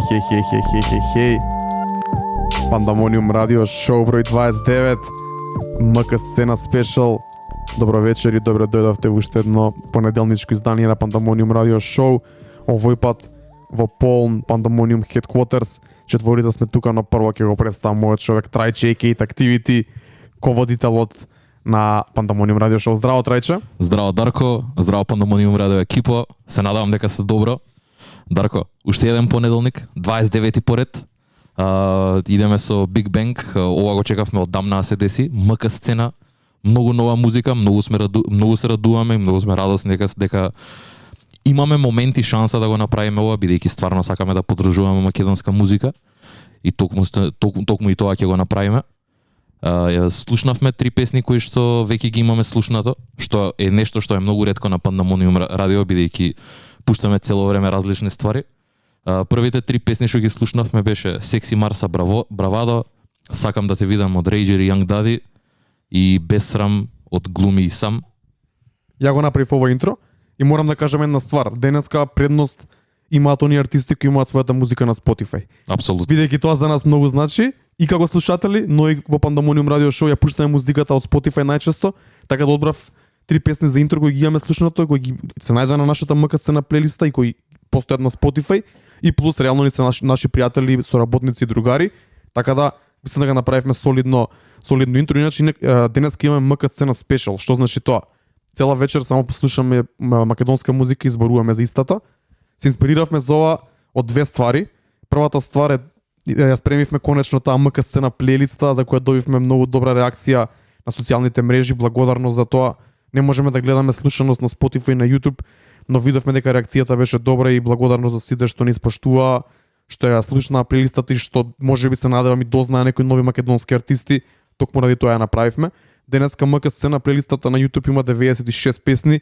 Хей. Пандамониум радио шоу број 29. МК сцена спешал. Добро вечер и добро дојдовте во уште едно понеделничко издание на Пандамониум радио шоу. Овој пат во полн Пандамониум Headquarters. Четворица сме тука, но прво ќе го представам мојот човек Трајче aka Activity, ководителот на Пандамониум радио шоу. Здраво Трајче. Здраво Дарко, здраво Пандамониум радио екипа. Се надевам дека сте добро. Дарко, уште еден понеделник, 29 поред. Идеме со Big Bang, ова го чекавме оддамна да се деси. МК сцена, многу нова музика, многу се радуваме, многу сме радосни дека имаме моменти шанса да го направиме ова, бидејќи стварно сакаме да поддржуваме македонска музика и токму и тоа ќе го направиме. Слушнавме 3 песни кои што веќе ги имаме слушнато, што е нешто што е многу ретко на Пандамониум радио, бидејќи пуштаме цело време различни ствари. Првите 3 песни што ги слушнавме беше Секси Марса Бравадо, Сакам да те видам од Рейджер и Young Daddy и Без срам од Глуми и Сам. Ја го направив ова интро и морам да кажам една ствар. Денеска предност имаат оние артисти кои имаат својата музика на Spotify. Апсолутно. Бидејќи тоа за нас многу значи и како слушатели, но и во Пандамониум радио шоу ја пуштаме музиката од Spotify најчесто, така да одбрав 3 песни за интро кои ги имаме слушнато, кои ги се најдува на нашата МК сцена плейлиста и кои постојат на Spotify и плюс реално ни се наши пријатели, соработници и другари, така да мислам дека направивме солидно интро. Иначе денеска имаме МК сцена спешал. Што значи тоа? Цела вечер само послушаме македонска музика и зборуваме за истата. Се инспириравме за ова од две ствари. Првата ствар е ја спремивме конечно таа МК сцена плейлиста за која добивме многу добра реакција на социјалните мрежи. Благодарност за тоа. Не можеме да гледаме слушаност на Spotify и на YouTube, но видовме дека реакцијата беше добра и благодарност за сите што ни испоштуваа, што ја слушнаа плейлистата и што можеби се надевам и дознаа некои нови македонски артисти. Токму ради тоа ја направивме. Денеска МК сцена плейлистата на YouTube има 96 песни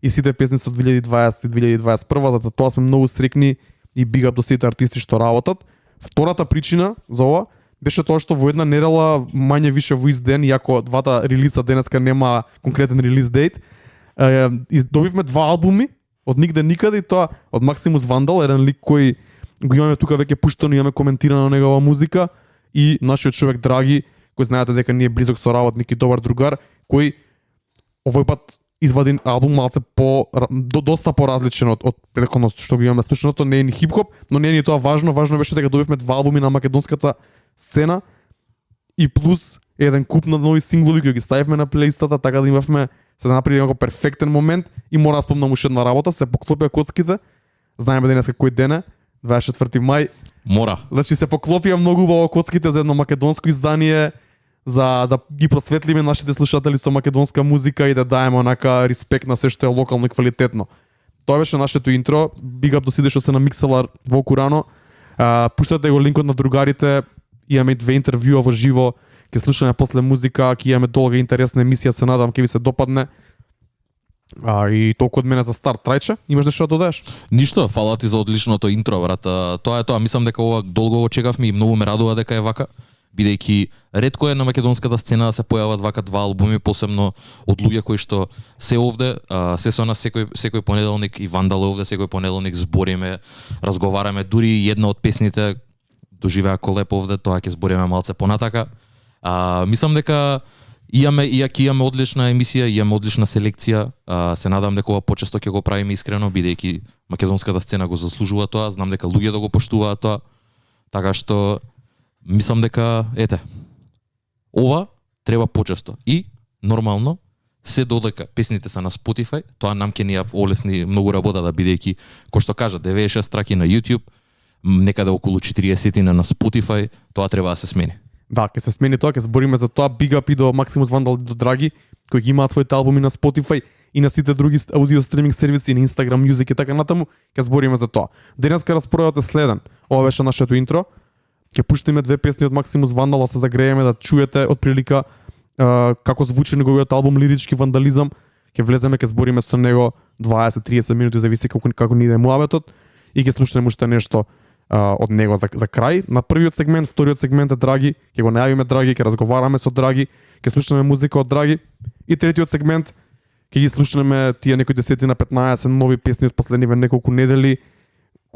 и сите песни се од 2020 и 2021, затоа тоа сме многу срекни и big up до сите артисти што работат. Втората причина за ова беше тоа што во една недела мање више во ист ден, иако двата релиза денеска нема конкретен релиз дейт, добивме 2 албуми од нигде никаде, и тоа од Максимус Вандал, еден лик кој го имаме тука веќе пуштено, имаме коментирано негова музика, и нашиот човек Драги, кој знаете дека ние близок соработник и добар другар, кој овој пат извади албум малце доста поразличен од претходно што го имаме слушаното. Не е ни хип-хоп, но не е ни тоа важно. Важно беше дека добивме 2 албуми на македонската сцена и плюс еден куп на нови синглови кои ги ставивме на плейлистата, така да имавме се да направи некој перфектен момент. И мора да спомнам уште една работа, се поклопија коцките. Знаеме денеска кој ден е, 24 мај. Мора. Значи се поклопија многу убаво коцките за едно македонско издание, за да ги просветлиме нашите слушатели со македонска музика и да даеме онака респект на се што е локално и квалитетно. Тоа беше нашето интро. Big up до сите што се намиксала во Курано. Пуштате го линкот на другарите. Имаме 2 интервјуа во живо. Ќе слушаме после музика, ќе имаме долга интересна емисија, се надам ќе ви се допадне. И толку од мене за старт. Трајче, имаш нешто да додадеш? Ништо, фала ти за одличното интро, брат. Тоа е тоа, мислам дека ова долго го чекавме и многу ме радува дека е вака, бидејќи ретко е на македонската сцена да се појават вака 2 албуми, посебно од луѓе кои што се овде, се со нас секој понеделник, и Вандал овде секој понеделник, збориме, разговараме, дури една од песните доживеа колеп овде, тоа ќе збориме малце понатака. Мислам дека имаме одлична емисија, имаме одлична селекција. Се надам дека ова почесто ќе го правиме искрено, бидејќи македонската сцена го заслужува тоа, знам дека луѓето го поштуваат тоа. Така што мислам дека ова треба почесто. И нормално се додека песните се на Spotify, тоа нам ќе ни ја олесни многу работата, бидејќи кој што кажа 96 траки на YouTube, некаде околу 40 на Spotify, тоа треба да се смени. Да, ќе се смени тоа, ќе збориме за тоа. Big up и до Максимус Вандал и до Драги, кои ги имаат своите албуми на Spotify и на сите други аудио стриминг сервиси, на Instagram Music и така натаму, ќе збориме за тоа. Денеска распоредот е следен. Ова беше нашето интро. Ќе пуштиме 2 песни од Максимус Вандал, да се загрееме, да чуете од прилика како звучи неговиот албум Лирички вандализам. Ќе влеземе, ќе збориме со него 20-30 минути, зависи како ни иде муабетот, и ќе слушнеме уште нешто од него за крај. На првиот сегмент, вториот сегмент е Драги, ќе го најавиме Драги, ќе разговараме со Драги, ќе слушнеме музика од Драги, и третиот сегмент ќе ги слушнеме тие некои 10 на 15 нови песни од последниве неколку недели,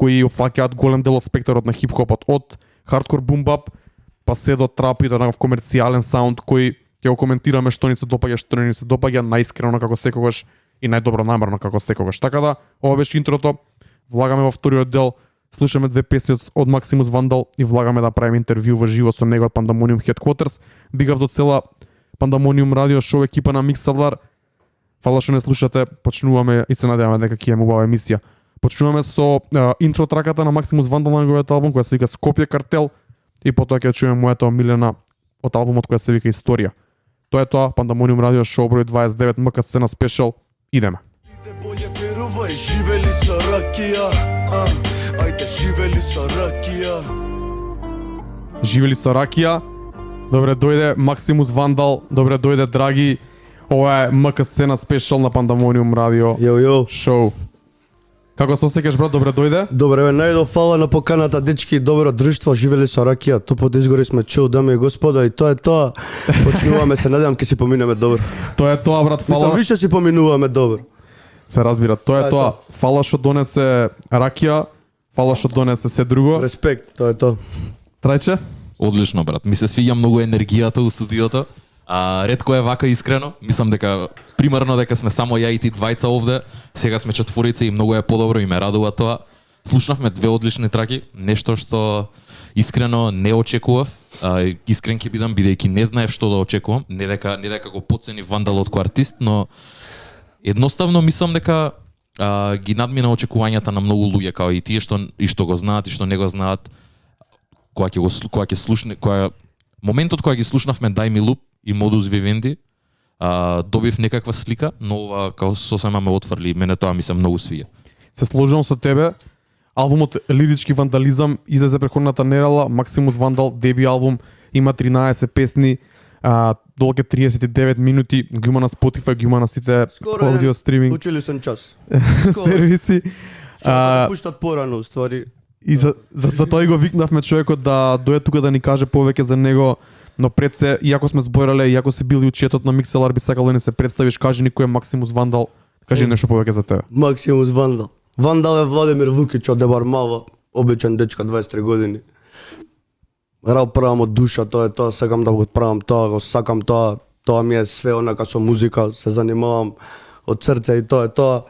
кои опфаќаат голем дел од спектарот на хип-хопот, од хардкор бум-бап, па се до трап и до некаков комерцијален саунд кој ќе го коментираме што ни се допаѓа, што не ни се допаѓа, најискрено како секогаш и најдобро намерно како секогаш. Така да, ова беше интрото. Влагаме во вториот дел, слушаме две песни од Максимус Вандал и влагаме да правиме интервју во живо со него од Pandemonium Headquarters. Big up до цела Pandemonium радио шоу екипа на Mixalar. Фала што не слушате, почнуваме и се надеваме дека ќе имаме убава емисија. Почнуваме со интро траката на Максимус Вандал на неговиот албум која се вика Скопје картел и потоа ќе чуеме мојата омилена од албумот која се вика Историја. Тоа е тоа, Pandemonium радио шоу број 29 МК сцена спешал. Идеме. Bolje verovaj, živeli so rakija, ajde živeli so rakija. Живели со ракија. Добре дојде Максимус Вандал, добре дојде драги. Ова е МК сцена спешал на Pandemonium радио Јо, шоу. Како се осеќаш брат, добре дојде? добре, бе, најдо фала на поканата, дечки, добро друштво, живели со ракија, топот изгори сме чул, дами и господа, и тоа е тоа. Почнуваме се, надевам ќе си поминеме добро. Тоа е тоа брат, Мислам, фала. више си поминуваме добро. Се разбира, тоа е тоа. Фала што донесе ракија, фала што донесе се друго. Респект, тоа е тоа. Трајче? Одлично, брат. Ми се свиѓа многу енергијата у студиото. Ретко е вака искрено. Мислам дека примерно дека сме само ја и ти двајца овде. Сега сме четворица и многу е подобро и ме радува тоа. Слушнавме две одлични траки, нешто што искрено не очекував. Искрен ќе бидам бидејќи не знаев што да очекувам. Не дека го поцени Вандалот како артист, но едноставно мислам дека ги надмина очекувањата на многу луѓе, као и тие што го знаат и што не го знаат. Моментот кога ги слушнавме Дај ми луп и Модус Вивенди, добив некаква слика, но ова као сосема ме отфрли, мене тоа ми се многу свија. Се сложувам со тебе. Албумот Лирички вандализам излезе преходната недела. Максимус Вандал деби албум, има 13 песни, долг е 39 минути, го има на Spotify, го има на сите аудио стриминг Учили сум час. сервиси. Да пуштат порано, ствари. И за тоа и го викнавме човекот да дојде тука да ни каже повеќе за него, но пред се, иако сме збореле, иако си били учетот на Mixalar, би сакал да ни се представиш, кажи ни кој е Максимус Вандал, кажи нешто повеќе за тебе. Максимус Вандал. Вандал е Владимир Лукич од Дебармала, обичен дечка, 23 години. Рап правам од душа, тоа е тоа, сакам да го правам тоа, го сакам тоа, тоа ми е све онака со музика, се занимавам од срце и тоа е тоа.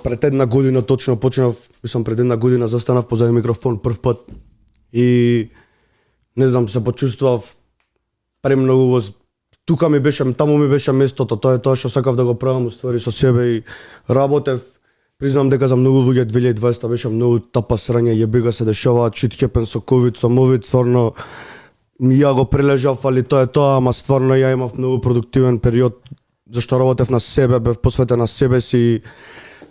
Пред една година точно почнав, мислам пред една година застанав позади микрофон прв пат и не знам, се почувствував премногу тука ми беше, таму ми беше местото, тоа е тоа што сакав да го правам уствари со себе и работев. Признам дека за многу луѓе 2020 беше многу тапа срање, јебега се дешаваат shit happen со ковид, со мовид, стварно ја го прележав, али тоа е тоа, ама стварно ја имав многу продуктивен период зашто работев на себе, бев посветен на себе си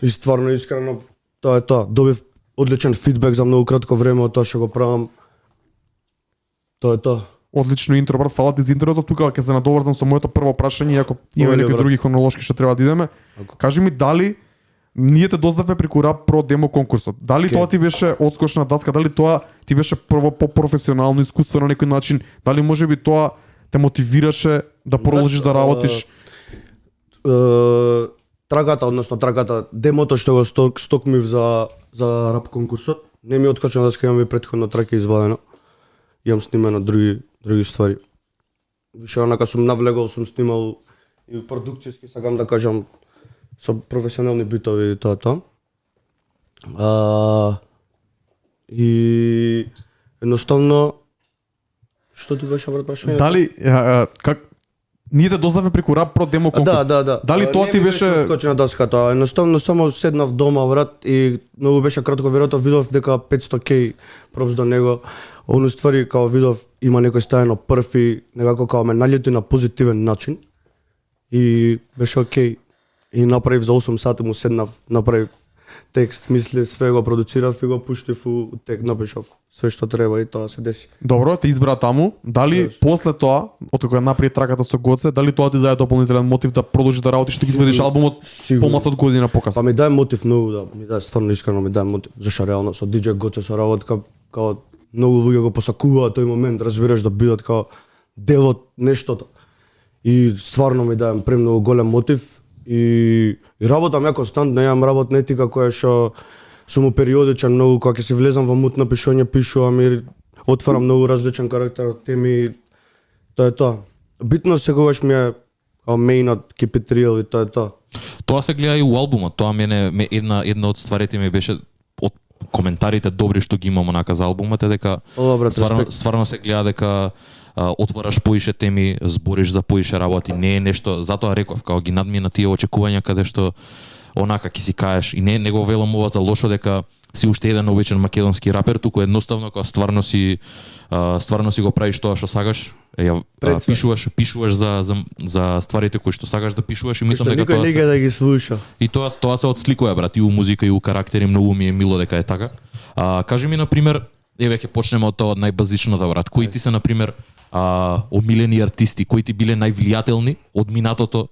и стварно искрено тоа е тоа. Добив одличен фидбек за многу кратко време од тоа што го правам. Тоа е тоа. Одлично интро, брат, фала ти за интрото. Тука ќе се надоврзам со моето прво прашање, иако има Овеле, некои брат. други хронолошки што треба да идеме. Кажи ми дали ние те дознавме преку Рап Про демо конкурсот. Дали Океј. тоа ти беше одскочна даска, дали тоа ти беше прво по-професионално искуство на некој начин, дали можеби тоа те мотивираше да продолжиш да работиш? Трагата, демото што го стокмив за рап конкурсот, не ми откача на даска, имам и претходно трака извадено. Имам снимено други ствари. Више онака сум навлегол, сум снимал и продукцијски, сакам да кажам, со професионални битови и тоа. И едноставно, што ти беше брат прашање? Дали как ние те дознавме преку Рап Про демо конкурс? Да. Дали тоа ти беше откочи на даската? Едноставно само седнав дома брат и многу беше кратко веројатно видов дека 500k пропс до него. Оно ствари као видов има некој стајано прв и некако као ме налети на позитивен начин. И беше окей. И направив за 8 сати му седнав, направив текст, мислив, све го продуцирав и го пуштив у тек, напишав све што треба и тоа се деси. добро, те избра таму. Дали Yes. после тоа, откако ја направи траката со Гоце, дали тоа ти даде дополнителен мотив да продолжиш да работиш, да ги изведеш албумот Сигурно. помалку од година Па покасно? ми дај мотив многу, да, ми дај стварно искрено ми дај мотив. Зашто реално со DJ Гоце со работа као многу луѓе го посакуваат тој момент, разбираш да бидат као дел од нештото. И стварно ми дај премногу голем мотив и работам ја константно, имам работна етика која што сум периодичен многу, кога ќе си влезам во мут на пишување, пишувам и отварам многу различен карактер од теми. Тоа е тоа. Битно секогаш ми е као мејнат keep it real и тоа е тоа. Тоа се гледа и у албумот. Тоа една од стварите ми беше од коментарите добри што ги имам онака за албумот е дека стварно се гледа дека отвараш поише теми, збориш за поише работи, не е нешто, затоа реков, као ги надмина тие очекувања каде што онака ќе си кажеш и не го велам ова за лошо дека си уште еден обичен македонски рапер, туку едноставно кога стварно си го правиш тоа што сакаш, пишуваш за стварите кои што сакаш да пишуваш и мислам дека тоа да ги слуша. И тоа се отсликува брат, и у музика и у карактери, многу ми е мило дека е така. Кажи ми на пример, еве ќе почнеме од тоа од најбазичното брат. Кои ти се на пример омилени артисти, кои ти биле највлијателни од минатото,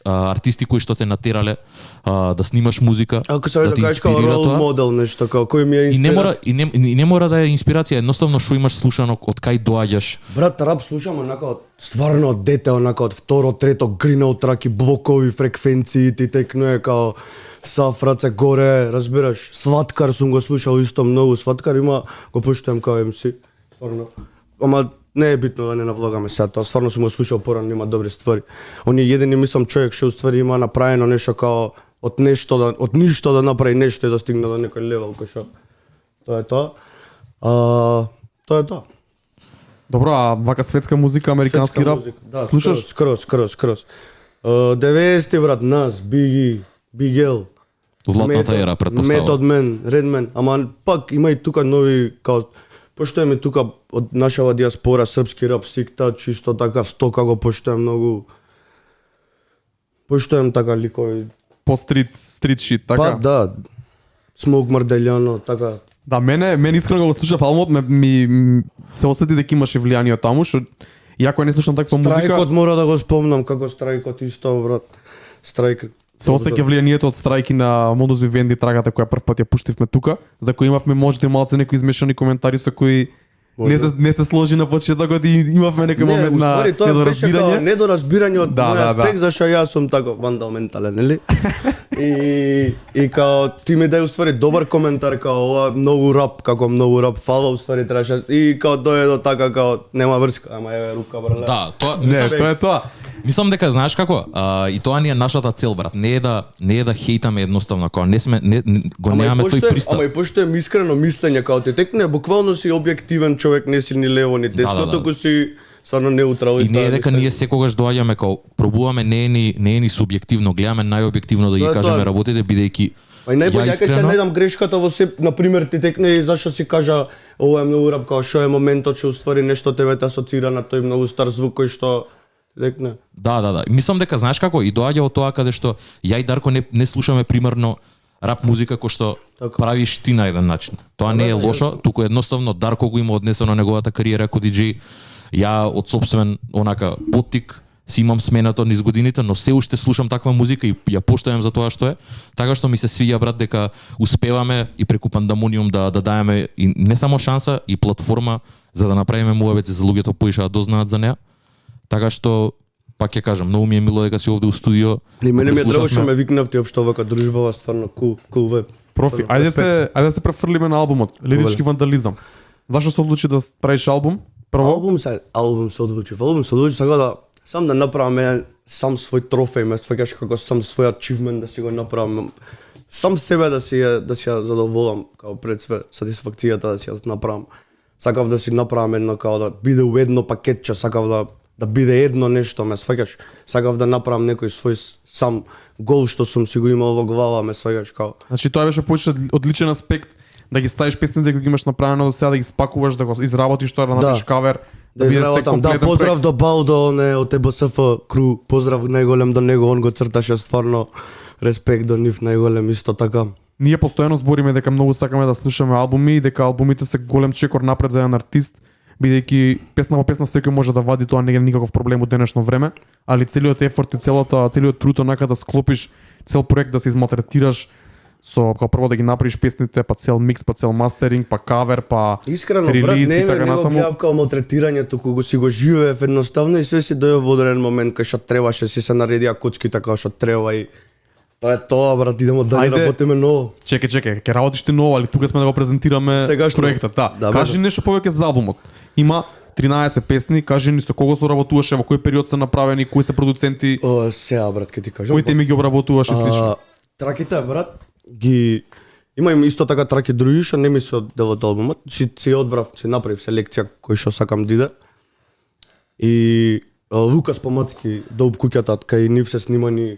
артисти кои што те натерале да снимаш музика, ако се да кажеш као рол модел нешто, као кој ми е инспирација. И не мора да е инспирација, едноставно што имаш слушано, од кај доаѓаш. Брат, рап слушам онака стварно од дете, онака од второ, трето, гринал траки, блокови, фреквенции, ти текнуе као сав раце горе, разбираш. Сваткар сум го слушал исто многу, Сваткар има, го поштувам као MC, стварно. Ама не е битно да не навлагаме сега тоа, стварно сум го слушал порано, има добри ствари. Он е едини мислам човек што уствари има направено нешто као од ништо да направи нешто и да стигне до некој левел кој што. Тоа е тоа. Тоа е тоа. Добро, а вака светска музика, американски рап? Да, слушаш? Скрос. 90-ти брат, нас, Биги, Бигел. Златната ера, претпоставам. Метод Мен, Редмен, ама пак има и тука нови као поштуваме тука од нашава диаспора српски рап, Сикта, чисто така Стока го поштувам многу. Поштувам така ликови. По стрит шит, така? Па да. Смоук Марделјано, така. Да, мене искрено го слушав албумот, ми се осети дека имаше влијание од таму, што иако не слушам таква музика. Страйкот мора да го спомнам, како Страйкот исто брат. Страйк. Се осеќа влијанието од Страйки на Modus Vivendi трагата која прв пат ја пуштивме тука, за кој имавме можете малце некои измешани коментари со кои не се сложи на почетокот и имавме некој момент на недоразбирање. Тоа беше као недоразбирање од мој аспект, зашто јас сум тако вандал ментален, нели? И као ти ми дај уствари добар коментар као ова многу рап фала уствари требаше и као дојде до така као нема врска, ама еве рука брале. Да, тоа тоа е тоа. Мислам дека знаеш како, и тоа ни е нашата цел брат. Не е да хейтаме едноставно, као го немаме тој пристап. Ама и поштојам искрено мислење као ти текне, буквално си објективен човек, не си ни лево ни десно, туку си стварно неутрален. И не е дека ние секогаш доаѓаме као пробуваме, не е ни субјективно, гледаме најобјективно да ги кажеме работите бидејќи Па и најбоље ќе се најдам грешката во се, на пример ти текне и зашто си кажа ова е многу рап, као што е моментот што уствари нешто тебе те асоцира на тој многу стар звук кој што текне. Да. Мислам дека знаеш како и доаѓа од тоа каде што ја и Дарко не слушаме примерно рап музика кој што правиш ти на еден начин. Тоа не е лошо, туку едноставно Дарко го има однесено неговата кариера како диџеј. Ја од собствен онака поттик си имам сменато низ годините, но се уште слушам таква музика и ја поштојам за тоа што е. Така што ми се свиѓа брат дека успеваме и преку Пандамониум да даеме и не само шанса и платформа за да направиме муабети за луѓето поише да дознаат за неа. Така што пак ќе кажам, многу ми е мило дека си овде у студио. И мене ми е драго што ме викнавте општо вака дружбава, стварно cool веб. Профи, ајде да се префрлиме на албумот, Лирички вандализам. Зашто се одлучи да правиш албум? Прво? Албум се одлучи сега да сам да направам сам свој трофеј, ме сваќаш како сам свој ачивмент да си го направам. Сам себе да си ја задоволам као пред све сатисфакцијата да си ја направам. Сакав да си направам едно као да биде у едно пакетче, сакав да биде едно нешто, ме сваќаш. Сакав да направам некој свој сам гол што сум си го имал во глава, ме сваќаш као. Значи тоа беше поише одличен аспект да ги ставиш песните кои ги имаш направено до сега, да ги спакуваш, да го изработиш тоа, да направиш кавер, да биде се комплетен. Да, поздрав до Балдо, од ЕБСФ кру, поздрав најголем до него, он го црташе стварно, респект до нив најголем исто така. Ние постојано збориме дека многу сакаме да слушаме албуми и дека албумите се голем чекор напред за еден артист, бидејќи песна по песна секој може да вади, тоа не е никаков проблем од денешно време, али целиот ефорт и целиот труд онака да склопиш цел проект, да се измалтретираш со како прво да ги направиш песните, па цел микс, па цел мастеринг, па кавер, па искрено, релиз брат, и така натаму. Не го гледав као малтретирање, туку го си го живеев едноставно и се си дојде во одреден момент кај што требаше, си се наредија коцките како што треба и Тоа е тоа, брат, идемо дали Ајде. работиме ново. Чекај, ќе работиш ти ново, али тука сме да го презентираме Сегашно. проектот, да. Да, Кажи нешто повеќе за албумот. Има 13 песни, кажи ни со кого соработуваше, во кој период се направени, кои се продуценти, Сега, брат, ке ти кажам. кои теми ги обработуваш и слично. Траките, брат, ги има им исто така траки други што не ми се од дел од албумот. Си одбрав, си направив селекција кој што сакам да иде. И Лукас Помацки, Доуп куќата, кај нив се снимани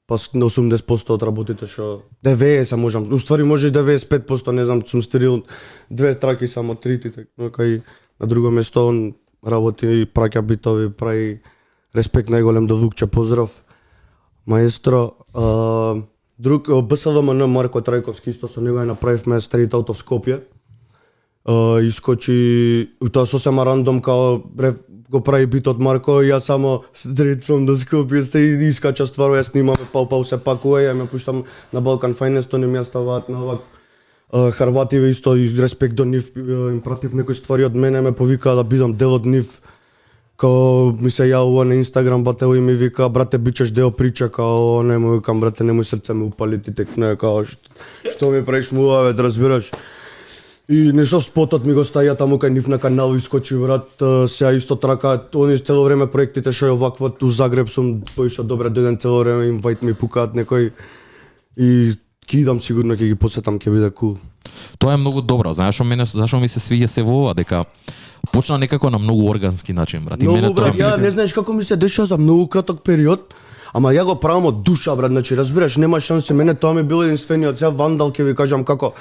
пас на 80% од работите што 90 можам, уствари може и 95%, не знам, сум стирил 2 траки само тритите, но кај на друго место он работи, праќа битови, прави респект најголем до Лукче, поздрав. Маестро, друг БСЛМН Марко Трајковски исто со него ја направивме Straight Out of Skopje. Искочи тоа сосема рандом као го прави битот Марко и јас само Straight from the Skopje сте и искача стваро, ја снимаме пау се пакува, ја ме пуштам на Balkan Finest, они ми ја ставаат на овак Харвативе исто и респект до нив, им пратив некои ствари од мене, ме повикаа да бидам дел од нив. Као ми се јавува на Инстаграм бател и ми вика брате бичеш дел прича, као немој, викам брате немој срце ме упали ти текне, као што ми правиш муаве, да разбираш. И нешто спотот ми го ставија таму кај нив на канал искочи брат, сега исто трака, они цело време проектите што е оваквот у Загреб сум поишо добре дојден цело време инвайт ми пукаат некој и ќе идам сигурно ќе ги посетам, ќе биде кул. Тоа е многу добро, знаеш зашо ми се свиѓа се во ова дека почна некако на многу органски начин, брат. И мене Многу брат, ја не знаеш како ми се деша за многу краток период, ама ја го правам од душа брат, значи разбираш, нема шанси, мене тоа ми било единствениот, сега Вандал ќе ви кажам како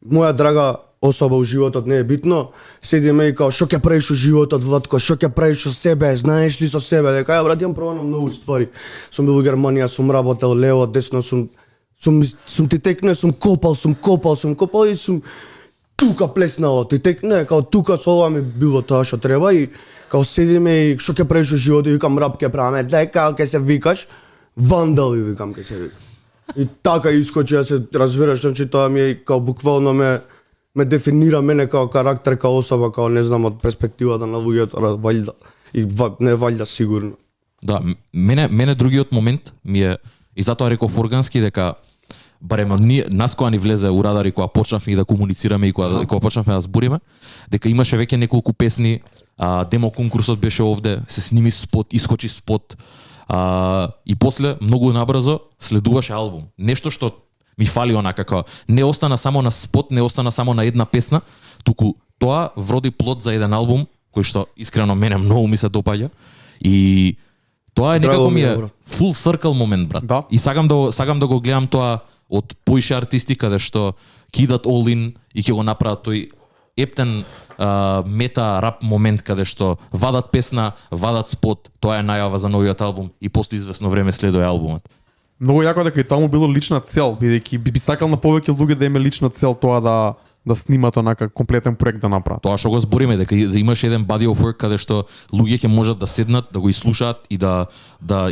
моја драга особа у животот не е битно, седиме и као што ќе правиш у животот Владко, што ќе правиш со себе, знаеш ли со себе, дека ја брат имам пробано многу ствари. Сум бил у Германија, сум работел лево, десно, сум ти текне, сум копал и сум тука плеснало, ти текне, као тука со ова ми било тоа што треба и као седиме и што ќе правиш у животот, и викам рап ќе правиме, дека ќе се викаш Вандал и викам ќе се вика. И така искочи, се разбираш, значи тоа ми е као буквално ме дефинира мене као карактер, као особа, као не знам од перспективата на луѓето, валјда. И не валјда сигурно. Да, мене другиот момент ми е и затоа реков органски дека барем нас кога ни влезе у радар и кога почнавме и да комуницираме и кога почнавме да збориме, дека имаше веќе неколку песни, демо конкурсот беше овде, се сними спот, искочи спот, и после многу набрзо следуваше албум. Нешто што ми фали онака како не остана само на спот, не остана само на една песна, туку тоа вроди плод за еден албум кој што искрено мене многу ми се допаѓа и тоа е некако ми е full circle момент брат. Да. И сакам да го гледам тоа од поише артисти каде што кидат all in и ќе го направат тој ептен мета рап момент каде што вадат песна, вадат спот, тоа е најава за новиот албум и после известно време следува албумот. Многу јако дека и тоа му било лична цел, бидејќи би сакал на повеќе луѓе да има лична цел тоа да снимат онака комплетен проект да направат. Тоа што го збориме дека имаш еден body of work каде што луѓе ќе можат да седнат, да го изслушаат и да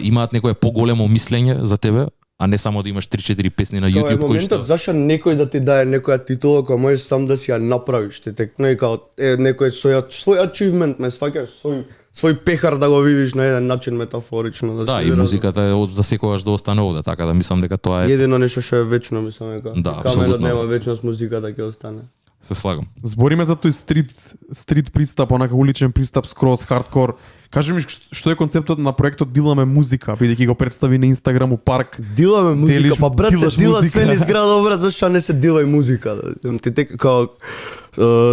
имаат некое поголемо мислење за тебе, а не само да имаш 3-4 песни на YouTube кои што моментот зашо некој да ти даде некоја титула која можеш сам да си ја направиш, ти текне као некој свој achievement, ме сваќаш, свој пехар да го видиш на еден начин метафорично да, се и изразам. музиката е за секогаш да остане овде, така да мислам дека тоа е Едино нешто што е вечно, мислам дека. Да, Каменот апсолутно. нема вечност, музиката ќе остане. се слагам. Збориме за тој стрит пристап, онака уличен пристап скроз хардкор. Кажи ми што е концептот на проектот Диламе музика, бидејќи го представи на Инстаграм у парк. Диламе музика, Делиш- па брат се дилаш дила музика. све низ градот, брат, зашто не се дила и музика? Ти тек као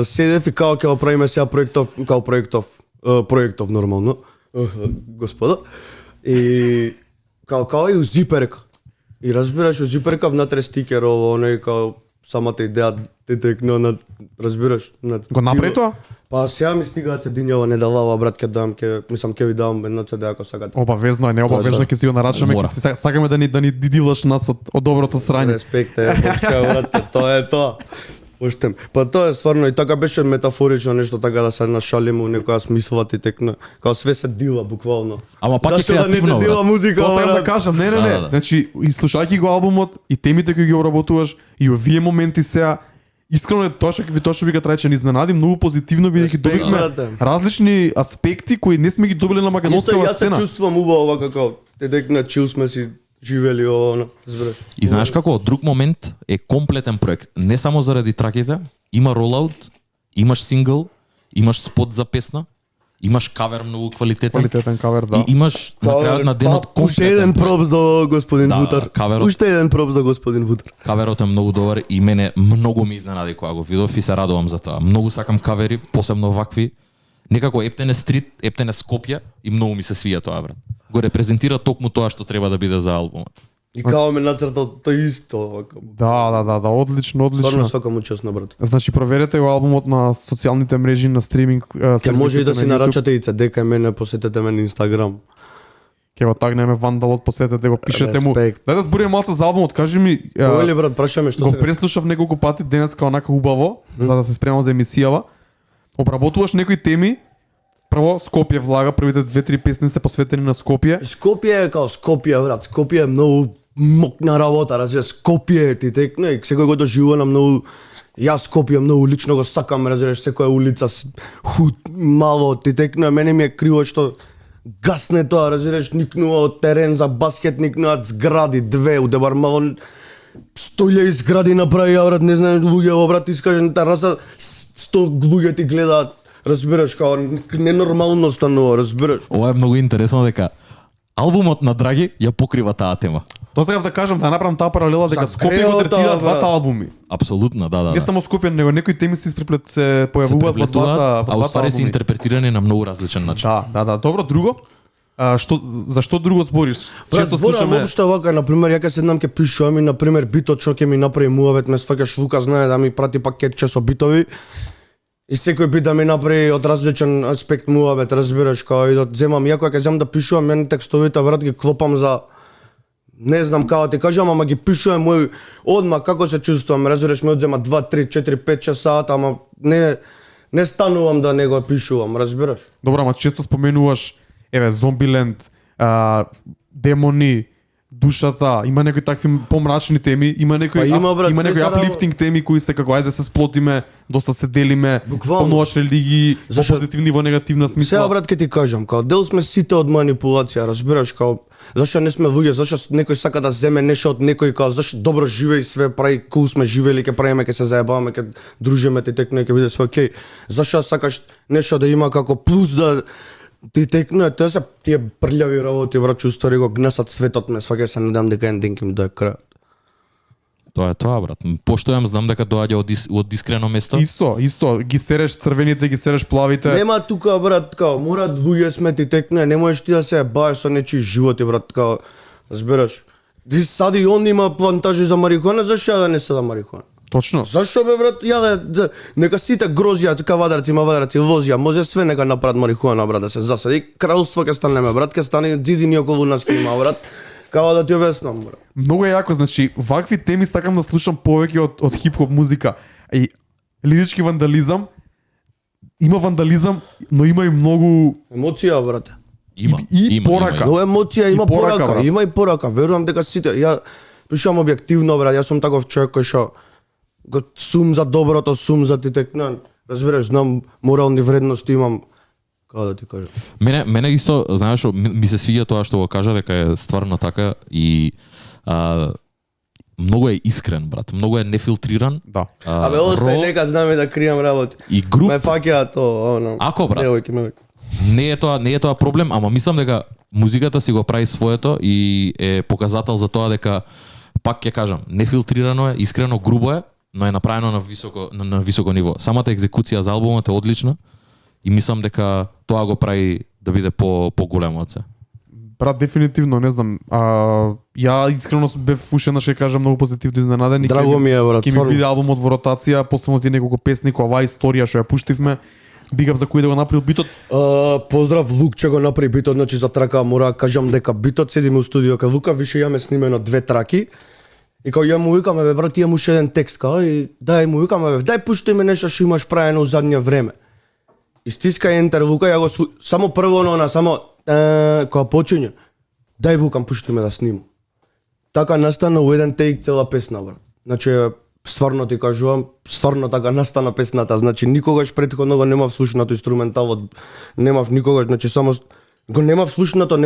седев и као ќе го правиме сега проектов нормално. Господа. И као и у зиперка. И разбираш, у зиперка внатре стикер ово, оној као самата идеја те текно на разбираш, на Го направи тоа? Па сега ми стигаат единјава недалава, брат, ќе ви давам едно CD ако сакате. Обавезно е, не обавезно ќе си го нарачаме, Мора. ќе си сакаме да ни дидилаш нас од доброто срање. Респект е, брат, тоа е тоа. Поштем. Па тоа е стварно и така беше метафорично нешто така да се нашалиме у некоја смисла ти текна. Као све се дила буквално. Ама пак е Зашто да не се креативно, дила брат. музика, Тоа сакам да брат? кажам, не. Да. Значи, и слушајќи го албумот и темите кои ги обработуваш и овие моменти сега искрено е тоа што вика Трајче ни изненади многу позитивно бидејќи Респект, добивме брате. различни аспекти кои не сме ги добили на Исто македонската јас се сцена. чувствувам убаво како те текна чил сме си живели оно, разбираш. И знаеш како, од друг момент е комплетен проект. Не само заради траките, има ролаут, имаш сингл, имаш спот за песна, имаш кавер многу квалитетен. Квалитетен кавер, да. И имаш на крајот на денот Уште еден пропс до господин Да, Вутар. каверот- Уште еден пропс до господин Вутар. Каверот е многу добар и мене многу ми изненади кога го видов и се радувам за тоа. Многу сакам кавери, посебно вакви. Некако Ептене стрит, Ептене Скопје и многу ми се свија тоа, брат. Го репрезентира токму тоа што треба да биде за албумот. И као ме нацртал тоа исто. вака. Да, одлично, одлично. Стварно свака му чест на брат. Значи проверете го албумот на социјалните мрежи, на стриминг. Ќе може и да сервисите си на YouTube. нарачате и дека мене посетете ме на Инстаграм. Ќе го тагнеме Вандалот, посетете го, пишете му. Респект. Дај да збориме малку за албумот, кажи ми. Оли брат, прашаме што Го сега. преслушав неколку пати денеска онака убаво, за да се спремам за емисијава. Обработуваш некои теми. Прво Скопје влага, првите 2-3 песни се посветени на Скопје. Скопје е као Скопје, брат. Скопје е многу мокна работа, разбираш. Скопје ти текне, секој го доживува на многу. Јас Скопје многу лично го сакам, разбираш, секоја улица худ мало ти текне, мене ми е криво што гасне тоа, разбираш, никнува од терен за баскет, никнуваат згради, две, у Дебар мало 100.000 згради направи, ја брат, не знам луѓе, во брат, искаш на тераса 100 луѓе ти гледаат, разбираш, као ненормално станува, разбираш. Ова е многу интересно дека албумот на Драги ја покрива таа тема. Тоа сакав да кажам, да направам таа паралела дека За Скопје го греотата, третира брат. двата албуми. Апсолутно, да. Не само Скопје, него некои теми се испреплет се Се појавуваат во преплетуваат, двата а уствари се албуми. интерпретирани на многу различен начин. Да. Добро, друго. За што друго збориш? Брат, Често зборам слушаме општо вака, например, ја ке седнам ке пишувам и например битот што ќе ми направи муавет, ме сваќаш Лука знае да ми прати пакетче со битови. И секој бит да ми направи од различен аспект муавет, разбираш, као и да земам ја кога ќе земам да пишувам, мене текстовите брат ги клопам за не знам како ти кажам, ама ги пишувам мој одма како се чувствувам, разбираш, ме одзема 2, 3, 4, 5, 6 сата, ама не станувам да не го пишувам, разбираш? Добро, ама често споменуваш Зомбиленд, демони, душата, има некои такви помрачни теми, има некои Па има, брат, има се некои зарава- uplifting теми кои се како ајде да се сплотиме, доста се делиме, Буквално. спомнуваш религии, во Зашо- позитивни во негативна смисла. Сега брат ќе ти кажам, као дел сме сите од манипулација, разбираш, као зашто не сме луѓе, зашто некој сака да земе нешто од некој, као зашто добро живеј све прави, кул сме живели, ќе правиме, ќе се заебаваме, ќе дружиме, ти текне, ќе биде све окей. Зашто сакаш нешто да има како плюс да ти текне, тоа се тие прљави работи, брат, чувствари го гнесат светот, ме сваќаш се надам дека еден ден ќе ми дое крај. Тоа е тоа, брат. Поштојам, знам дека доаѓа од искрено место. Исто, ги сереш црвените, ги сереш плавите. Нема тука брат, као мора луѓе сме ти текне, не можеш ти да се бавиш со нечии животи брат, као разбираш. Ди сади он има плантажи за марихуана, зашто ја да не сада марихуана? Точно. Зашо бе брат, ја да нека сите грозија, тука вадарци, мавадарци, лозија, може све нека направат марихуана брат да се засади. Кралство ќе станеме брат, ќе стане ѕидини околу нас ќе има брат. Као да ти обяснам брат. Многу е јако, значи, вакви теми сакам да слушам повеќе од хип-хоп музика. И лирички вандализам, има вандализам, но има и многу Емоција брат. и порака. Но емоција има порака, порака, брат. има и порака. Верувам дека сите, ја пишам објективно брат, јас сум таков човек кој што го сум за доброто, сум за ти текна, разбираш, знам морални вредности имам, како да ти кажам. Мене исто, знаеш, ми се свиѓа тоа што го кажа дека е стварно така и многу е искрен, брат, многу е нефилтриран. Да. Абе, остај ро нека знаме да кријам работи. и груп. Ме фаќаат тоа, оно. Ако, брат. Девојки ме. Не е тоа проблем, ама мислам дека музиката си го прави своето и е показател за тоа дека пак ќе кажам, нефилтрирано е, искрено, грубо е, но е направено на високо ниво. Самата екзекуција за албумот е одлична и мислам дека тоа го прави да биде по-големо од се. Брат, дефинитивно, не знам. Ја искрено бев уште еднаш ќе кажам многу позитивно изненаден. и ќе Драго ми е брат, Ќе ми стварно. биде албумот во ротација, посебно ти неколку песни која оваа историја што ја пуштивме. Big up за кој да го направил битот. Поздрав Лукче го направи битот, значи за трака мора да кажам дека битот седиме у студио кај Лука, више јаме снимено 2 траки. И кај ја му викаме бе брат, имам уште еден текст, кај и дај му викаме бе, дај пушти ми нешто што имаш правено у задње време. И стиска ентер Лука, ја го само прво она, само кога почиње. Дај букам пушти ме да снимам. Така настана у еден тейк цела песна брат. Значи стварно ти кажувам, стварно така настана песната, значи никогаш претходно го немав слушнато инструменталот, немав никогаш, значи само го немав слушнато,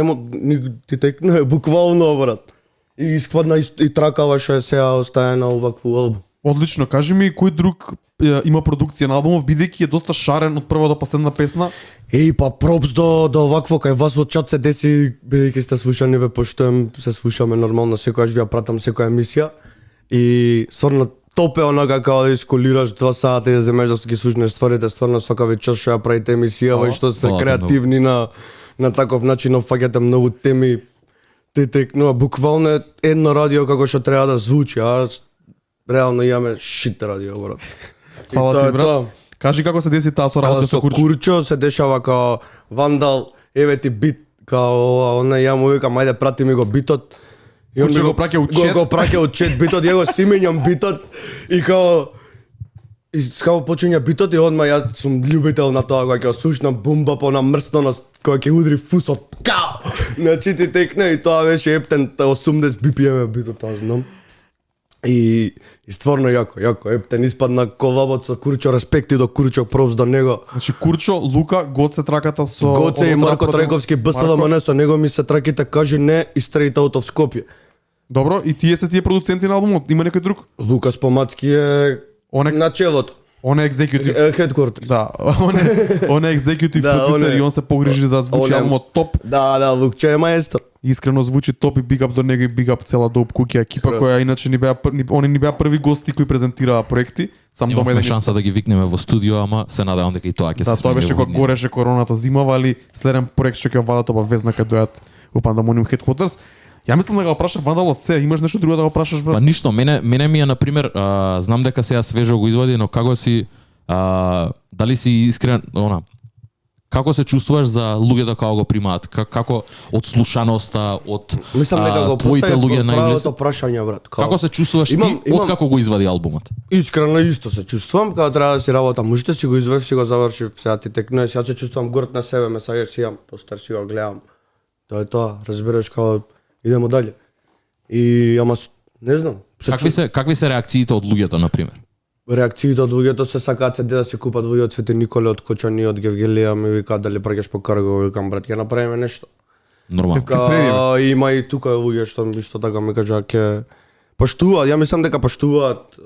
ти текно е буквално брат. И испадна и тракава што е сега остае на овакву албум. Одлично, кажи ми кој друг има продукција на албумов, бидејќи е доста шарен од прва до последна песна. Па пропс до овакво кај вас во чат се деси, бидејќи сте слушани, ве поштоем, се слушаме нормално секојаш, ви ја пратам секоја емисија. И стварно топ е онака као да исколираш 2 сата и да земеш да ги слушнеш стварите, стварно свака вечер што ја правите емисија, и што сте креативни на таков начин, опфаќате многу теми. Те текнува буквално едно радио како што треба да звучи, а реално имаме шит радио, брат. Фала ти, брат. Кажи како се деси таа соработка со Курчо? Курчо се дешава као Вандал, еве ти бит, као она ја му викам ајде прати ми го битот. И он Курчо го праќа од чет. Го праќа од чет битот, ја го сименјам битот и као почиња битот и одма јас сум љубител на тоа кога ќе слушнам бумба по намрстеност кога ќе удри фусот. Као! Значи ти текне и тоа беше ептен 80 BPM битот, тоа знам. И стварно јако, ептен испадна колабот со Курчо, респекти до Курчо, пропс до него. Значи Курчо, Лука, Гоце траката со Гоце и Марко Трајковски, БСЛМН, со него ми се траките кажи не и Straight Out of Skopje. Добро, и тие се тие продуценти на албумот, има некој друг? Лукас Помацки е на челото. Он е екзекутив. Headquarters. Да, он е екзекутив продусер и он се погрижи да звучи албумот топ. Да, Лукче е маестор. Искрено звучи топ и биг ап до него и биг ап цела Доп Куки екипа која иначе ни беа они ни беа први гости кои презентираа проекти. Сам дома Имавме шанса да ги викнеме во студио, ама се надевам дека и тоа ќе се смени. Да, тоа беше кога гореше короната зимава, али следен проект што ќе вадат обавезно ќе дојат во Pandemonium Headquarters. Ја мислам да го праша Вандал од се, имаш нешто друго да го прашаш, брат? Па ништо, мене ми е на пример, знам дека сега свежо го извади, но како си дали си искрен, како се чувствуваш за луѓето кога го примаат? Како од слушаноста, од мислам дека го твоите луѓе најблизо? Прашање, брат. Како се чувствуваш ти од како го извади албумот? Искрено исто се чувствувам, кога треба да си работам. Уште си го извадив, си го завршив, сега ти текнува, сега се чувствувам горд на себе, ме сега си имам, постар си го гледам. Тоа е тоа, разбираш како идемо дале. И ама не знам. Какви се реакциите од луѓето на пример? Реакциите од луѓето се сакаат се да се купат луѓе од Свети Николе, од Кочани, од Гевгелија, ми викаат дали праќаш по карго, викам брат, ќе направиме нешто. Нормално. Има и тука луѓе што исто така ми кажа ќе поштуваат, ја мислам дека поштуваат,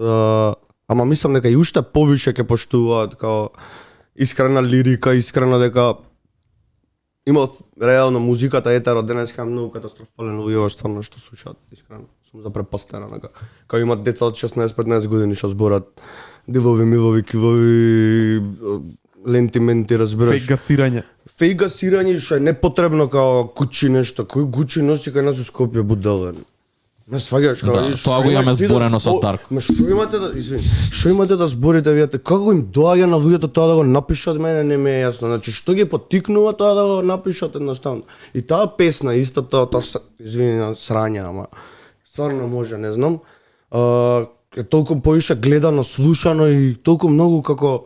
ама мислам дека и уште повише ќе поштуваат као искрена лирика, искрено дека има реално музиката етеро денеска многу катастрофален луѓе стварно што слушаат, искрено. Сум запрепастена, као имат деца од 16-15 години што зборат дилови, милови, килови, лентименти, разбираш. Фейк гасирање што е непотребно као Гучи нешто. Кој Гучи носи кај нас у Скопје будален? Ме сваѓаш као тоа го имаме зборено со Тарко. Ма што имате да зборите вие? Како им доаѓа на луѓето тоа да го напишат, мене не ми е јасно. Значи што ги поттикнува тоа да го напишат едноставно. И таа песна истата, срања, ама стварно може, не знам. Е толку поише гледано, слушано и толку многу како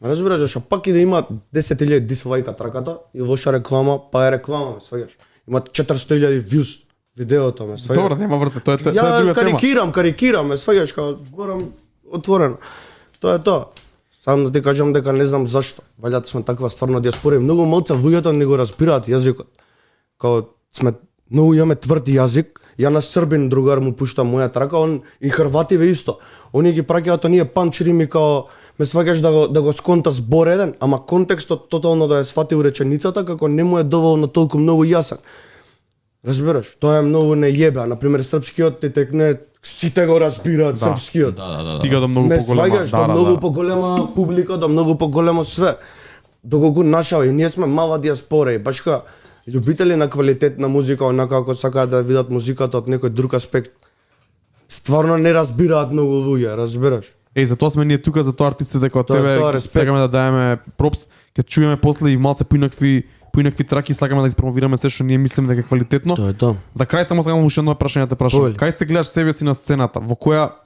разбираш, а пак и да има 10.000 дислайка траката и лоша реклама, па е реклама, сваѓаш. Има 400.000 views видеото, ме сваѓаш. Добро, нема врска, тоа е друга тема. Карикирам, ме сваѓаш, како зборам отворено. Тоа е тоа. Само да ти кажам дека не знам зашто. Валјат сме таква стварно диаспора и многу малце луѓето не го разбираат јазикот. Као сме многу имаме тврд јазик. Ја на србин другар му пушта моја трака, он и хрвативе исто. Они ги праќаат оние панч рими као ме сваќаш да го сконта збор еден, ама контекстот тотално да ја свати у реченицата како не му е доволно толку многу јасен. Разбираш, тоа е многу не јебе, на пример српскиот ти текне сите го разбираат српскиот. Стига до многу поголема. Ме сваќаш до многу поголема публика, до многу поголемо све. Доколку наша и ние сме мала диаспора и баш ка љубители на квалитетна музика, онака како сакаат да видат музиката од некој друг аспект, стварно не разбираат многу луѓе, разбираш? Затоа сме ние тука, затоа артистите како тебе сакаме да даеме пропс, ќе чуеме после и малце поинакви траки, сакаме да испромовираме се што ние мислиме дека е квалитетно. Тоа е тоа. За крај само сакам уште едно прашање те прашам. Кај се гледаш себе си на сцената? Во која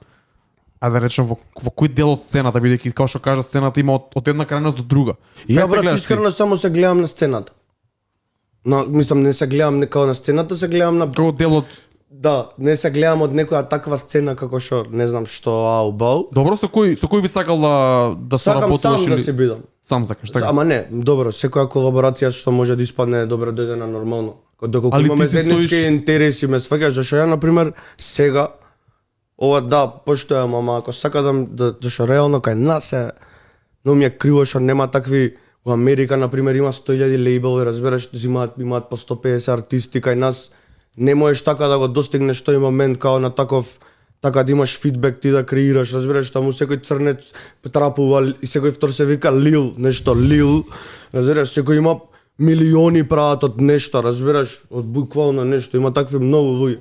да речем во кој дел од сцената, бидејќи како што кажа сцената има од една крајност до друга. Ја брат, искрено само се гледам на сцената. Мислам не се гледам некао на сцената, се гледам на како дел од да, не се гледам од некоја таква сцена како што не знам што бау. Добро, со кој би сакал да Сакам сам соработуваш да или се бидам. сам сакаш, така? Ама не, добро, секоја колаборација што може да испадне добро дојде нормално. Доколку Али имаме ти си заеднички стоиш- интереси, ме сваќаш, зашто ја на пример сега ова да поштојам, ама ако сакам зашто реално кај нас е но ми е криво што нема такви. Во Америка на пример има 100.000 лейбли, разбираш, имаат по 150 артисти, кај нас не можеш така да го достигнеш тој момент као на таков, така да имаш фидбек ти да креираш, разбираш, таму секој црнец трапува и секој втор се вика Лил, нешто Лил, разбираш, секој има милиони прават од нешто, разбираш, од буквално нешто, има такви многу луѓе.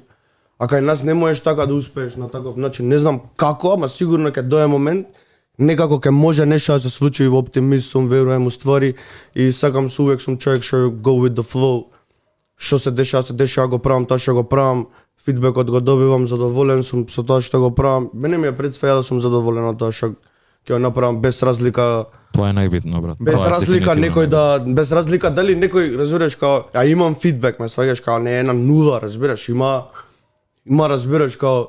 А кај нас не можеш така да успееш на таков начин, не знам како, ама сигурно ќе дое момент некако ќе може нешто да се случи, во оптимист сум, верувам уствари и сакам увек сум човек што go with the flow. Што се деша, го правам, тоа што го правам, фидбекот го добивам, задоволен сум со тоа што го правам. Мене ми е пред све да сум задоволен од тоа што ќе го направам без разлика. Тоа е најбитно, брат. Без Тоа е разлика дефинитивно некој без разлика дали некој, разбираш, као, имам фидбек, ме сваѓаш, као не е на нула, разбираш, има разбираш, као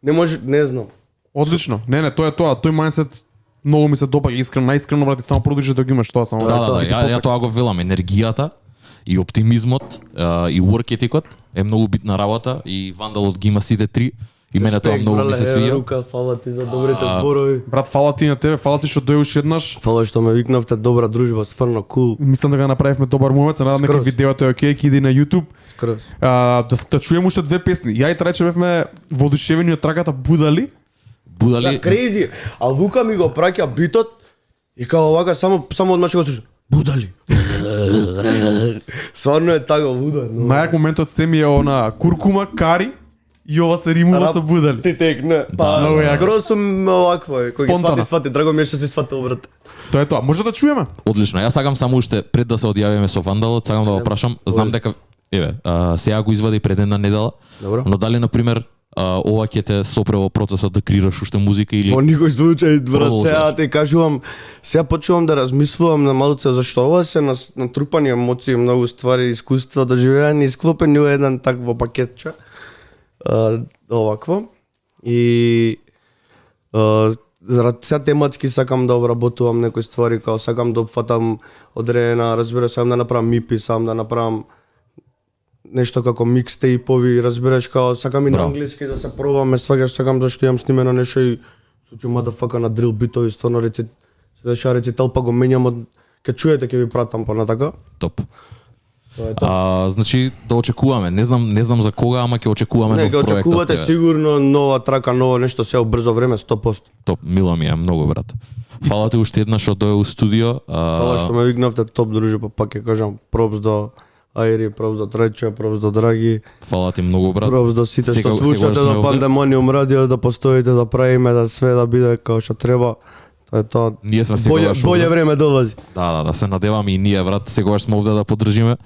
не може, не знам. Одлично. Не, тоа е тоа. Тој мајндсет многу ми се допаѓа, искрено, најискрено, брат, и само продолжи да го имаш тоа, само. Да, ја тоа го велам, енергијата и оптимизмот и work етикот е многу битна работа и Вандалот ги има сите три и мене тоа многу ми се свија. Рука, фала ти за добрите зборови. Брат, фала ти на тебе, фала ти што дојдеш еднаш. Фала што ме викнавте, добра дружба, стварно кул. Мислам да го направивме добар момент, се надам дека Скроз. видеото е окей, ќе иде на YouTube. Скроз. Да чуеме уште две песни. Ја и Трајче бевме воодушевени од траката Будали. Будали, Крейзи. А Лука ми го праќа битот и као овака само одмаче го слуша. Будали. Стварно е така луда. Најак моментот се ми е она куркума, кари и ова се римува со Будали. Ти текне. многу јако. Скроз сум овакво е. Кој ги Спонтано. свати, драго ми е што си сватил, брат. Тоа е тоа. Може да чуеме? одлично. Јас сакам само уште пред да се одјавиме со Вандалот, сакам да го прашам, знам дека сега го извади пред една недела. Добро. Но дали на пример ова ќе те сопре во процесот да креираш уште музика или Во никој случај, брат, Продолжаш. сега ти кажувам, сега почнувам да размислувам на малце зашто ова се натрупани емоции, многу ствари, искуства, доживеани, исклопени во еден такво пакетче. Овакво. И сега тематски сакам да обработувам некои ствари, као сакам да опфатам одредена, разбира, сакам да направам мипи, сакам да направам нешто како микстейпови, разбираш, као сакам и на Браво. англиски да се пробаме, сваѓаш, сакам зашто имам снимено нешто и случи мадафака на дрил битови, стварно се деша рецитал, па го менјам од ќе чуете, ќе ви пратам понатака. топ. Тоа е тоа. Значи да очекуваме. Не знам за кога, ама ќе очекуваме Не, нов ќе проект. очекувате сигурно нова трака, ново нешто се брзо време 100%. Топ, мило ми е многу, брат. Фала ти уште еднаш што дојде у студио. Фала што ме викнавте, топ друже, па пак ќе кажам пропс до Ајри, пропс до Трајче, пропс до Драги, Фала ти многу, брат. пропс до сите што Секогаш слушате сме до овде. Пандемониум радио, да постоите, да правиме, да све да биде како што треба. Тоа е тоа. Ние сме секогаш Боле овде. време долази. Да, се надеваме и ние, брат, секогаш сме овде да поддржиме.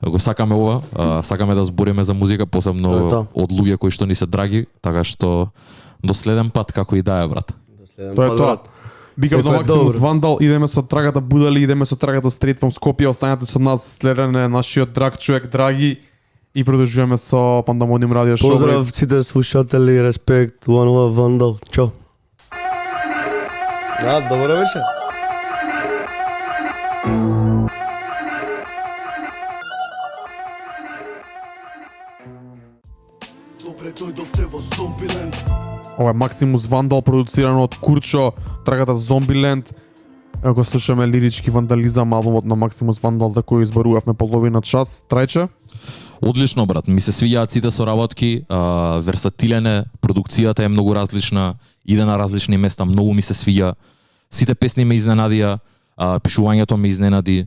Го сакаме ова, сакаме да збориме за музика, посебно Тоа е тоа. од луѓе кои што ни се драги, така што до следен пат како и да е, брат. Тоа е тоа. Бигам до Секој е Максимус добро. Вандал, идеме со трагата Будали, идеме со трагата Straight from Skopje, останете со нас, следене нашиот драг човек Драги и продолжуваме со Пандемониум радио шоу. Поздрав сите слушатели, респект, One Love Vandal. Чао. Да, добро беше. Добре дојдовте во Зомбиленд. Ова е Максимус Вандал, продуцирано од Курчо, трагата Зомбиленд. Го слушаме лирички вандализам, албумот на Максимус Вандал за кој изборувавме половина час. Трајче? Одлично, брат. Ми се свиѓаат сите соработки, версатилен е, продукцијата е многу различна, иде на различни места, многу ми се свиѓа. Сите песни ме изненадија, пишувањето ме изненади,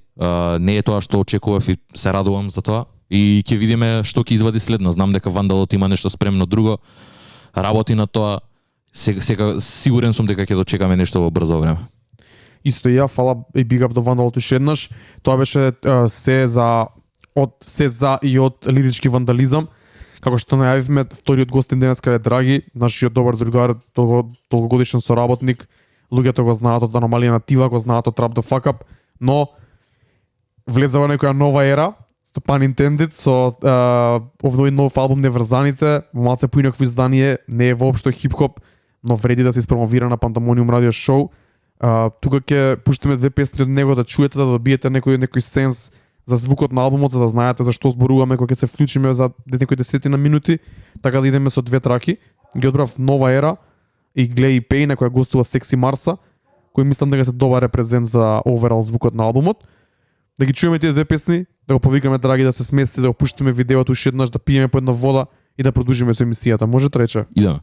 не е тоа што очекував и се радувам за тоа. И ќе видиме што ќе извади следно. Знам дека Вандалот има нешто спремно друго, работи на тоа. Сега сигурен сум дека ќе дочекаме нешто во брзо време. Исто и ја, фала и биг ап до Вандалот уште еднаш. Тоа беше се за и од лирички вандализам. Како што најавивме, вториот гостин денеска е Драги, нашиот добар другар, долгогодишен соработник. Луѓето го знаат од Аномалија на Тива, го знаат од Trap the Fuck Up, но влезе во некоја нова ера, pun intended, со овој нов албум Неврзаните, малце поинакво издание, не е воопшто хип-хоп, но вреди да се испромовира на Пандамониум радио шоу. Тука ќе пуштиме 2 песни од него да чуете, да добиете некој сенс за звукот на албумот, за да знаете за што зборуваме кога ќе се вклучиме за некои десетина минути, така да идеме со 2 траки. Ги одбрав Нова ера и Глей Пей, на која гостува Секси Марса, кој мислам дека се добар репрезент за оверал звукот на албумот. Да ги чуеме тие 2 песни, да го повикаме Драги да се смести, да го пуштиме видеото уште еднаш, да пиеме по една вода и да продолжиме со емисијата. Може трече? Идеме.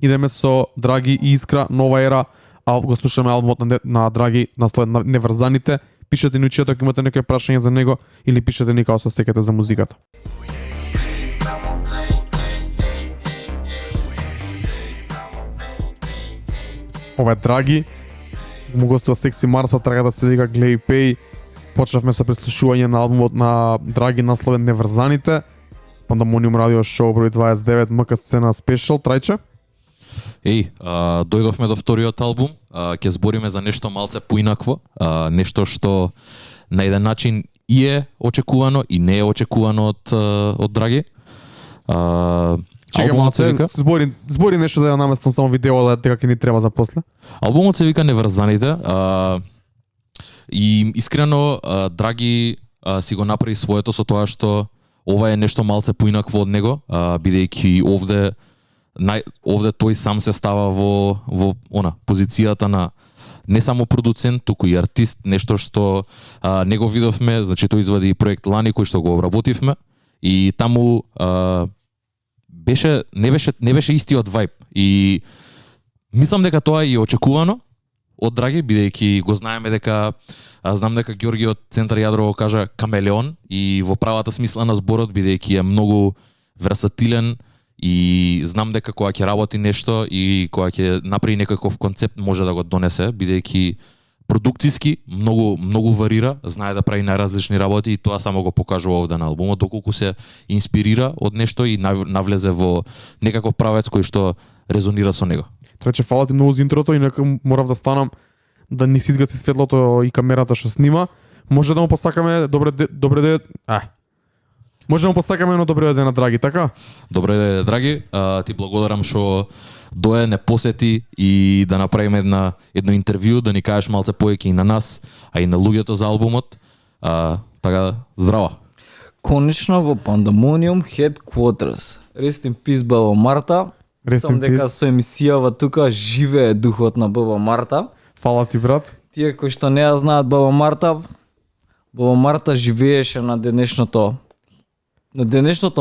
Идеме со Драги и Искра, Нова ера, го слушаме албумот на Драги, насловен на Неврзаните. Пишете ни чета ако имате некои прашања за него или пишете ни како се сеќате за музиката. Ова е Драги, му гостува Секси Марса, трага да се вика Глей Пей. Почнавме со преслушување на албумот на Драги насловен Неврзаните. Пандамониум радио шоу број 29, МК сцена спешал, трајче. Дојдовме до вториот албум, ќе збориме за нешто малце поинакво, нешто што на еден начин и е очекувано и не е очекувано од Драги. Чекај Албумот се вика, збори нешто да ја наместам само видео дека ќе ни треба за после. албумот се вика Неврзаните, и искрено Драги си го направи своето со тоа што ова е нешто малце поинакво од него, бидејќи овде тој сам се става во позицијата на не само продуцент, туку и артист, нешто што не го видовме, значи тој извади проект лани кој што го обработивме и таму не беше истиот вајб и мислам дека тоа е очекувано од Драги, бидејќи го знаеме дека знам дека Ѓорги од Центар Јадро го кажа камелеон и во правата смисла на зборот, бидејќи е многу версатилен и знам дека кога ќе работи нешто и кога ќе направи некаков концепт може да го донесе, бидејќи продукциски многу варира, знае да прави најразлични работи и тоа само го покажува овде на албумот, доколку се инспирира од нешто и навлезе во некаков правец кој што резонира со него. Трече, фала ти многу за интрото и нека морав да станам да ни се изгаси светлото и камерата што снима. Може да му посакаме добре ден. Може да му посакаме едно добре ден на Драги, така? Добре ден, Драги. Ти благодарам што дое не посети и да направиме едно интервју, да ни кажеш малце повеќе и на нас, а и на луѓето за албумот. Така, здраво. Конечно во Пандамониум Headquarters. Rest in peace Баба Марта. Сам дека со емисијава тука живее духот на Баба Марта. Фала ти, брат. Тие кои што не ја знаат Баба Марта живееше на денешното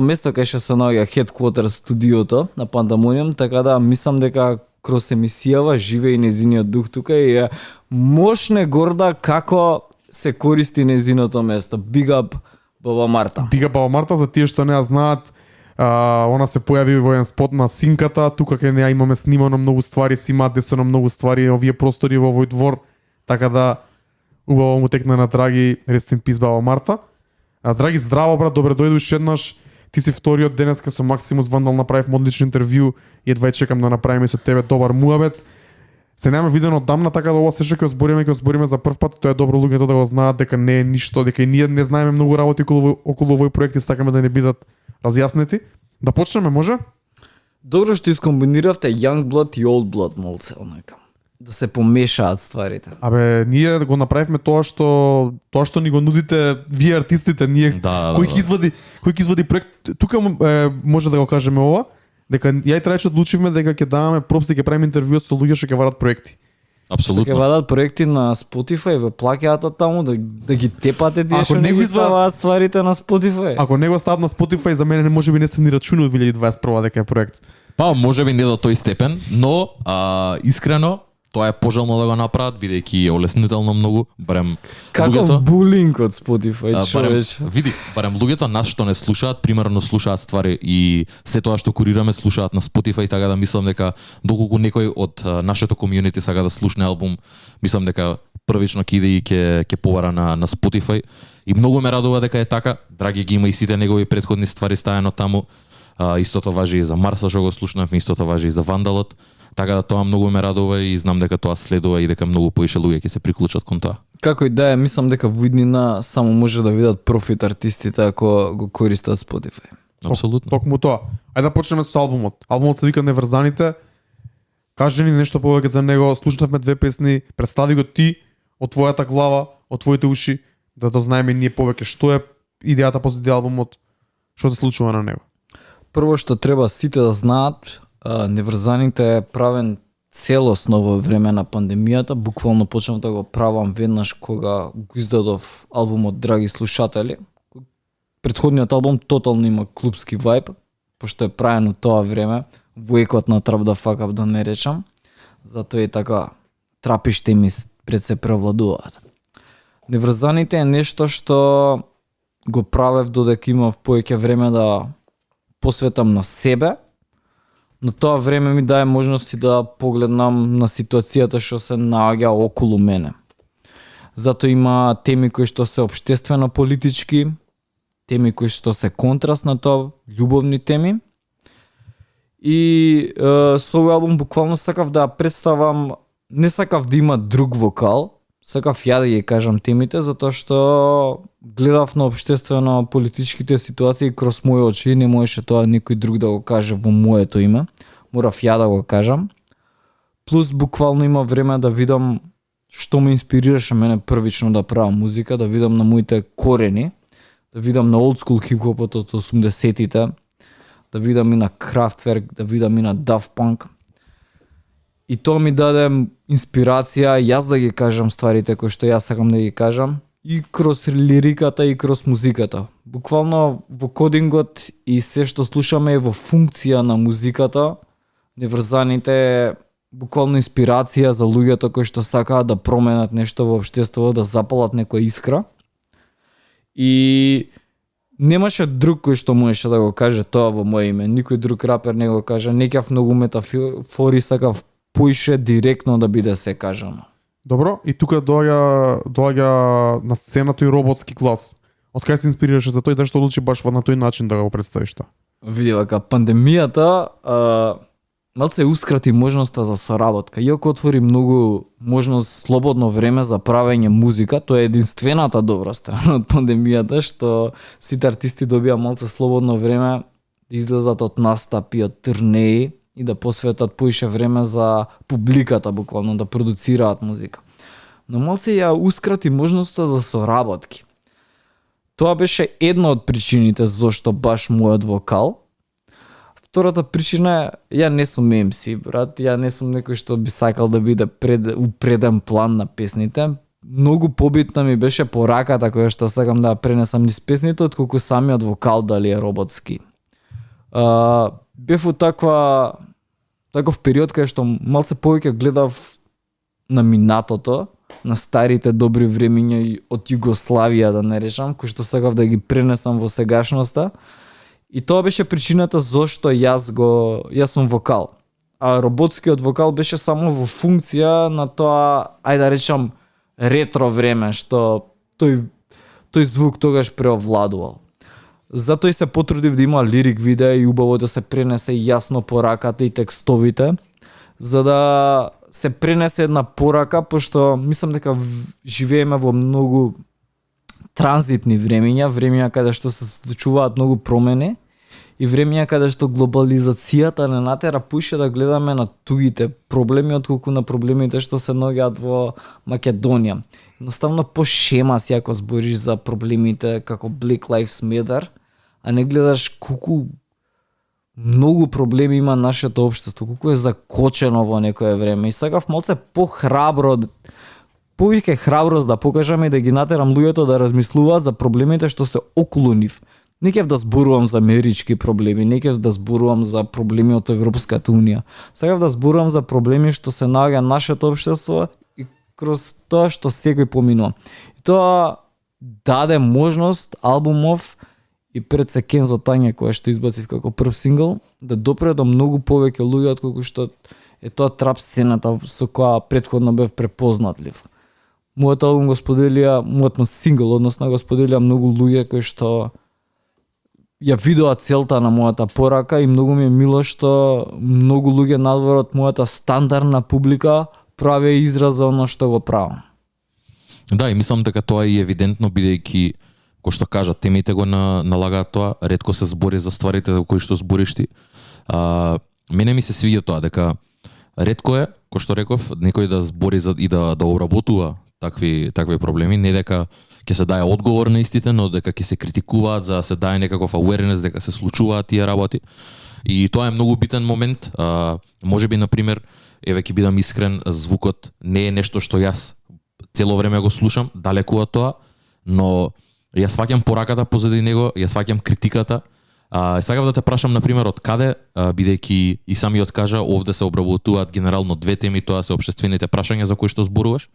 место кај што се наоѓа Headquarters студиото на Пандамониум, така да мислам дека кроз емисијава живее и незиниот дух тука и е мощне горда како се користи незиното место. Big up Баба Марта. Big up Баба Марта, за тие што не ја знаат, она се појави во еден спот на Синката, тука кај неа имаме снимано многу ствари, си имаат десено многу ствари овие простори во овој двор, така да убаво му текна на Драги, rest in peace Баба Марта. Драги, здраво брат, добре дојде уште еднаш. Ти си вториот денеска со Максимус Вандал направивме одлично интервју и едва чекам да направиме со тебе добар муабет. Се нема видено одамна, така да ова се што ќе збориме за прв пат, тоа е добро луѓето да го знаат дека не е ништо, дека и ние не знаеме многу работи околу овој проект и сакаме да не бидат разјаснети. Да почнеме, може? Добро што искомбиниравте Young Blood и Old Blood малце, онака. Да се помешаат стварите. Ние го направивме тоа што ни го нудите вие артистите, ние кој ќе извади проект. Тука може да го кажеме ова, дека ја и Трајче одлучивме дека ќе даваме пропси, ќе правиме интервју со луѓе што ќе вадат проекти. Апсолутно. Ќе вадат проекти на Spotify, ве плаќаат таму да ги тепате тие што не ги ставаат стварите на Spotify. Ако не го стават на Spotify, за мене не можеби не се ни рачуни од 2021 дека е проект. Па можеби не до тој степен, но искрено тоа е пожелно да го направат, бидејќи е олеснително многу, барем каков булинг од Spotify, човече. Види, барем луѓето нас што не слушаат, примерно слушаат ствари и се тоа што курираме слушаат на Spotify, така да мислам дека доколку некој од нашето комјунити сака да слушне албум, мислам дека првично ќе иде и ќе побара на Spotify и многу ме радува дека е така. Драги ги има и сите негови претходни ствари стајано таму. Истото важи и за Марса што го слушнавме, истото важи и за Вандалот. Така да тоа многу ме радува и знам дека тоа следува и дека многу поише луѓе ќе се приклучат кон тоа. Како и да е, мислам дека во иднина само може да видат профит артистите ако го користат Spotify. Апсолутно. Токму тоа. Ајде да почнеме со албумот. Албумот се вика Неврзаните. Кажи ни нешто повеќе за него. Слушнавме 2 песни, представи го ти од твојата глава, од твоите уши, да знаеме ние повеќе што е идејата позади албумот, што се случува на него. Прво што треба сите да знаат, Неврзаните е правен целосно во време на пандемијата, буквално почнав да го правам веднаш кога го издадов албумот Драги слушатели. Претходниот албум тотално има клубски вајб, пошто е правен у тоа време, во екот на Trap the Fuck Up да не речам, затоа и така трапиште ми пред се превладуваат. Неврзаните е нешто што го правев додека имав повеќе време да посветам на себе, но тоа време ми даде можности да погледнам на ситуацијата што се наоѓа околу мене. Зато има теми кои што се општествено политички, теми кои што се контраст на тоа, љубовни теми. И со овој албум буквално сакав да представам, не сакав да има друг вокал, сакав ја да ги кажам темите, затоа што гледав на општествено политичките ситуации кроз мои очи, не можеше тоа никој друг да го каже во моето име, морав ја да го кажам. Плюс буквално има време да видам што ме инспирираше мене првично да правам музика, да видам на моите корени, да видам на олдскул хип-хопот од 80-тите, да видам и на Kraftwerk, да видам и на Daft Punk. И тоа ми даде инспирација јас да ги кажам стварите кои што јас сакам да ги кажам и кроз лириката и кроз музиката. Буквално во кодингот и се што слушаме е во функција на музиката. Неврзаните е буквално инспирација за луѓето кои што сакаат да променат нешто во општеството, да запалат некоја искра. И немаше друг кој што можеше да го каже тоа во моје име. Никој друг рапер не го каже. Не кеав многу метафори, сакав поише директно да биде се кажано. Добро, и тука доаѓа на сцената и роботски глас. Од кај се инспирираше за тој, зашто одлучи баш на тој начин да го представиш тоа? Види вака, пандемијата малце ускрати можноста за соработка. Иако отвори многу можност слободно време за правење музика, тоа е единствената добра страна од пандемијата, што сите артисти добија малце слободно време да излезат од настапи, од турнеи и да посветат поише време за публиката, буквално да продуцираат музика. Но малце ја ускрати можноста за соработки. Тоа беше една од причините зошто баш мојот вокал. Втората причина е, ја не сум MC, брат, ја не сум некој што би сакал да биде преден план на песните. Многу побитна ми беше пораката која што сакам да пренесам низ песните, отколку самиот вокал дали е роботски. Бев у таков период кај што малце повеќе гледав на минатото, на старите добри времиња од Југославија, да не речам, кои што сакав да ги пренесам во сегашноста. И тоа беше причината зошто јас сум вокал. А роботскиот вокал беше само во функција на тоа, ајде да речам, ретро време, што тој звук тогаш преовладувал. Затоа и се потрудив да има лирик видео и убаво да се пренесе јасно пораката и текстовите, за да се пренесе една порака, пошто мислам дека живееме во многу транзитни времиња каде што се случуваат многу промени и времиња каде што глобализацијата не натера поише да гледаме на тугите проблеми отколку на проблемите што се наоѓаат во Македонија. Едноставно по шема си ако збориш за проблемите како Black Lives Matter, а не гледаш колку многу проблеми има нашето општество, колку е закочено во некое време. И сакав малце повеќе храброст да покажам и да ги натерам луѓето да размислуваат за проблемите што се околу нив. Не кев да зборувам за амерички проблеми, не кев да зборувам за проблеми од Европската унија. Сакав да зборувам за проблеми што се наоѓа нашето општество и кроз тоа што секој поминува. И тоа даде можност албумов и пред се Кензо Тања која што избацив како прв сингл да допре до многу повеќе луѓе отколку што е тоа трап сцената со која претходно бев препознатлив. Мојот албум го споделија, мојот сингл, односно го споделија многу луѓе кои што ја видоа целта на мојата порака и многу ми е мило што многу луѓе надвор од мојата стандардна публика праве израз за оно што го правам. Да, и мислам дека тоа е и евидентно бидејќи кој што кажа, темите го налагаат тоа, ретко се збори за стварите за кои што збориш ти. Мене ми се свиѓа тоа дека ретко е, кој што реков, некој да збори за и да обработува такви проблеми, не дека ќе се даде одговор на истите, но дека ќе се критикуваат за да се даде некаков awareness дека се случуваат тие работи. И тоа е многу битен момент. Можеби на пример, еве ќе бидам искрен, звукот не е нешто што јас цело време го слушам, далеку од тоа, но ја сваќам пораката позади него, ја сваќам критиката. Сакав да те прашам на пример од каде, бидејќи и самиот кажа овде се обработуваат генерално две теми, тоа се општествените прашања за кои што зборуваш.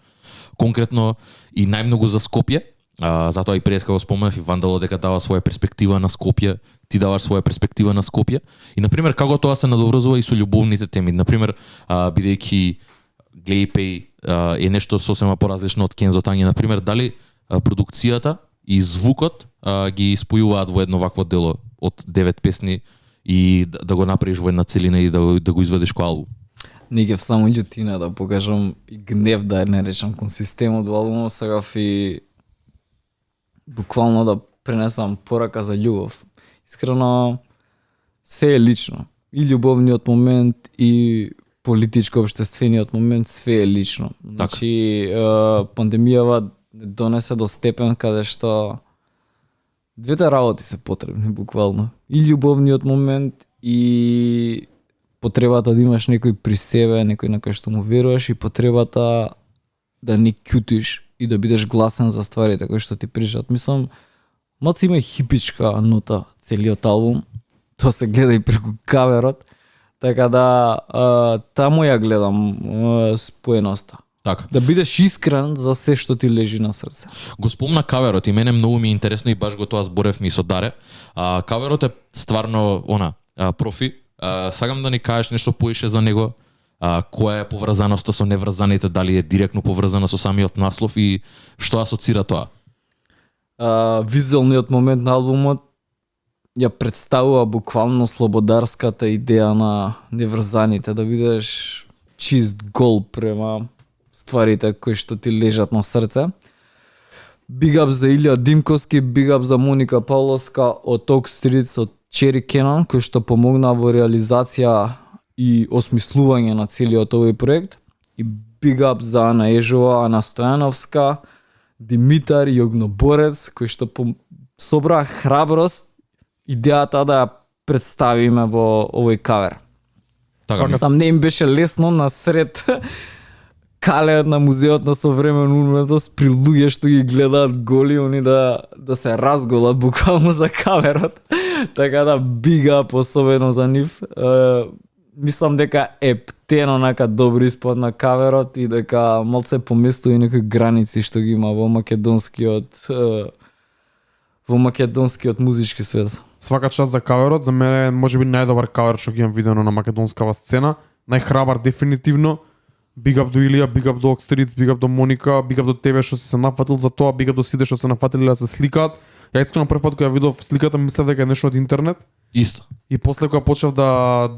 Конкретно и најмногу за Скопје, затоа и пред кога го споменав и Вандало дека дава своја перспектива на Скопје, ти даваш своја перспектива на Скопје. И на пример како тоа се надоврзува и со љубовните теми. На пример, бидејќи Глејпеј е нешто сосема поразлично од Кензо Тањи, на пример, дали продукцијата и звукот ги спојуваат во едно вакво дело од 9 песни и да го направиш во една целина и да го изведеш кој албум. Не гев само љутина да покажам и гнев да не речам кон системот во албумот, сакав и буквално да пренесам порака за љубов. Искрено, се е лично. И љубовниот момент, и политичко-обштествениот момент, све е лично. Значи, пандемијава донесе до степен каде што двете работи се потребни, буквално. И љубовниот момент, и потребата да имаш некој при себе, некој на кој што му веруваш, и потребата да не кјутиш и да бидеш гласен за стварите кои што ти пришат. Мислам, маци има хипичка нота целиот албум, тоа се гледа и преку каверот, така да таму ја гледам споеноста. Така. Да бидеш искрен за се што ти лежи на срце. Го спомна каверот и мене многу ми е интересно и баш го тоа зборевме и со Даре. Каверот е стварно профи. Сакам да ни кажеш нешто поише за него. Која е поврзаноста со неврзаните, дали е директно поврзана со самиот наслов и што асоцира тоа? Визуелниот момент на албумот ја представува буквално слободарската идеја на неврзаните, да бидеш чист гол према стварите кои што ти лежат на срце. Big up за Илија Димковски, big up за Моника Павловска од Oak Streets, од Cherry Cannon, кој што помогна во реализација и осмислување на целиот овој проект. И big up за Ана Ежова, Ана Стојановска, Димитар и Огноборец, кој што собра храброст идејата да ја представиме во овој кавер. Сам не им беше лесно насред калеот на музеот на современа уметност при луѓе што ги гледаат голи, они да се разголат буквално за каверот. Така да big up особено за нив. Мислам дека е птено нака добри испод на каверот и дека малце поместува и некои граници што ги има во македонскиот музички свет. Свака част за каверот, за мене е можеби најдобар кавер што ги имам видено на македонскава сцена. Најхрабар дефинитивно. Big up до Илија, big up до Oak Streets, big up до Моника, big up до тебе што си се нафатил за тоа, big up до сите што се нафатили да се сликаат. Ја искрено прв пат кога ја видов сликата мислев дека е нешто од интернет. Исто. И после кога почнав да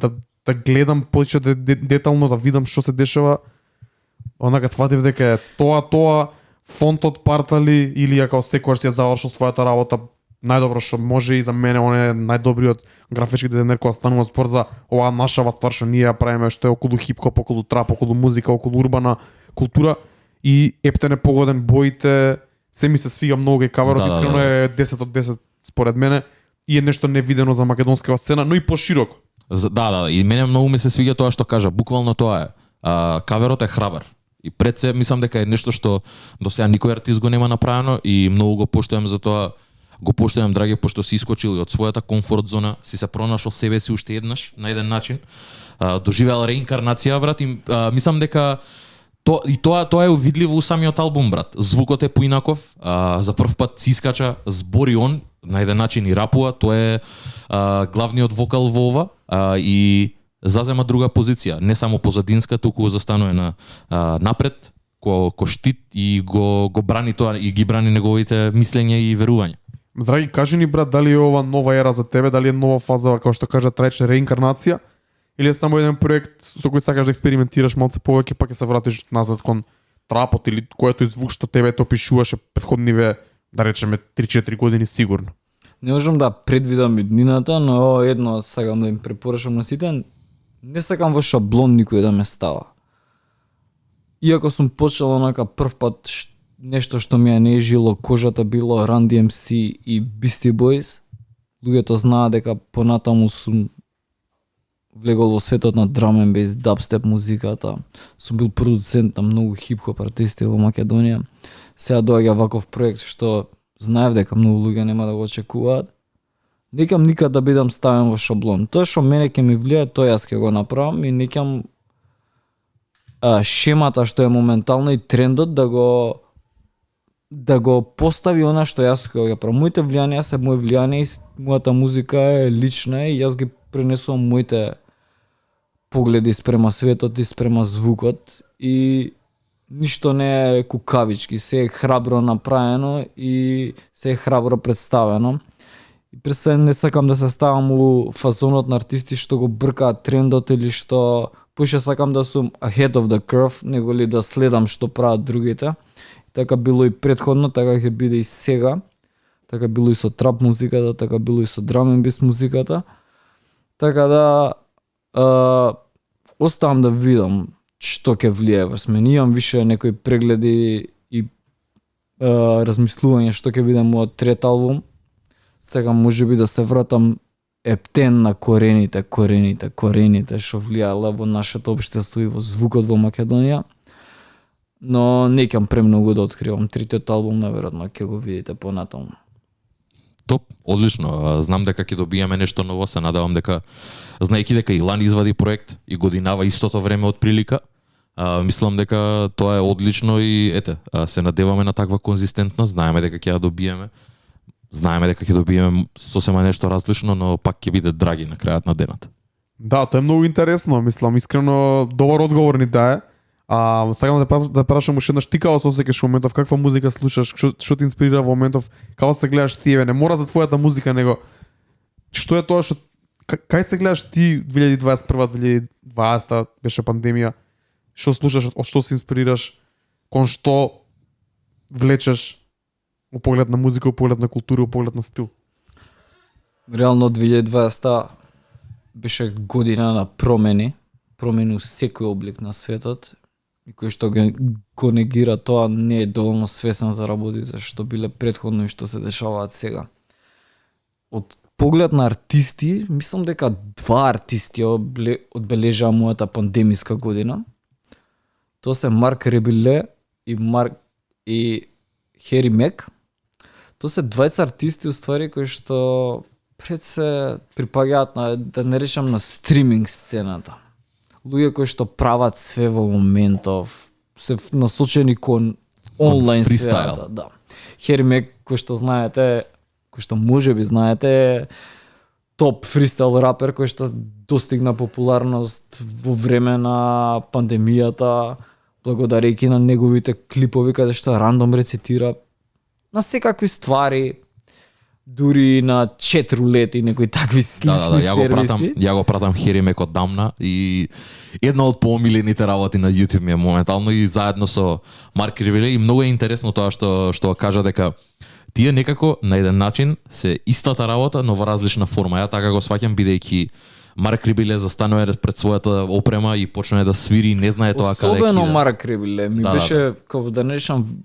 гледам повеќе детално, да видам што се дешава, онака сфатив дека е тоа фонтот партали или ја као секогаш ја завршил својата работа најдобро што може, и за мене он е најдобриот графички дизајнер кога станува спор за оваа нашава ствар што ние ја правиме, што е околу хип-хоп, околу трап, околу музика, околу урбана култура, и ептен е погоден, боите, се ми се свига многу, и каверот искрено е 10 од 10 според мене, и е нешто невидено за македонскава сцена, но и пошироко. Да, и мене многу ми се свиѓа тоа што кажа, буквално тоа е. Каверот е храбар. И пред се мислам дека е нешто што до сега никој артист го нема направено и многу го поштувам за тоа. Го поштувам, драги, пошто си искочил од својата комфорт зона, си се пронашол себе си уште еднаш на еден начин. Доживеал реинкарнација, брат, и мислам дека тоа е увидливо у самиот албум, брат. Звукот е поинаков, за прв пат си искача, збори он на еден начин и рапува, тоа е главниот вокал во ова, и зазема друга позиција, не само позадинска, туку застанува на напред, ко штит, и го брани тоа и ги брани неговите мислења и верувања. Драги, кажи ни брат, дали е ова нова ера за тебе, дали е нова фаза, како што кажа, траече реинкарнација, или е само еден проект со кој сакаш да експериментираш малце повеќе, па ќе се вратиш назад кон трапот или којато звук што тебе те опишуваше претходниве, да речеме 3-4 години сигурно. Не можам да предвидам иднината, но едно сакам да им препорачам на сите, не сакам во шаблон никој да ме става. Иако сум почел онака прв пат нешто што ми ја нежило кожата било Run DMC и Beastie Boys, луѓето знаат дека понатаму сум влегол во светот на drum and bass, dubstep музиката. Сум бил продуцент на многу хип-хоп артисти во Македонија. Сега доаѓа ваков проект што знаев дека многу луѓе нема да го очекуваат. Некам никад да бидам ставен во шаблон. Тоа што мене ќе ми влијае, тоа јас ќе го направам и некам шемата што е моментално и трендот да го постави она што јас ќе го правам. Моите влијанија се мои влијанија и мојата музика е лична и јас ги пренесувам моите погледи спрема светот и спрема звукот и ништо не е кукавички, се е храбро направено и се е храбро представено. И представен не сакам да се ставам у фазонот на артисти што го бркаат трендот или што поише сакам да сум ahead of the curve, него ли да следам што прават другите. Така било и претходно, така ќе биде и сега. Така било и со трап музиката, така било и со drum and bass музиката. Така да оставам да видам што ќе влијае врз мене. Имам више некои прегледи и размислување што ќе биде мојот трет албум. Сега можеби да се вратам ептен на корените што влијале во нашето општество и во звукот во Македонија. Но не кем премногу да откривам. Третиот албум наверојатно ќе го видите понатаму. Топ, одлично. Знам дека ќе добиеме нешто ново, се надевам дека знаејќи дека Илан извади проект и годинава истото време од прилика. Мислам дека тоа е одлично и ете, се надеваме на таква конзистентност, знаеме дека ќе ја добиеме. Знаеме дека ќе добиеме сосема нешто различно, но пак ќе биде драги на крајот на денот. Да, тоа е многу интересно, мислам, искрено добар одговор ни дае. Сакам да прашам уште еднаш, ти како се осеќаш во моментов, каква музика слушаш, што те инспирира во моментов, како се гледаш ти, не мора за твојата музика, него што е тоа што кај се гледаш ти 2021-2020 беше пандемија, што слушаш, од што се инспирираш, кон што влечеш во поглед на музика, во поглед на култура, во поглед на стил? Реално 2020 беше година на промени у секој облик на светот. И кој што го негира тоа не е доволно свесен за работите што биле претходно и што се дешаваат сега. Од поглед на артисти, мислам дека два артисти одбележаа мојата пандемиска година. Тоа се Марк Рибеле и Хери Мек. Тоа се двајца артисти уствари кои што пред се припаѓаат на, да не речам, на стриминг сцената. Луѓе кои што прават све во моментов, се насочени кон онлайн сферата. Да. Хери Мек, кој што знаете, кој што можеби знаете, топ фристайл рапер кој што достигна популарност во време на пандемијата, благодарејќи на неговите клипови каде што рандом рецитира на секакви ствари, дури на чет рулети, некои такви слични сервиси. Ја го пратам Хери Мек одамна и една од поомилените работи на YouTube ми е моментално и заедно со Марк Рибеле и многу е интересно тоа што кажа дека тие некако на еден начин се истата работа, но во различна форма. Ја така го сваќам бидејќи Марк Рибеле застанува пред својата опрема и почнува да свири и не знае тоа каде ќе. Особено Марк Рибеле ми беше како да не речам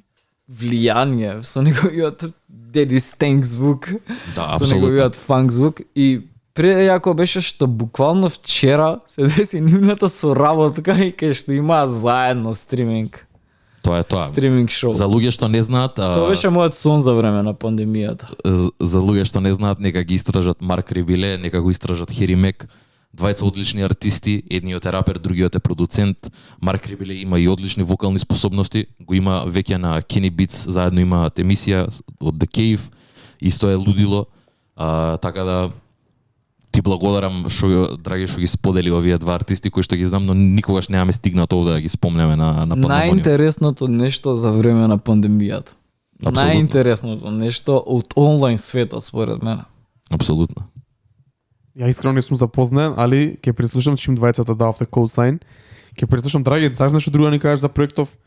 влијание со неговиот Daddy Stank звук, да, со неговиот фанк звук и прејако беше што буквално вчера се деси нивната соработка и кај што имаа заедно стриминг. Тоа е тоа. Стриминг шоу. За луѓе што не знаат, тоа беше мојот сон за време на пандемијата. За луѓе што не знаат, нека ги истражат Марк Рибеле, нека го истражат Хери Мек. Двајца одлични артисти, едниот е рапер, другиот е продуцент. Марк Рибеле има и одлични вокални способности, го има веќе на Kenny Beats, заедно имаат емисија од The Cave, исто е лудило. Така да ти благодарам драги што ги сподели овие два артисти кои што ги знам, но никогаш немаме стигнат овде да ги спомнеме на пандемија. Најинтересното нешто за време на пандемијата. Апсолутно. најинтересното нешто од онлайн светот според мене. Апсолутно. Ја искрено не сум запознаен, али ќе прислушам чим двајцата дававте cosign. Ќе прислушам, драги, знаеш нешто друго да ни кажеш за проектов?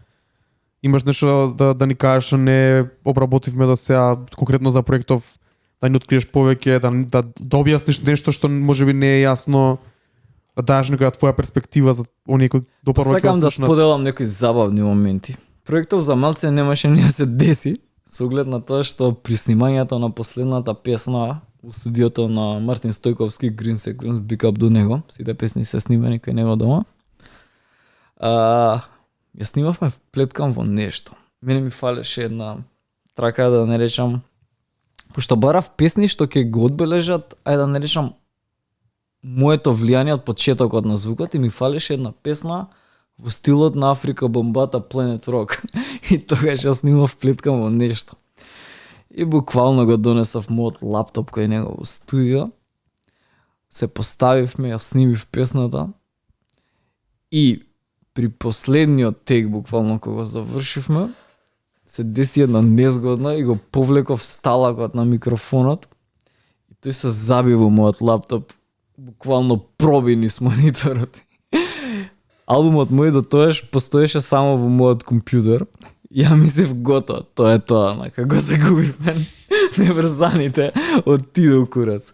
Имаш нешто да ни кажеш што не обработивме до сега конкретно за проектов, да ни откриеш повеќе, да објасниш нешто што можеби не е јасно, да дадеш некоја твоја перспектива за оние кои допрво Сакам да споделам некои забавни моменти. Проектов за малце немаше ни да се деси, со оглед на тоа што при снимањето на последната песна у студиото на Мартин Стојковски, Green Sequence, Big Up до него, сите песни се снимани кај него дома. Ја снимавме вплеткам во нешто. Мене ми фалеше една трака да не речам, пошто барав песни што ќе го одбележат, ајде да не речам моето влијание од почетокот на звукот, и ми фалеше една песна во стилот на Африка Бомбата, Planet Rock. И тогаш ја снимав вплеткам во нешто. И буквално го донесов мојот лаптоп кај него во студио. Се поставивме, ја снимив песната. И при последниот тек, буквално кога завршивме, се деси една незгодна и го повлеков сталакот на микрофонот. И тој се заби во мојот лаптоп. Буквално проби низ мониторот. Албумот мој до тоаш постоеше само во мојот компјутер. Ја мислев готово, тоа е тоа, нака го загубивме. Неврзаните отидо курац.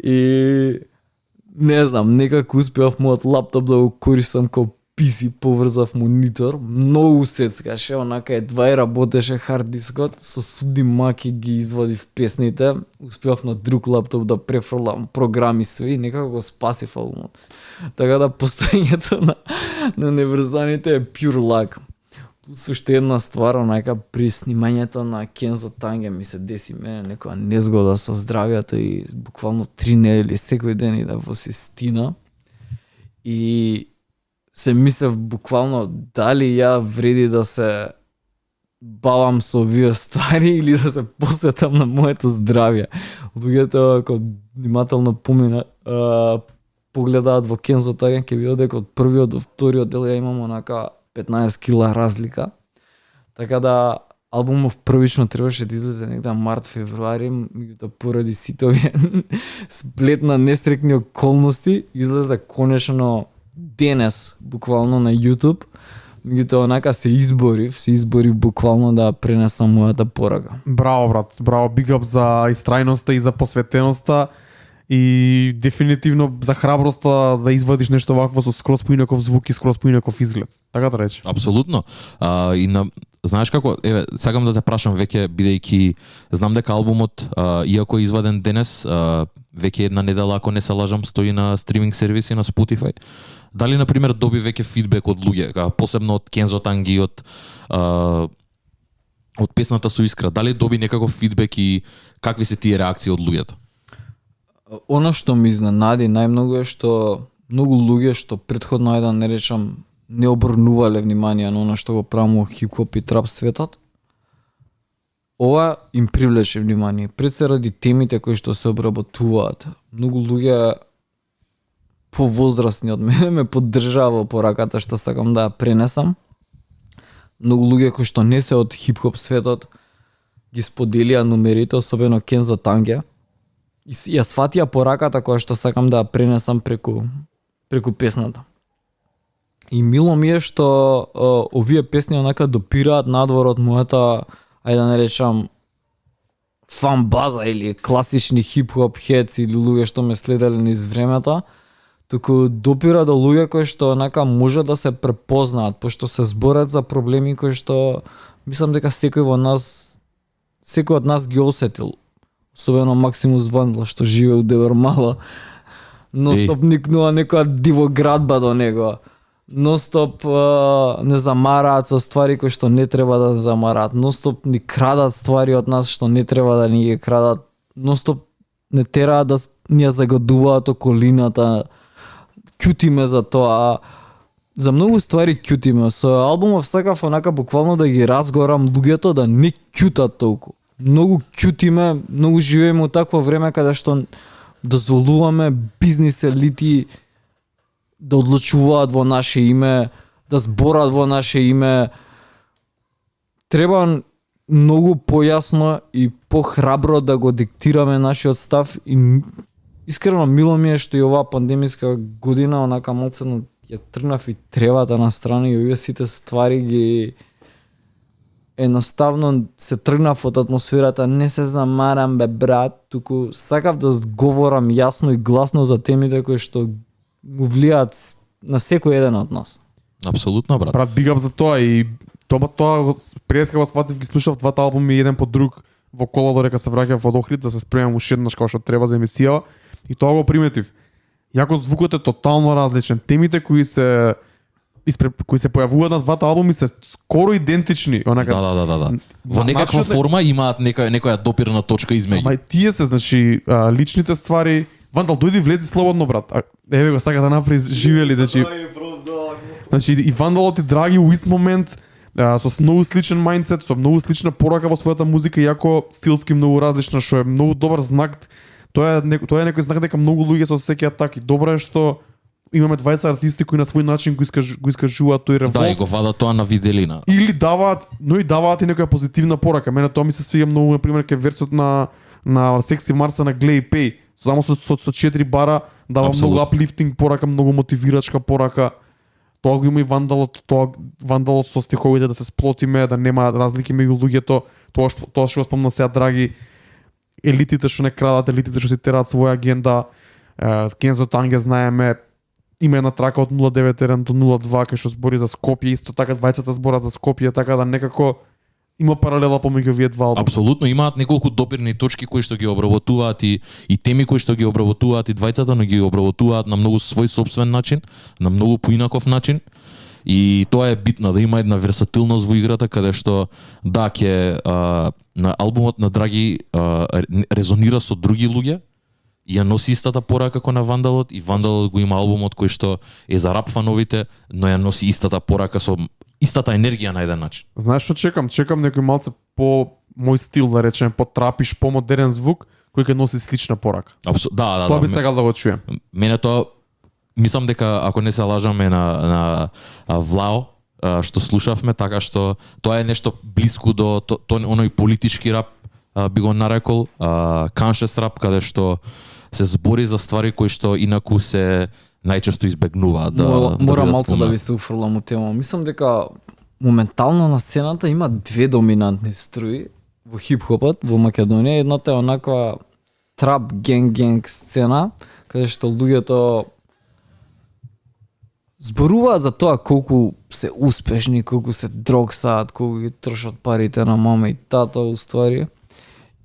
И не знам, некако успеав мојот лаптоп да го користам како PC, поврзав монитор, многу сецкаше, онака едва и работеше хард дискот, со суди маки ги извадив песните, успеав на друг лаптоп да префрлам програми све и некако го спасив албумот. Така да постоењето на неврзаните е pure luck. Плюс уште една ствар, онака при снимањето на Кензо Танге ми се деси мене некоја незгода со здравието и буквално 3 недели секој ден и да во систина. И се мислев буквално дали ја вреди да се бавам со овие ствари или да се посветам на моето здравје. Луѓето ако внимателно погледаат во Кензо Танге, ќе видат дека од првиот до вториот дел ја имам онака 15 кила разлика. Така да албумов првично требаше да излезе негде март-февруари, меѓутоа поради сите овие сплет на несрекни околности излезе конечно денес буквално на YouTube. Меѓутоа онака се изборив буквално да пренесам мојата порака. Браво, брат, браво, big up за истрајноста и за посветеноста и дефинитивно за храброста да извадиш нешто вакво со скроз поинаков звук и скроз поинаков изглед. Така да рече. Апсолутно. И на знаеш како, еве, сакам да те прашам веќе бидејќи знам дека албумот иако е изваден денес, веќе една недела ако не се лажам стои на стриминг сервиси на Spotify. Дали на пример доби веќе фидбек од луѓе, посебно од Кензо Танги, од песната со Искра, дали доби некаков фидбек и какви се тие реакции од луѓето? Оно што ми изненади најмногу е што многу луѓе што претходно да не речам не обрнувале внимание на оно што го правимо хип-хоп и трап светот. Ова им привлече внимание, пред се ради темите кои што се обработуваат. Многу луѓе повозрастни од мене ме поддржава пораката што сакам да ја пренесам. Многу луѓе кои што не се од хип-хоп светот ги споделија номерите, особено Кензо Танге. И ја сватија пораката која што сакам да ја пренесам преку песната. И мило ми е што овие песни онака допираат надвор од мојата, ајде да не речам, фан база или класични хип-хоп хец или луѓе што ме следеле низ времето, туку допира до луѓе кои што онака може да се препознаат, пошто се зборат за проблеми кои што мислам дека секој од нас ги осетил. Особено Максимус Вандла што живее у Девермала. Ностоп никнува некоја дивоградба до него. Ностоп не замараат со ствари кои што не треба да замараат. Ностоп ни крадат ствари од нас што не треба да ни ги крадат. Ностоп не тераат да ни ја загадуваат околината. Кјутиме за тоа. За многу ствари кјутиме. Со албумов сакав онака буквално да ги разгорам луѓето да не кјутат толку. Многу кјутиме, многу живееме у такво време каде што дозволуваме бизнис елити да одлучуваат во наше име, да зборат во наше име. Треба многу појасно и похрабро да го диктираме нашиот став и искрено мило ми е што и оваа пандемиска година онака малце ја тргнав и тревата на страна и овие сите ствари ги едноставно се тргнав од атмосферата, не се замарам бе брат, туку сакав да говорам јасно и гласно за темите кои што му влијаат на секој еден од нас. Апсолутно, брат. Брат, big up за тоа и тоа преска го сватив, ги слушав двата албуми еден по друг во кола додека се враќав од Охрид да се спремам уште еднаш како што треба за емисија и тоа го приметив. Јако звукот е тотално различен, темите кои се појавуваат на двата албуми се скоро идентични, онака. Да. Во некаква форма имаат некоја допирна точка измеѓу. Ама и тие се, значи, личните ствари. Вандал, дојди влези слободно, брат. Еве го, сака да направи живели, значи и Вандалот и Драги у ист момент со многу сличен мајндсет, со многу слична порака во својата музика, иако стилски многу различна, што е многу добар знак. Тоа е некој знак дека многу луѓе се осеќаат така и добро е што имаме 20 артисти кои на свој начин го искажуваат тој револт. Да, и го вадат тоа на виделина. Или даваат и некоја позитивна порака. Мене тоа ми се свиѓа многу, на пример, ке версот на Секси Марса на Глей Пей. Само со 4 бара дава Абсолютно. многу uplifting порака, многу мотивирачка порака. Тоа го има и Вандалот со стиховите да се сплотиме, да нема разлики меѓу луѓето. Тоа што го спомна сега Драги. Елитите што не крадат, елитите што си тераат своја агенда. Кензо Танге знаеме, има една трака од 091 до 02 кај што збори за Скопје, исто така двајцата зборат за Скопје, така да некако има паралела помеѓу овие два албуми. Апсолутно, имаат неколку допирни точки кои што ги обработуваат и теми кои што ги обработуваат и двајцата, но ги обработуваат на многу свој сопствен начин, на многу поинаков начин. И тоа е битно, да има една версатилност во играта каде што да ќе на албумот на Драги резонира со други луѓе и ја носи истата порака како на Вандалот и Вандалот го има албумот кој што е за рап фановите, но ја носи истата порака со истата енергија на еден начин. Знаеш што чекам? Чекам некој малце по мој стил, да речеме, по трапиш, по модерен звук, кој ќе носи слична порака. Да. Тоа би сакал да го чуем. Мене тоа мислам дека ако не се лажаме на Влао што слушавме, така што тоа е нешто блиску до оној политички рап би го нарекол, conscious рап каде што се збори за ствари кои што инаку се најчесто избегнуваат Мора малце да ви се уфрлам у тема. Мислам дека моментално на сцената има две доминантни струи во хип-хопот во Македонија. Едната е онаква трап генг сцена, каде што луѓето зборуваат за тоа колку се успешни, колку се дрогсаат, колку ги трошат парите на мама и тата, уствари.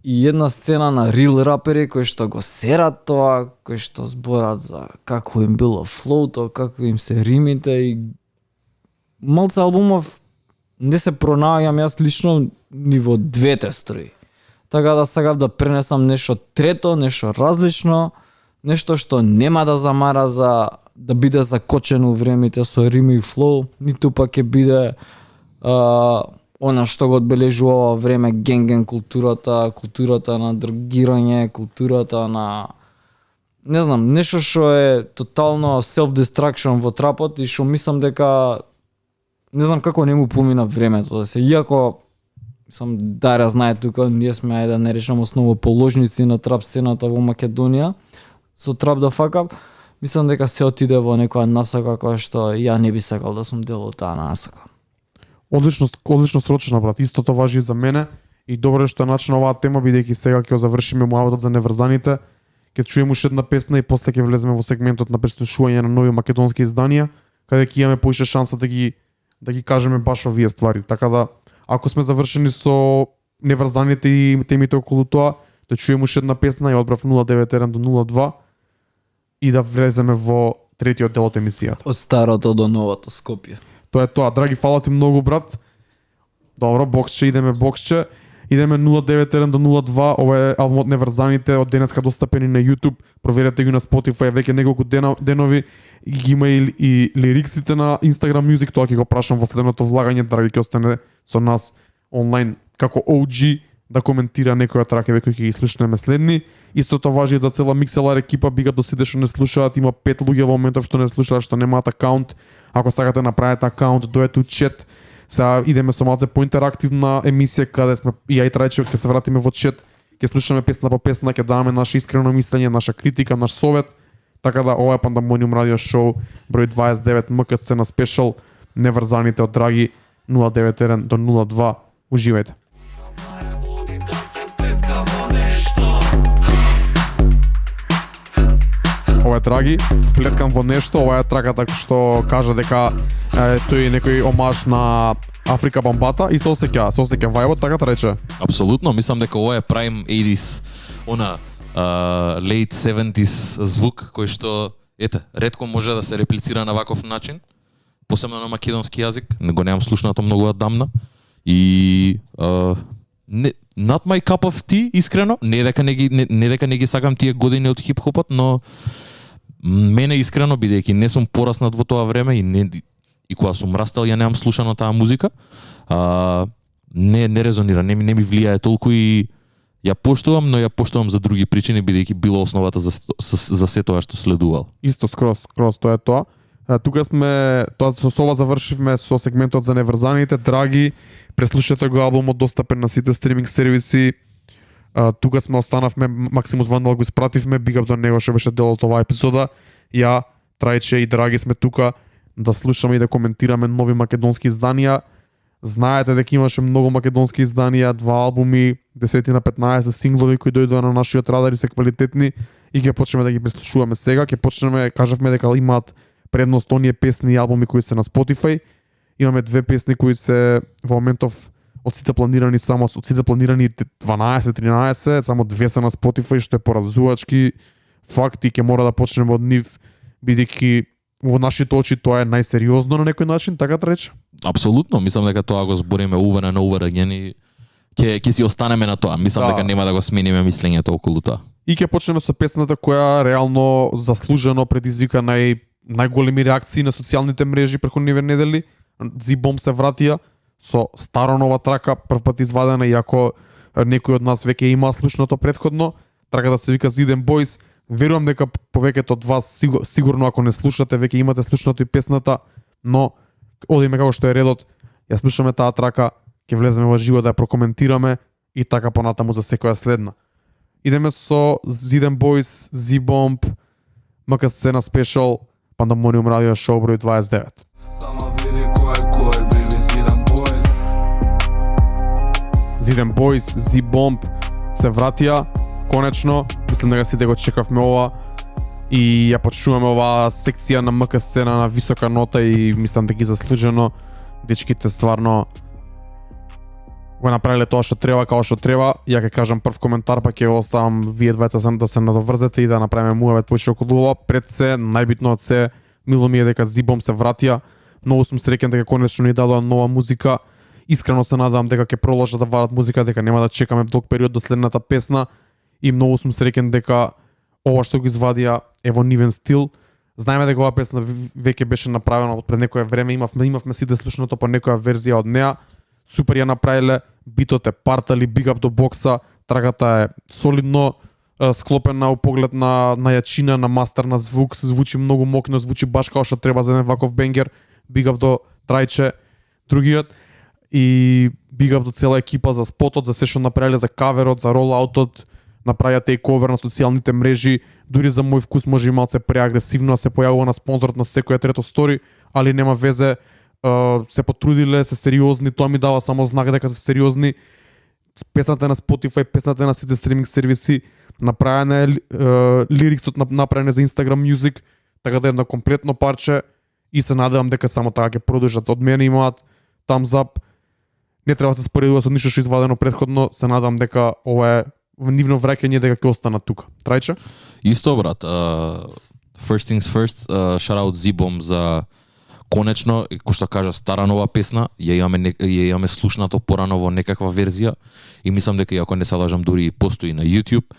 И една сцена на рил рапери кои што го серат тоа, кои што зборат за како им било флоуто, како им се римите и малце албумов не се пронаоѓам јас лично ни во двете струи. Така да сакав да пренесам нешто трето, нешто различно, нешто што нема да замара за да биде закочено времите со рими и флоу, ниту пак ќе биде она што го одбележува ова време генген културата на дрогирање, културата на не знам, нешто што е тотално self-destruction во трапот и што мислам дека не знам како не му помина времето да се, иако сам Дарја знае тука, ние сме ајде да не речам основоположници на трап сцената во Македонија со Trap the Fuck Up, мислам дека се отиде во некоја насока која што ја не би сакал да сум дел од таа насока. Одлично срочно, брат. Истото важи и за мене и добро е што е начина оваа тема, бидејќи сега ќе завршиме муабетот за неврзаните, ќе чуеме уште една песна и после ќе влеземе во сегментот на преслушување на нови македонски изданија, каде ќе имаме поише шанса да ги кажеме баш овие ствари. Така да, ако сме завршени со неврзаните и темите околу тоа, да чуеме уште една песна и одбрав 091 до 02 и да влеземе во третиот дел од емисијата. Од старото до новото Скопје. Тоа е тоа. Драги, фала ти многу, брат. Добро, боксче, идеме боксче. Идеме 091 до 02. Ова е албумот Неврзаните, од денеска достапен и на YouTube. Проверете ги на Spotify, веќе неколку денови. Ги има и лириксите на Instagram Music, тоа ќе го прашам во следното влагање. Драги, ќе остане со нас онлайн како OG да коментира некоја тракеви кои ќе ги слушнеме следни. Истото важи за цела Mixelar екипа, бига до сите што не слушаат, има 5 луѓе во моментов што не слушаат, што немаат акаунт. Ако сакате направете акаунт, дојдете у чат, Сега идеме со малце поинтерактивна емисија каде сме и ја и Трајче ќе се вратиме во чет, ќе слушаме песна по песна, ќе даваме наше искрено мислење, наша критика, наш совет. Така да ова е Пандамониум радио шоу број 29 МК сцена спешал, неврзаните од Драги 091 до 02. Уживајте. Ова е Драги, вплеткам во нешто, ова е траката што кажа дека тој е некој омаж на Африка Бамбата и се осеќа вајбот, така да рече. Апсолутно, мислам дека ова е prime 80s, она late 70s звук кој што ретко може да се реплицира на ваков начин, посебно на македонски јазик, не го немам слушнато многу одамна и not my cup of tea, искрено, не дека не ги сакам тие години од хип-хопот, но мене искрено, бидејќи не сум пораснат во тоа време и кога сум растал ја немам слушано таа музика, не резонира, не ми влијае толку и ја поштувам, но ја поштувам за други причини, бидејќи било основата за се тоа што следувал. Исто скроз тоа е тоа. Тука сме, тоа со ова завршивме со сегментот за неврзаните. Драги, преслушате го албумот, достапен на сите стриминг сервиси. Тука сме останавме, Максимус Вандал го испративме, биг ап до него што беше дел од оваа епизода. Ја, Трајче и Драги сме тука да слушаме и да коментираме нови македонски изданија. Знаете дека имаше многу македонски изданија, 2 албуми, 10 на 15 синглови кои дојдоа на нашиот радар и се квалитетни и ќе почнеме да ги преслушуваме сега. Ќе почнеме, кажавме дека имаат предност оние песни и албуми кои се на Spotify. Имаме 2 песни кои се во моментов од сите планирани 12-13, само 2 се на Spotify, што е поразувачки факт и ќе мора да почнеме од нив, бидејќи во нашите очи тоа е најсериозно на некој начин, така да рече. Апсолутно, мислам дека тоа го збориме over and over again и ќе си останеме на тоа. Мислам дека нема да го смениме мислењето околу тоа. И ќе почнеме со песната која реално заслужено предизвика најголеми реакции на социјалните мрежи преку ниве недели. Z-Bomb се вратија со старо нова трака, првпат извадена, иако некој од нас веќе има слушнато претходно. Траката се вика Zidem Boys. Верувам дека повеќето од вас сигурно ако не слушате, веќе имате слушнато и песната, но одиме како што е редот. Ја слушаме таа трака, ќе влеземе во живо да ја прокоментираме и така понатаму за секоја следна. Идеме со Zidem Boys, Z-Bomb, МК сцена спешал, Пандамониум радио шоу број 29. Само види кој baby Zidem Boys. Zidem Boys, Z-Bomb се вратија конечно. Мислам дека сите го чекавме ова и ја почнуваме оваа секција на МК сцена на висока нота и мислам дека ги заслужено. Дечките стварно го направиле тоа што треба, како што треба. Ја ќе кажам прв коментар, па ќе оставам вие двајца да се надоврзете и да направиме муавет повеќе околу ова. Пред се, најбитно од се, мило ми е дека Z-Bomb се вратија. Многу сум среќен дека конечно ни дадоа нова музика. Искрено се надевам дека ќе продолжат да вадат музика, дека нема да чекаме долг период до следната песна. И многу сум среќен дека ова што го извадија е во нивен стил. Знаеме дека оваа песна веќе беше направена пред некое време, имавме сите слушнато по некоја верзија од неа. Супер ја направиле, битот е партали, биг ап до бокса, траката е солидно склопена у поглед на јачина, на мастер на звук, се звучи многу мокно, звучи баш како што треба за еден ваков бенгер. Биг ап до Трајче, другиот, и биг ап до цела екипа за спотот, за се што направиле, за каверот, за ролаутот, направија тейковер на социјалните мрежи, дури за мој вкус може и малце преагресивно, а се појавува на спонзорот на секоја трето стори, али нема везе, се потрудиле, се сериозни, тоа ми дава само знак дека се сериозни. Песната на Spotify, песната на сите стриминг сервиси, направена е лириксот направен за Instagram Music, така да е едно комплетно парче и се надевам дека само така ќе продолжат. Од мене имаат thumbs up, не треба да се споредува со ништо што извадено претходно, се надевам дека ова е нивно враќање дека ќе останат тука. Трајче? Исто брат, first things first, shout out Z-Bomb за конечно, кој што кажа, стара нова песна, ја имаме слушнато порано во некаква верзија и мислам дека иако не се лажам дури постои на YouTube.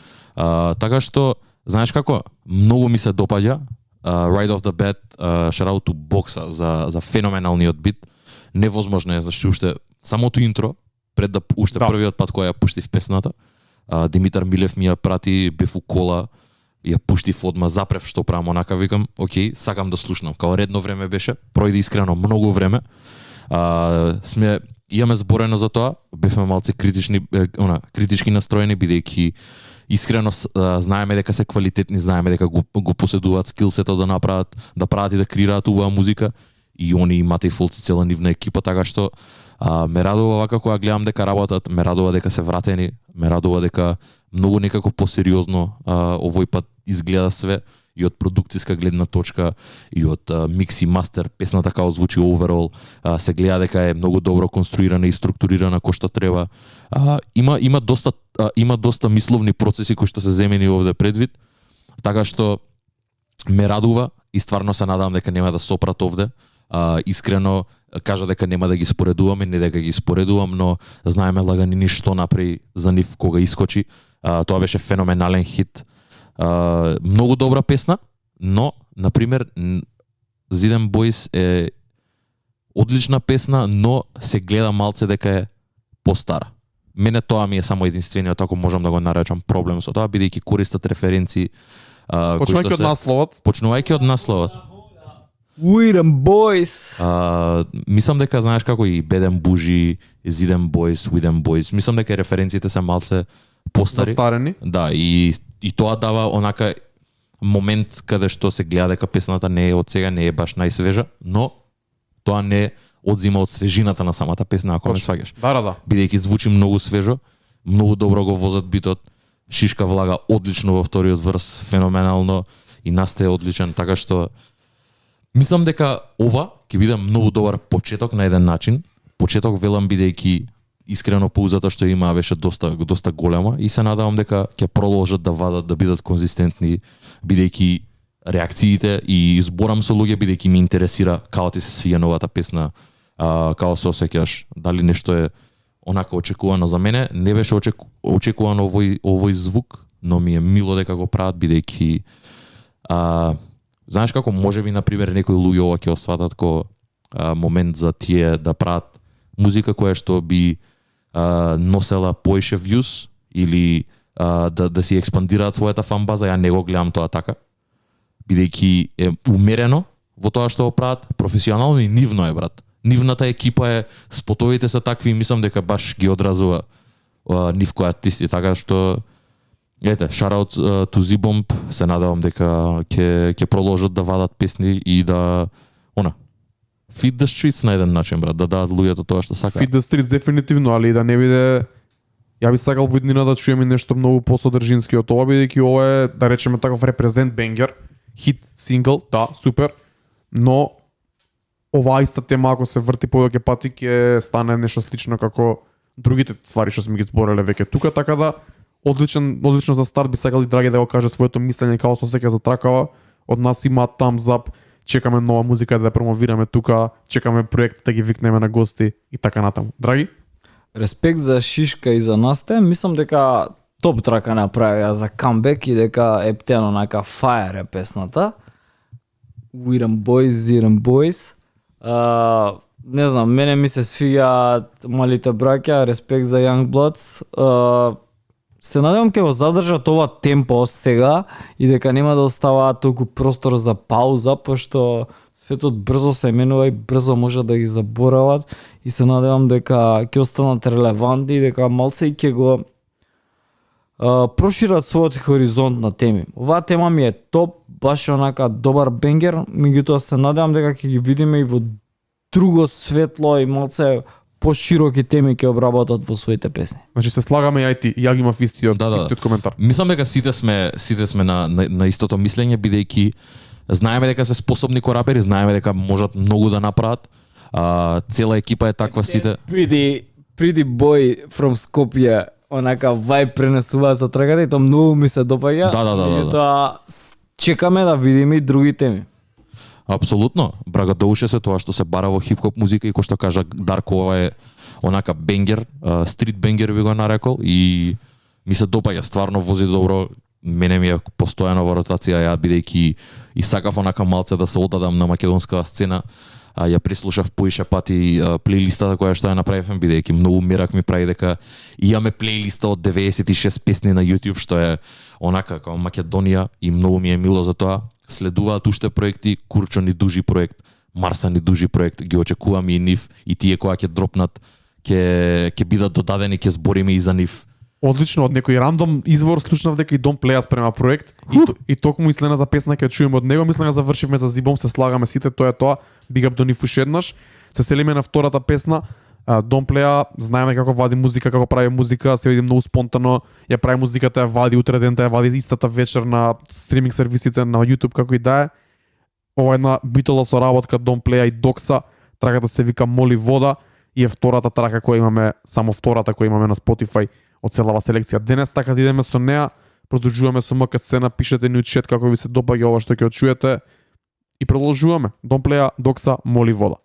Така што, знаеш како, многу ми се допаѓа Right Off the Bat, shout out to Boxa за феноменалниот бит. Невозможно е, зашто уште самото интро, пред да уште првиот пат која ја пуштив песната, Димитар Милев ми ја прати, бев у кола, ја пуштив одма, запрев што правам, онака викам, окей, сакам да слушнам. Као редно време беше, пројде искрено многу време. Имаме зборено за тоа, бевме малце критички настроени бидејќи искрено знаеме дека се квалитетни, знаеме дека го поседуваат скилсето да направат, да прават и да креираат убава музика и они имаат и фолци цела нивна екипа, така што ме радува вака кога гледам дека работат, ме радува дека се вратени, ме радува дека многу некако посериозно овој пат изгледа све и од продукцијска гледна точка и од микс и мастер, песната како звучи overall, се гледа дека е многу добро конструирана и структурирана кој што треба. Има доста мисловни процеси кои што се земени овде предвид, така што ме радува и стварно се надевам дека нема да сопрат овде. Искрено кажа дека нема да ги споредуваме, не дека ги споредувам, но знаеме лаганини што направи за нив кога искочи. Тоа беше феноменален хит. Многу добра песна, но, например, Zidem Boys е одлична песна, но се гледа малце дека е постара. Мене тоа ми е само единствениот, ако можам да го наречам, проблем со тоа, бидејќи користат референции. Почнувајќи од насловот. Почнувајќи од насловот. Zidem Boys. Мислам дека знаеш како и Бедем Бужи, Zidem Boys, Widem Boys. Мислам дека референциите се малце постари. Застарени. Да, и тоа дава онака момент каде што се гледа дека песната не е од сега, не е баш најсвежа, но тоа не одзима од свежината на самата песна, ако ме сваѓаш. Да. Бидејќи звучи многу свежо, многу добро го возат битот, Шишка влага одлично во вториот врс, феноменално и Насте е одличен, така што мислам дека ова ќе биде многу добар почеток на еден начин. Почеток велам бидејќи искрено паузата што има беше доста голема и се надевам дека ќе продолжат да вадат, да бидат конзистентни, бидејќи реакциите и зборам со луѓе бидејќи ми интересира како ти се свија новата песна, како се осеќаш, дали нешто е онака очекувано за мене. Не беше очекувано овој звук, но ми е мило дека го прават бидејќи знаеш како можеби на пример некои луѓе ова ќе осватат ко момент за тие да прават музика која што би носела поише views или да си експандираат својата фанбаза, ја не го гледам тоа така. Бидејќи е умерено во тоа што го прават, професионално и нивно е, брат. Нивната екипа е, спотовите се такви и мислам дека баш ги одразува нив кои артисти, така што ете, shout out to Z-Bomb, се надевам дека ќе продолжат да вадат песни и да feed the streets на еден начин, брат, да дадат луѓето тоа што сакаат. Feed the streets дефинитивно, али да не биде. Ја би сакал во иднина да чуеме нешто многу посодржински од ова, бидејќи ова е, да речеме таков репрезент бенгер, хит, сингл, да, супер, но оваа иста тема ако се врти повеќе пати ќе стане нешто слично како другите ствари што сме ги збореле веќе тука, така да одлично за старт би сакал и Драги да го каже своето мислење како се осеќа за тракава. Од нас има thumbs up, чекаме нова музика да промовираме тука, чекаме проект да ги викнеме на гости и така натаму. Драги? Респект за Шишка и за Насте, мислам дека топ трака направија за камбек и дека ептен онака фаер е песната. Zidem Boys. Не знам, мене ми се свиѓаат малите браќа, респект за Young Bloods. Се надевам ќе го задржат ова темпо сега и дека нема да оставаат толку простор за пауза, пошто светот брзо се менува и брзо може да ги заборават и се надевам дека ќе останат релевантни и дека малце и ќе го прошират својот хоризонт на теми. Оваа тема ми е топ, баш онака добар бенгер, меѓутоа се надевам дека ќе ги видиме и во друго светло и малце пошироки теми ќе обработат во своите песни. Значи се слагаме ја и ти, ја ги имав истиот коментар. Мислам дека сите сме на истото мислење, бидејќи знаеме дека се способни корапери, знаеме дека можат многу да направат. Цела екипа е таква сите. Pretty boy from Skopje, онака вајб пренесуваат со трагата и тоа многу ми се допаѓа. Да. Тоа чекаме да видиме и други теми. Апсолутно. Брагадоуше се тоа што се бара во хип-хоп музика и кој што кажа Дарко, ова е онака бенгер, стрит бенгер би го нарекол и ми се допаѓа, стварно вози добро. Мене ми е постојано во ротација, ја бидејќи и сакав онака малце да се одадам на македонската сцена. Ја преслушав поише пати плейлистата која што ја направивме, бидејќи многу мерак ми прави дека имаме плейлиста од 96 песни на YouTube, што е онака како Македонија и многу ми е мило за тоа. Следуваат уште проекти, Курчо ни дужи проект, Марсан и дужи проект, ги очекувам и нив и тие кои ќе дропнат ќе бидат додадени, ќе збориме и за нив. Одлично, од некој рандом извор слушнав дека и Don't Play спрема проект и токму и следната песна ќе чуеме од него. Мислам да завршивме за Зибом, се слагаме сите, тоа е тоа. Big up до нив уште еднаш. Се селиме на втората песна. Don't Play, знаеме како вади музика, како прави музика, се види многу спонтано, ја прави музиката, ја вади утре дента, ја вади истата вечер на стриминг сервисите на YouTube како и да е. Ова е една битола со работка Don't Play и Докса, траката се вика Моли вода и е втората трака која имаме, само втората која имаме на Spotify од целава селекција. Денес така да идеме со неа, продолжуваме со МК сцена, пишете ни чет како ви се допаѓа ова што ќе чуете и продолжуваме. Don't Play, Докса, Моли вода.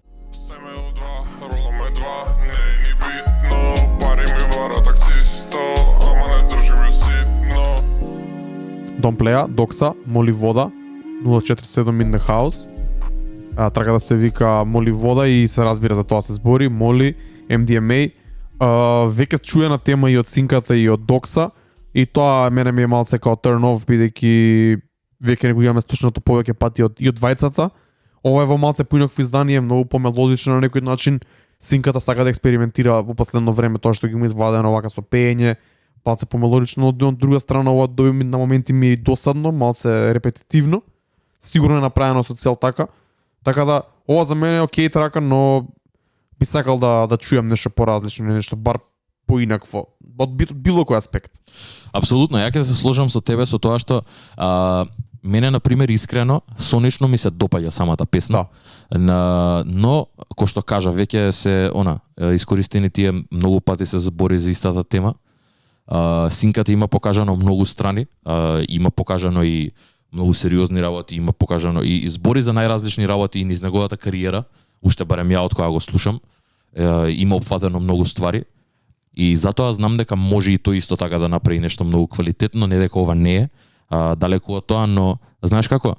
Don't Play, Докса, Моли вода, 047 in the house. Траката се вика Моли вода и се разбира за тоа се збори, Моли, MDMA. Веќе чуена тема и од Синката и од Докса и тоа мене ми е малце као turn off бидејќи веќе не го имаме слушнато повеќе пати и од двајцата. Ова е во малце поинакво издание, многу помелодично на некој начин. Синката сака да експериментира во последно време тоа што ги има извадено вака со пеење, малце помелодично, од друга страна ова доби на моменти ми е досадно, малце репетитивно. Сигурно е направено со цел така. Така да ова за мене е окей трака, но би сакал да чујам нешто поразлично, нешто бар поинакво, од било кој аспект. Апсолутно, ја ќе се сложам со тебе со тоа што мене на пример искрено сонично ми се допаѓа самата песна. Да. Но кој што кажа веќе се искористени тие многу пати се збори за истата тема. Синката има покажано многу страни, има покажано и многу сериозни работи, има покажано и збори за најразлични работи и низ неговата кариера, уште барем ја од кога го слушам, има опфатено многу ствари и затоа знам дека може и тој исто така да направи нешто многу квалитетно, не дека ова не е, далеку од тоа, но знаеш како?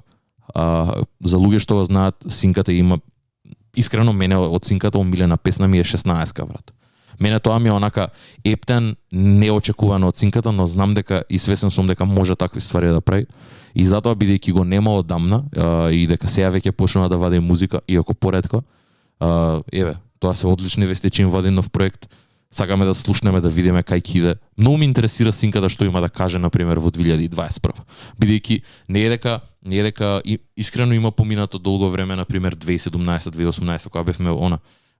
За луѓе што го знаат, Синката има искрено мене од Синката омилена песна ми е 16-ка, брат. Мене тоа ми е онака ептен, неочекувано од Синката, но знам дека и свесен сум дека може такви ствари да прави. И затоа бидејќи го нема одамна и дека сега веќе почнува да вади музика, иако поретко, еве, тоа се одлични вести че им вади нов проект. Сакаме да слушнеме, да видиме кај ќе иде. Многу ми интересира Синката што има да каже на пример во 2021. Бидејќи не е дека искрено има поминато долго време, на пример 2017-2018 кога бевме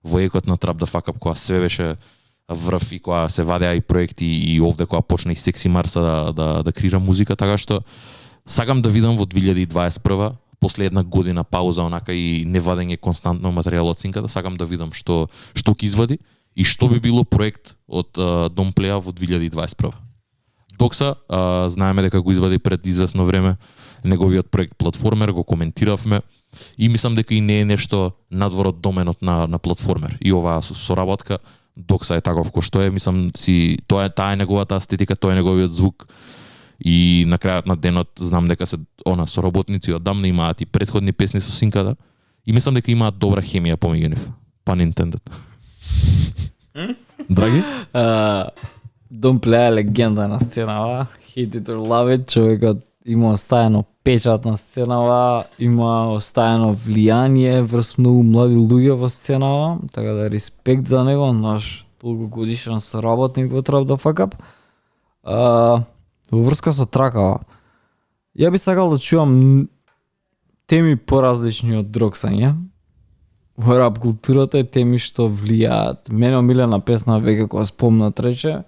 во екот на Trap the Fuck Up, кога све беше врв и кога се вадеа и проекти и овде кога почна и Секси Марса да креира музика, така што сакам да видам во 2021 после една година пауза онака и невадење константно материјал од Синката, сакам да видам што ќе извади и што би било проект од Don't Play во 2021. Докса, знаеме дека го извади пред известно време неговиот проект Платформер, го коментиравме и мислам дека и не е нешто надвор од доменот на Платформер. И оваа соработка Докса е таков кој што е, мислам си таа е неговата естетика, тоа е неговиот звук. И на крајот на денот знам дека се соработници одамна имаат и претходни песни со Синката и мислам дека имаат добра хемија помеѓу нив. Pun intended. Драги? Don't Play е легенда на сценава. Hate it or love it, човекот има оставено печат на сценава, има оставено влијание врз многу млади луѓе во сценава, така да респект за него, наш долгогодишен соработник во Trap the Fuck Up. Во врска со тракава, ја би сакал да чувам теми поразлични од дроксање. Во рап културата е теми што влијаат. Мене омилена песна веќе која спомнат рече,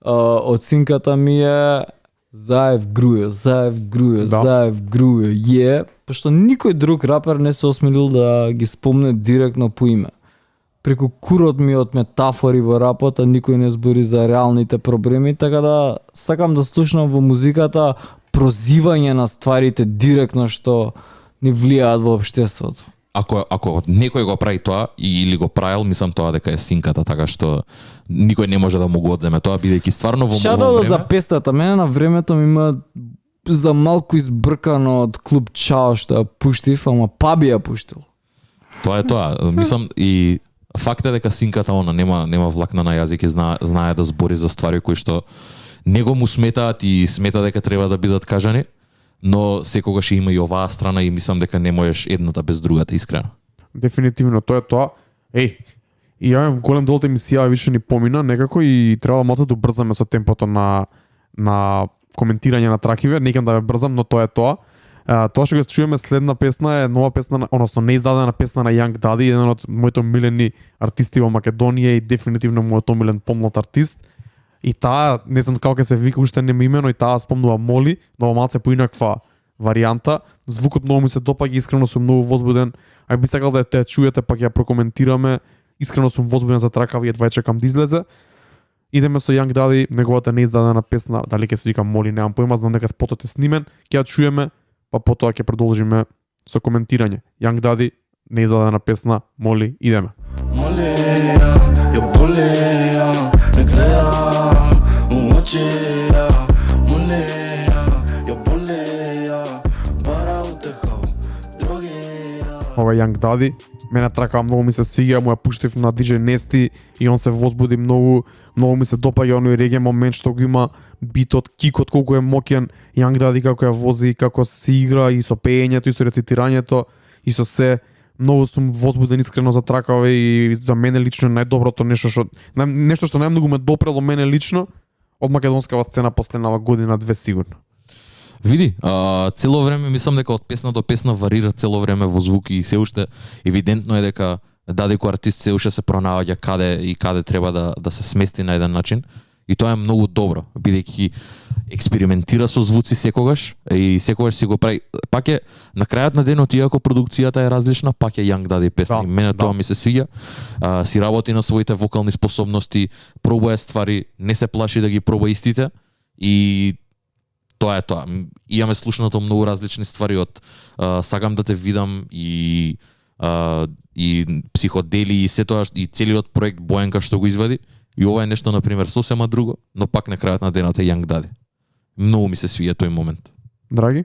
од Синката ми е Заев груе, Заев груе, пошто никој друг рапер не се осмелил да ги спомне директно по име. Преку курот ми од метафори во рапот, а никој не збори за реалните проблеми, така да сакам да слушнам во музиката прозивање на стварите директно што ни влијаат во општеството. Ако некој го прави тоа или го правил, мислам тоа дека е Синката, така што никој не може да му го одземе тоа, бидејќи стварно во време. За пестата, мене на времето ми има за малку избркано од клуб Чао што ја пуштив, ама Паби ја пуштил. Тоа е тоа, мислам и факт е дека Синката нема влакна на јазик и знае да збори за ствари кои што него му сметаат и смета дека треба да бидат кажани. Но секогаш има и оваа страна и мислам дека не можеш едната без другата, искрено. Дефинитивно, тоа е тоа. Еј, и ја голем дел од емисија више ни помина некако и треба малку да убрзаме со темпото на коментирање на тракиве, не да ве брзам, но тоа е тоа. Тоа што го чуеме следна песна е нова песна, односно неиздадена песна на Young Daddy, еден од моите омилени артисти во Македонија и дефинитивно мојот омилен помлад артист. И таа, не знам како ќе се вика, уште нема имено, и таа спомнува Моли, но малце поинаква варијанта. Звукот многу ми се допаѓа, искрено сум многу возбуден. Ај би сакал да те чуете, па ќе ја прокоментираме. Искрено сум возбуден за тракави, едва чекам да излезе. Идеме со Young Daddy, неговата неиздадена песна, дали ќе се вика Моли, немам поима, знам дека спотот е снимен, ќе ја чуеме, па потоа ќе продолжиме со коментирање. Young Daddy, неиздадена песна, Моли, идеме. Молеја, ја болеја, не гледам у очеја. Молеја, ја болеја, бара утеха, дрогеја. Ова Young Daddy, мене трака многу ми се свиѓа, му ја пуштив на DJ Нести и он се возбуди многу ми се допаѓа оној реге момент што го има, битот, кикот колку е моќен, Young Daddy како ја вози, како се игра и со пеењето и со рецитирањето и со се. Многу сум возбуден искрено за тракаве и за мене лично најдоброто нешто што најмногу ме допрело мене лично од македонскава сцена последнава година две сигурно. Види, цело време мислам дека од песна до песна варира цело време во звуки и се уште евидентно е дека дадеко артист се уште се пронаоѓа каде треба да се смести на еден начин. И тоа е многу добро, бидејќи експериментира со звуци секогаш и секогаш си го прави. Пак е на крајот на денот, иако продукцијата е различна, пак е Young Daddy песни. Мене тоа ми се свиѓа. Си работи на своите вокални способности, пробува ствари, не се плаши да ги проба истите и тоа е тоа. Имаме слушнато многу различни ствари од Сакам да те видам и Психодели и се тоа и целиот проект Боенка што го извади. И ова е нешто, например, сосема друго, но пак на крајот на денот е Young Daddy. Многу ми се свија тој момент. Драги?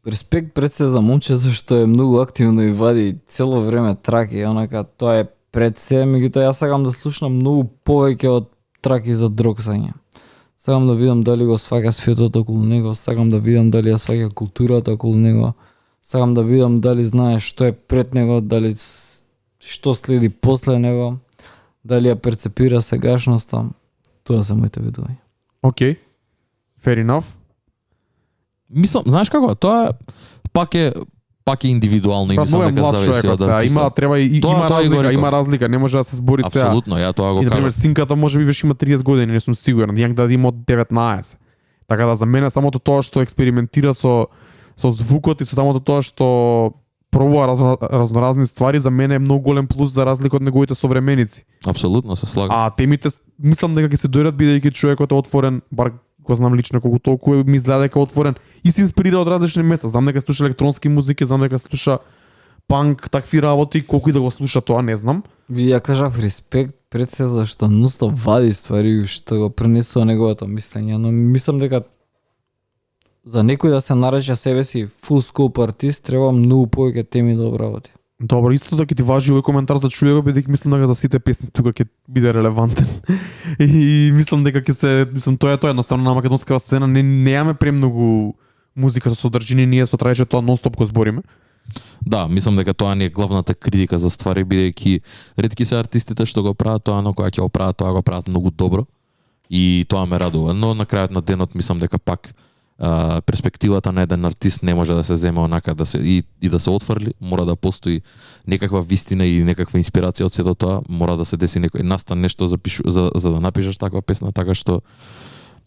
Респект пред се за момчето што е многу активно и вади цело време траки, онака тоа е пред се, меѓутоа јас сакам да слушнам многу повеќе од траки за дрогсање. Сакам да видам дали го сваќа светот околу него, сакам да видам дали ја сваќа културата околу него, сакам да видам дали знае што е пред него, дали што следи после него, дали ја перцепира сегашноста. Тоа се моите видови. Океј. Fair enough. Мислам, знаеш како? Тоа пак е индивидуално и мислам дека зависи од артистот. Има разлика, не може да се збори сега. Апсолутно, ја тоа го кажам. И например синката може би веќе има 30 години, не сум сигурен. Young Daddy има од 19. Така да за мене самото тоа што експериментира со звукот и со самото тоа што пробува разноразни ствари, за мене е многу голем плюс за разлика од неговите современици. Апсолутно се слагам. А темите мислам дека ќе се дојдат бидејќи човекот е отворен, бар го знам лично колку толку ми изгледа дека е отворен и се инспирира од различни места. Знам дека слуша електронски музики, знам дека слуша панк, такви работи, колку и да го слуша тоа не знам. Ви ја кажав респект пред се зашто ностоп вади ствари што го пренесува неговото мислење, но мислам дека за некој да се нарече себе си full scope артист треба многу повеќе теми да обработи. Добро, исто дека ти важи овој коментар за чуево, бидејќи мислам дека за сите песни тука ќе биде релевантен. И мислам дека тоа е едноставно на македонската сцена немаме премногу музика со содржини, ние со трајче тоа нонстоп го збориме. Да, мислам дека тоа не е главната критика за ствари, бидејќи ретки се артистите што го прават тоа, но кога ќе го прават тоа го прават многу добро и тоа ме радува. Но на крајот на денот мислам дека пак перспективата на еден артист не може да се земе онака да се и да се отфрли, мора да постои некаква вистина и некаква инспирација од сето тоа, мора да се деси некој настан нешто за да напишеш таква песна, така што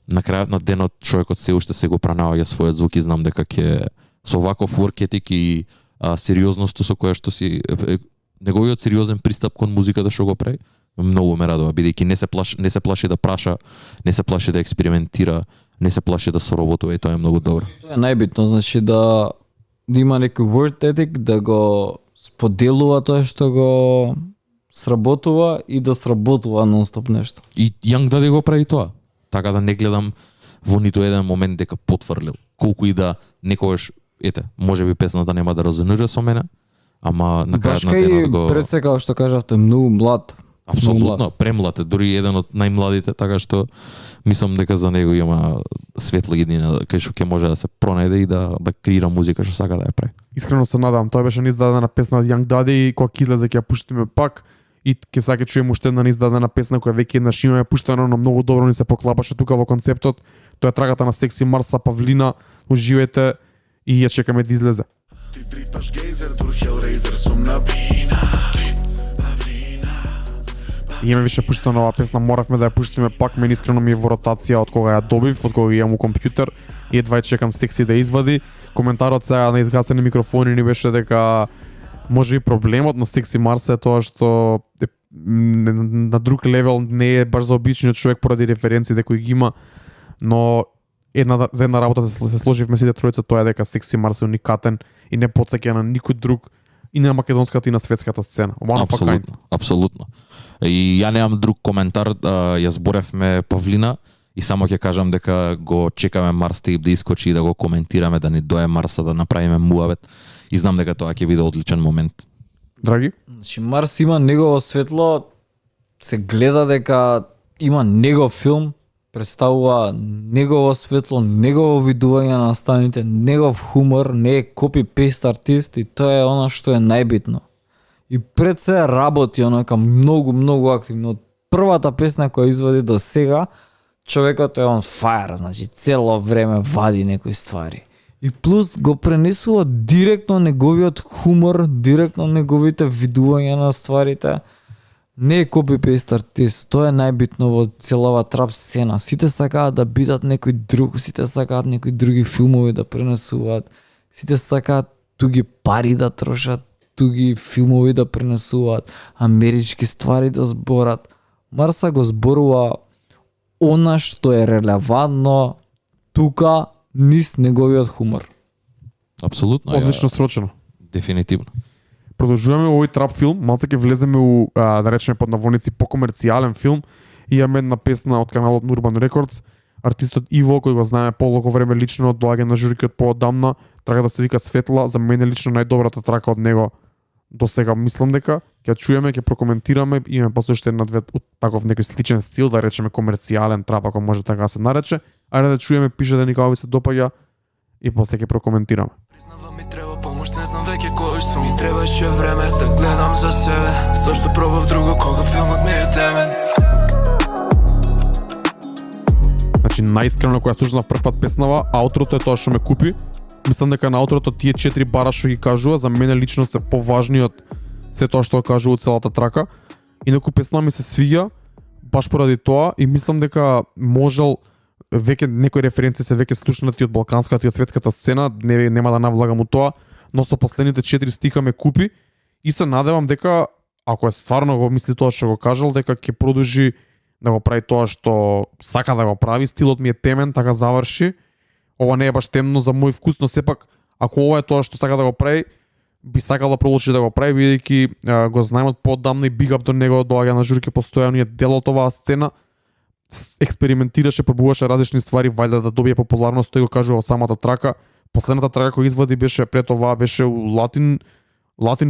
на крајот на денот човекот се уште се го пронаоѓа својот звук и знам дека ќе со ваков work ethic и сериозноста со која што си неговиот сериозен пристап кон музиката што го прави, многу ме радува бидејќи не се плаши да праша, не се плаши да експериментира, не се плаши да соработува и тоа е многу добро. Тоа е најбитно, значи да има некој work ethic, да го споделува тоа што го сработува и да сработува нонстоп нешто. И Young Daddy го прави тоа. Така да не гледам во ниту еден момент дека потврлил. Колку и да некогаш, можеби песната нема да резонира со мене, ама на крајот на денот го... Пред се, како што кажавте, многу млад. Апсолутно, премлад е, дури еден од најмладите, така што мислам дека за него има светла иднина кај што ќе може да се пронајде и да креира музика што сака да ја прави. Искрено се надевам, тоа беше низдадена песна од Young Daddy и кога ќе излезе ќе ја пуштиме пак и ќе саке чуеме уште една низдадена песна која веќе еднаш имаме пуштена, но многу добро ни се поклапаше тука во концептот. Тоа е трагата на Секси Марс са Павлина. Уживајте и ја чекаме да излезе. Ти трипаш гейзер, дур Hellraiser, сум на бина. Имаме више пуштена оваа песна, моравме да ја пуштиме пак, мене искрено ми е во ротација од кога ја добив, од кога имам у компјутер и едва ја чекам Секси да извади. Коментарот сега на изгасени микрофони ни беше дека може и проблемот на Секси Марс е тоа што на друг левел не е баш за обичниот човек поради референциите кои ги има, но за една работа се сложивме сите тројца, тоа е дека Секси Марс е уникатен и не потсеќа на никој друг и на македонската и на светската сцена. Апсолутно, апсолутно. И ја немам друг коментар, ја зборевме Павлина и само ќе кажам дека го чекаме Марс Тейп да искочи и да го коментираме, да ни дое Марса да направиме муавет и знам дека тоа ќе биде одличен момент. Драги? Значи Марс има негово светло, се гледа дека има негов филм, представува негово светло, негово видување на станите, негов хумор, не е копи-пейст артист и тоа е она што е најбитно. И пред се работи онака многу активно. Од првата песна која извади до сега, човекот е on fire, значи цело време вади некои ствари. И плюс го пренесува директно неговиот хумор, директно неговите видувања на стварите. Не е копи-пейст артист, тоа е најбитно во целава трап сцена. Сите сакаат да бидат некој друг, сите сакаат некои други филмови да пренесуваат, сите сакаат туги пари да трошат, туги филмови да пренесуваат, амерички ствари да зборат. Марса го зборува она што е релевантно тука низ неговиот хумор. Апсолутно. Одлично срочено. Дефинитивно. Продолжуваме овој трап филм, малце ќе влеземе у да речеме под наводници покомерцијален филм. Имаме една песна од каналот на Urban Records, артистот Иво кој го знаеме полого време лично, доаѓа на журки од поодамна, трагата се вика Светла, за мене лично најдобрата трака од него до сега. Мислам дека ќе чуеме, ќе прокоментираме, имаме после уште една-две таков некој сличен стил, да речеме комерцијален трап, ако може така да се нарече. Ајде да чуеме, пише да ни како ви се допаѓа и после ќе прокоментираме. Признавам ми треба помош, не знам веќе кој сум. Ми требаше време да гледам за себе. Зашто пробав друго кога филмот ми е темен. Значи најискрено кога слушнав прв пат песнава, аутрото е тоа што ме купи. Мислам дека на аутрото тие 4 бара што ги кажува за мене лично се поважни од се тоа што кажува целата трака. Инаку песнава ми се свиѓа баш поради тоа и мислам дека можел веќе некои референции се веќе слушнати од балканската и од светската сцена, нема да навлагам у тоа, но со последните 4 стиха ме купи и се надевам дека ако е стварно го мисли тоа што го кажал, дека ќе продолжи да го прави тоа што сака да го прави. Стилот ми е темен, така заврши. Ова не е баш темно за мој вкус, но сепак ако ова е тоа што сака да го прави, би сакал да продолжи да го прави, бидејќи го знаем од поодамна и биг ап до него, доаѓа на журки постојано и е дел од оваа сцена. Експериментираше, пробуваше различни ствари, вајда да добие популарност, тој го кажува во самата трака. Последната трака која извади беше пред оваа беше у латин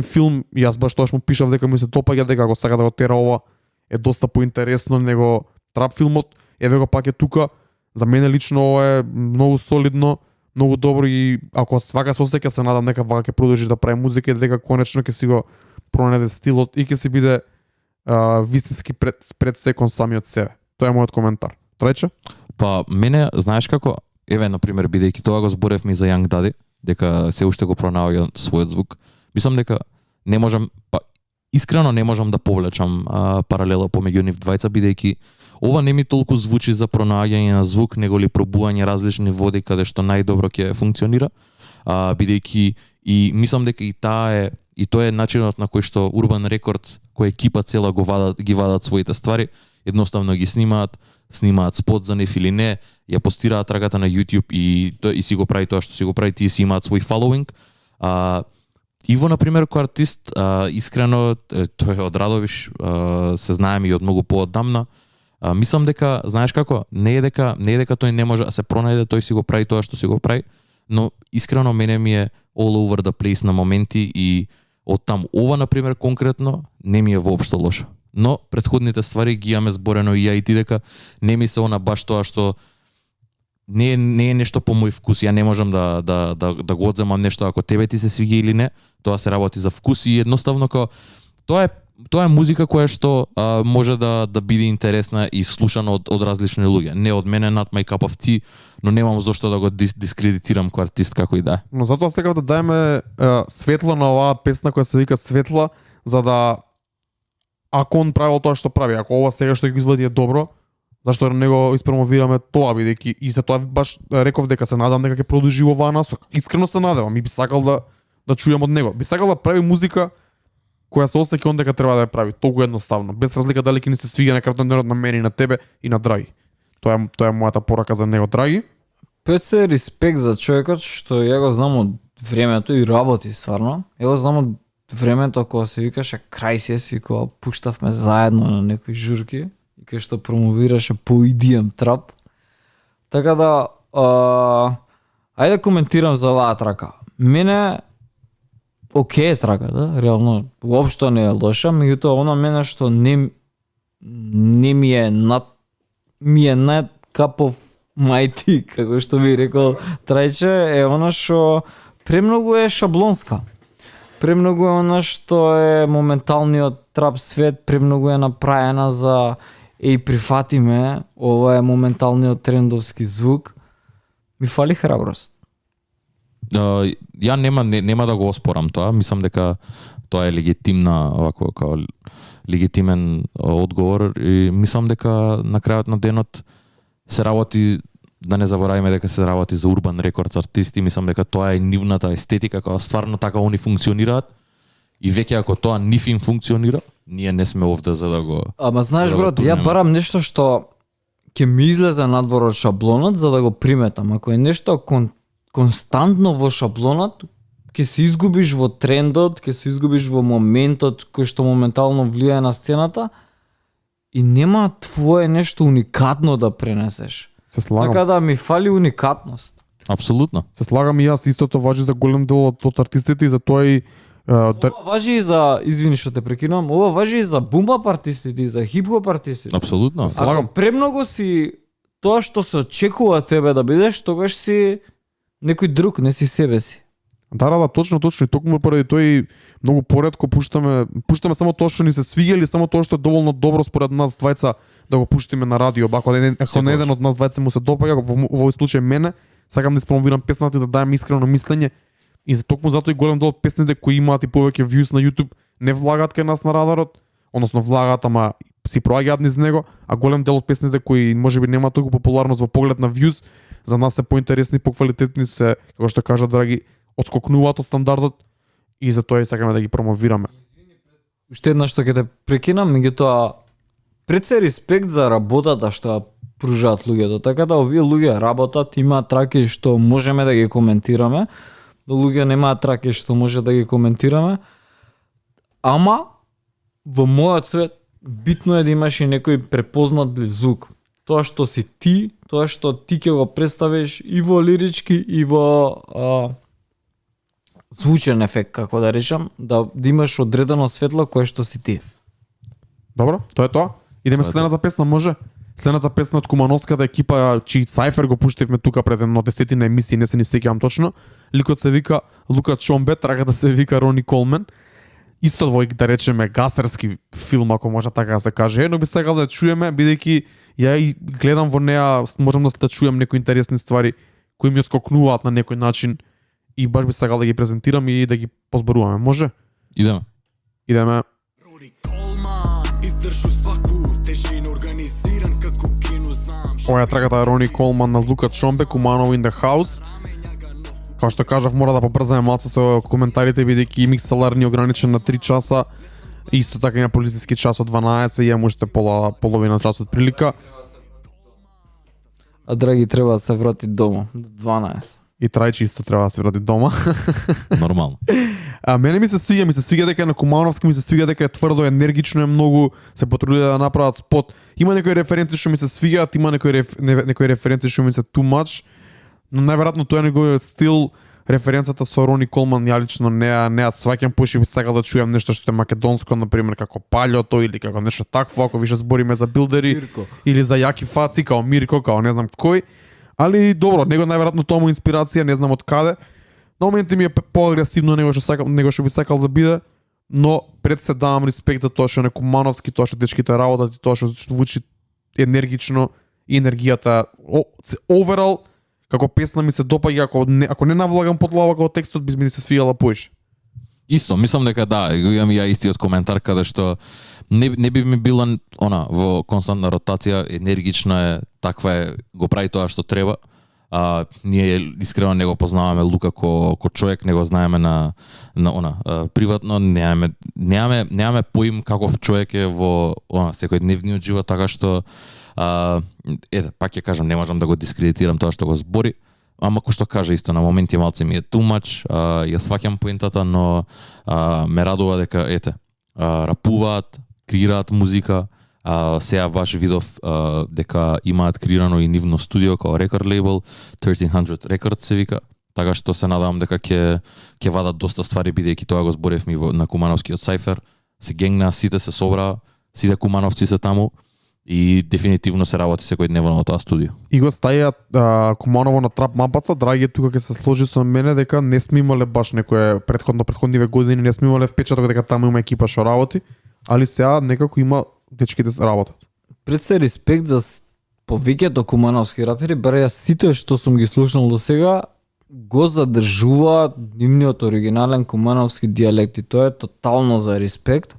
филм и јас баш тоа што му пишав дека ми се допаѓа, дека го сака да го тера ова е доста поинтересно него трап филмот. Еве го пак е тука. За мене лично ова е многу солидно, многу добро и ако свака се осеќа, се надам дека вака ќе продолжи да прави музика и дека конечно ќе си го пронајде стилот и ќе си биде вистински пред се кон самиот себе. Тоа е мојот коментар. Трајче? Па мене, знаеш како, еве на пример бидејќи тоа го зборевме за Young Daddy, дека се уште го пронаоѓа својот звук. Мислам дека не можам, па искрено не можам да повлечам паралела помеѓу нив двајца, бидејќи ова не ми толку звучи за пронаоѓање на звук, него ли пробување различни води каде што најдобро ќе функционира, бидејќи и мислам дека и тоа е начинот на кој што Urban Records, која екипа цела ги вадат своите ствари, едноставно ги снимаат спот за нив или не, ја постираат трагата на YouTube и си го прави тоа што си го прави, тие си имаат свој фолоуинг. Иво, например, кој артист, искрено, тој е од Радовиш, се знаеме и од многу поодамна. Мислам дека, знаеш како, не е дека тој не може да се пронајде, тој си го прави тоа што си го прави, но искрено мене ми е all over the place на моменти и од там ова, например, конкретно, не ми е воопшто лошо. но претходните ствари ги имаме зборено и ја и ти дека не ми се она баш тоа што не е нешто по мој вкус. Ја не можам да го одземам нешто ако тебе ти се свиѓа или не. Тоа се работи за вкус и едноставно тоа е музика која што може да биде интересна и слушана од различни луѓе. Не од мене, not my cup of tea, но немам зошто да го дискредитирам кој артист како и да. Но затоа сега да даеме светло на оваа песна која се вика Светла, за да ако он правил тоа што прави, ако ова сега што ги извади е добро, зашто не го испромовираме тоа, бидејќи и за тоа баш реков дека се надам дека ќе продолжи оваа насока. Искрено се надевам и би сакал да чујам од него. Би сакал да прави музика која се осеќа он дека треба да ја прави, толку едноставно, без разлика дали ќе ни се свиѓа на кратно на мене и на тебе и на Драги. Тоа е мојата порака за него, Драги. Пет се респект за човекот што ја го знам од времето и работи стварно. Ја го знам од времето кога се викаше Crisis и кога пуштавме заедно на некои журки и кај што промовираше по EDM трап. Така да ајде да коментирам за оваа трака. Мене окей трака, да, реално уопшто не е лоша, меѓутоа она мене што не ми е над cup of my tea, како што би рекол Трајче, е она што премногу е шаблонска. Премногу е она што е моменталниот трап свет, премногу е направена за прифатиме, ова е моменталниот трендовски звук. Ми фали храброст. Ја нема да го оспорам тоа. Мислам дека тоа е легитимна, овако као легитимен одговор и мислам дека на крајот на денот се работи, да не забораваме дека се работи за Urban Records артисти, мислам дека тоа е нивната естетика, кога стварно така они функционираат и веќе ако тоа нив им функционира, ние не сме овде за да го... Ама знаеш брат, ја барам нешто што ќе ми излезе надвор од шаблонот за да го приметам. Ако е нешто константно во шаблонот, ќе се изгубиш во трендот, ќе се изгубиш во моментот кој што моментално влијае на сцената и нема твое нешто уникатно да пренесеш. Се слагам. Така да ми фали уникатност. Апсолутно. Се слагам и јас, истото важи за голем дел од артистите и за тоа и Ова важи и за, извини што те прекинувам, ова важи и за бумбап артистите и за хип-хоп артистите. Апсолутно. Слагам. Ако премногу си тоа што се очекува тебе да бидеш, тогаш си некој друг, не си себе си. Да, точно и токму поради тој и многу поретко пуштаме само тоа што ни се свиѓа или само тоа што е доволно добро според нас двајца да го пуштиме на радио. Ако не еден од нас двајца му се допаѓа, во овој случај мене, сакам да испромовирам песната и да дајам искрено мислење. И за токму затоа и голем дел од песните кои имаат и повеќе views на YouTube не влагаат кај нас на радарот, односно влагаат, ама си проаѓаат низ него, а голем дел од песните кои можеби нема толку популарност во поглед на views, за нас се поинтересни, поквалитетни се, како што кажа Драги, отскокнуваат од стандардот и затоа и сакаме да ги промовираме. Уште една што ќе те прекинам, меѓутоа пред се респект за работата што ја пружаат луѓето, така да овие луѓе работат, имаат траки што можеме да ги коментираме, но луѓе немаат траки што може да ги коментираме. Ама во мојот свет битно е да имаш и некој препознат звук. Тоа што си ти, тоа што ти ќе го представиш и во лирички и во звучен ефект, како да речам, да имаш одредено светло кое што си ти. Добро, тоа е тоа. Идеме следната песна, може? Следната песна од кумановската екипа, чиј цајфер го пуштивме тука пред едно 10 емисии, не се ни сеќавам точно. Ликот се вика Лука Чомбе, трагата се вика Рони Колмен. Исто во, да речеме, гасерски филм, ако може така да се каже. Но би сакал да чуеме, бидејќи ја и гледам во неа, можам да чујам некои интересни ствари кои ми отскокнуваат на некој начин и баш би сакал да ги презентирам и да ги позборуваме. Може? Идеме. Идеме. Ова е трагата Рони Колман на Лука Чомбе, Куманов in the house. Као што кажав, мора да побрзаме малце со коментарите, бидејќи MixLR ни ограничен на 3 часа. Исто така има политички час од 12, и уште половина час од прилика. А Драги треба да се врати дома до 12. И Трајчи исто треба да се врати дома. Нормално. А мене ми се свиѓа дека е на Кумановски, ми се свиѓа дека е тврдо, енергично е многу, се потрудиле да направат спот. Има некои референци што ми се свиѓаат, има некои референци што ми се too much, но најверојатно тоа е неговиот стил. референцата со Рони Колман ја лично не ја сваќам, пошто би сакал да чујам нешто што е македонско, на пример како Палјото или како нешто такво, ако више збориме за билдери Мирко. или за јаки фаци као Мирко, као не знам кој. Али добро, него најверојатно тоа му инспирација, не знам од каде. На моменти ми е поагресивно него што би сакал да биде, но пред се давам респект за тоа што е Кумановски, тоа што дечките работат и тоа што звучи енергично и енергијата overall како песна ми се допаѓа, ако не навлагам под лава како текстот би ми се свијала поише. Исто, мислам дека да, имам и ја истиот коментар каде што не би ми била во константна ротација, енергична е, таква е, го прави тоа што треба. Ние искрено не го познаваме Лука ко човек, не го знаеме на приватно, немаме поим каков човек е во секојдневниот живот, така што пак ќе кажам, не можам да го дискредитирам тоа што го збори, ама кој што кажа исто, на моменти малце ми е too much, ја сваќам поентата, но ме радува дека рапуваат, креираат музика, сега ваш видов дека имаат креирано и нивно студио као рекорд лейбл 1300 Records се вика, така што се надевам дека ќе вадат доста ствари, бидејќи тоа го зборевме на Кумановскиот Сайфер, се генгнаа сите, се собраа, сите кумановци се таму и дефинитивно се работи секојдневно на тоа студио. И го стаја Куманово на трап мапата, драги тука ќе се сложи со мене дека не сме имале баш некое предходниве години, не сме имале впечаток дека таму има екипа што работи, али сега некако има дечките работат. Пред се респект за повеќето кумановски рапери, барем сите што сум ги слушнал до сега го задржуваат нивниот оригинален кумановски дијалект и тоа е тотално за респект.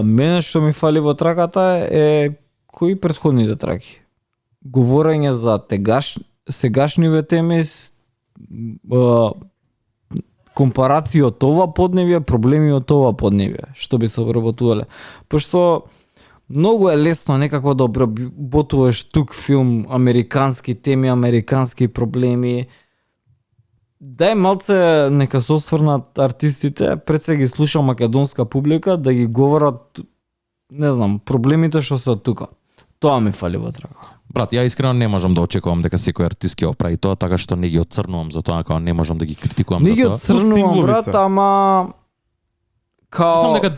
Мене што ми фали во траката е кои претходните траки. Говорење за сегашниве теми, компарација од ова подневје, проблеми од ова подневје, што би се обработувале. Пошто многу е лесно некако да обработуваш тук филм, американски теми, американски проблеми. Дај малце нека се осврнат артистите, пред се ги слуша македонска публика, да ги говорат, не знам, проблемите што се од тука. Тоа ми фали во трака. Брат, ја искрено не можам да очекувам дека секој артист ќе оправи тоа, така што не ги отцрнувам за тоа, као не можам да ги критикувам Не за ги тоа. отцрнувам, Синглови брат, се. ама као Мислам дека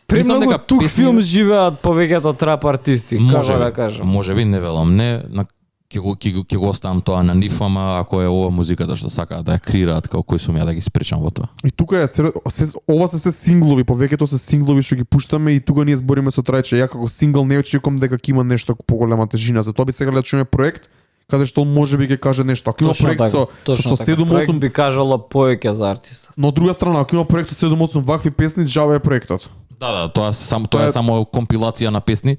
премногу тук песни- филм живеат повеќето трап артисти, како да кажам. Можеби не велам не, ќе го оставам тоа на нив, ама ако е ова музиката што сакаат да ја креираат, како кој сум ја да ги спречам во тоа. И тука е ова се синглови, повеќето се синглови што ги пуштаме и тука ние збориме со Трајче, ја како сингл не очекувам дека ќе има нешто поголема тежина. Затоа би сега да чуеме проект каде што он можеби ќе каже нешто. Ако има проект со точно така. 7-8, Проект би кажала повеќе за артиста. но од друга страна ако има проект со 7-8 вакви песни, џабе е проектот. Да, тоа е само компилација на песни,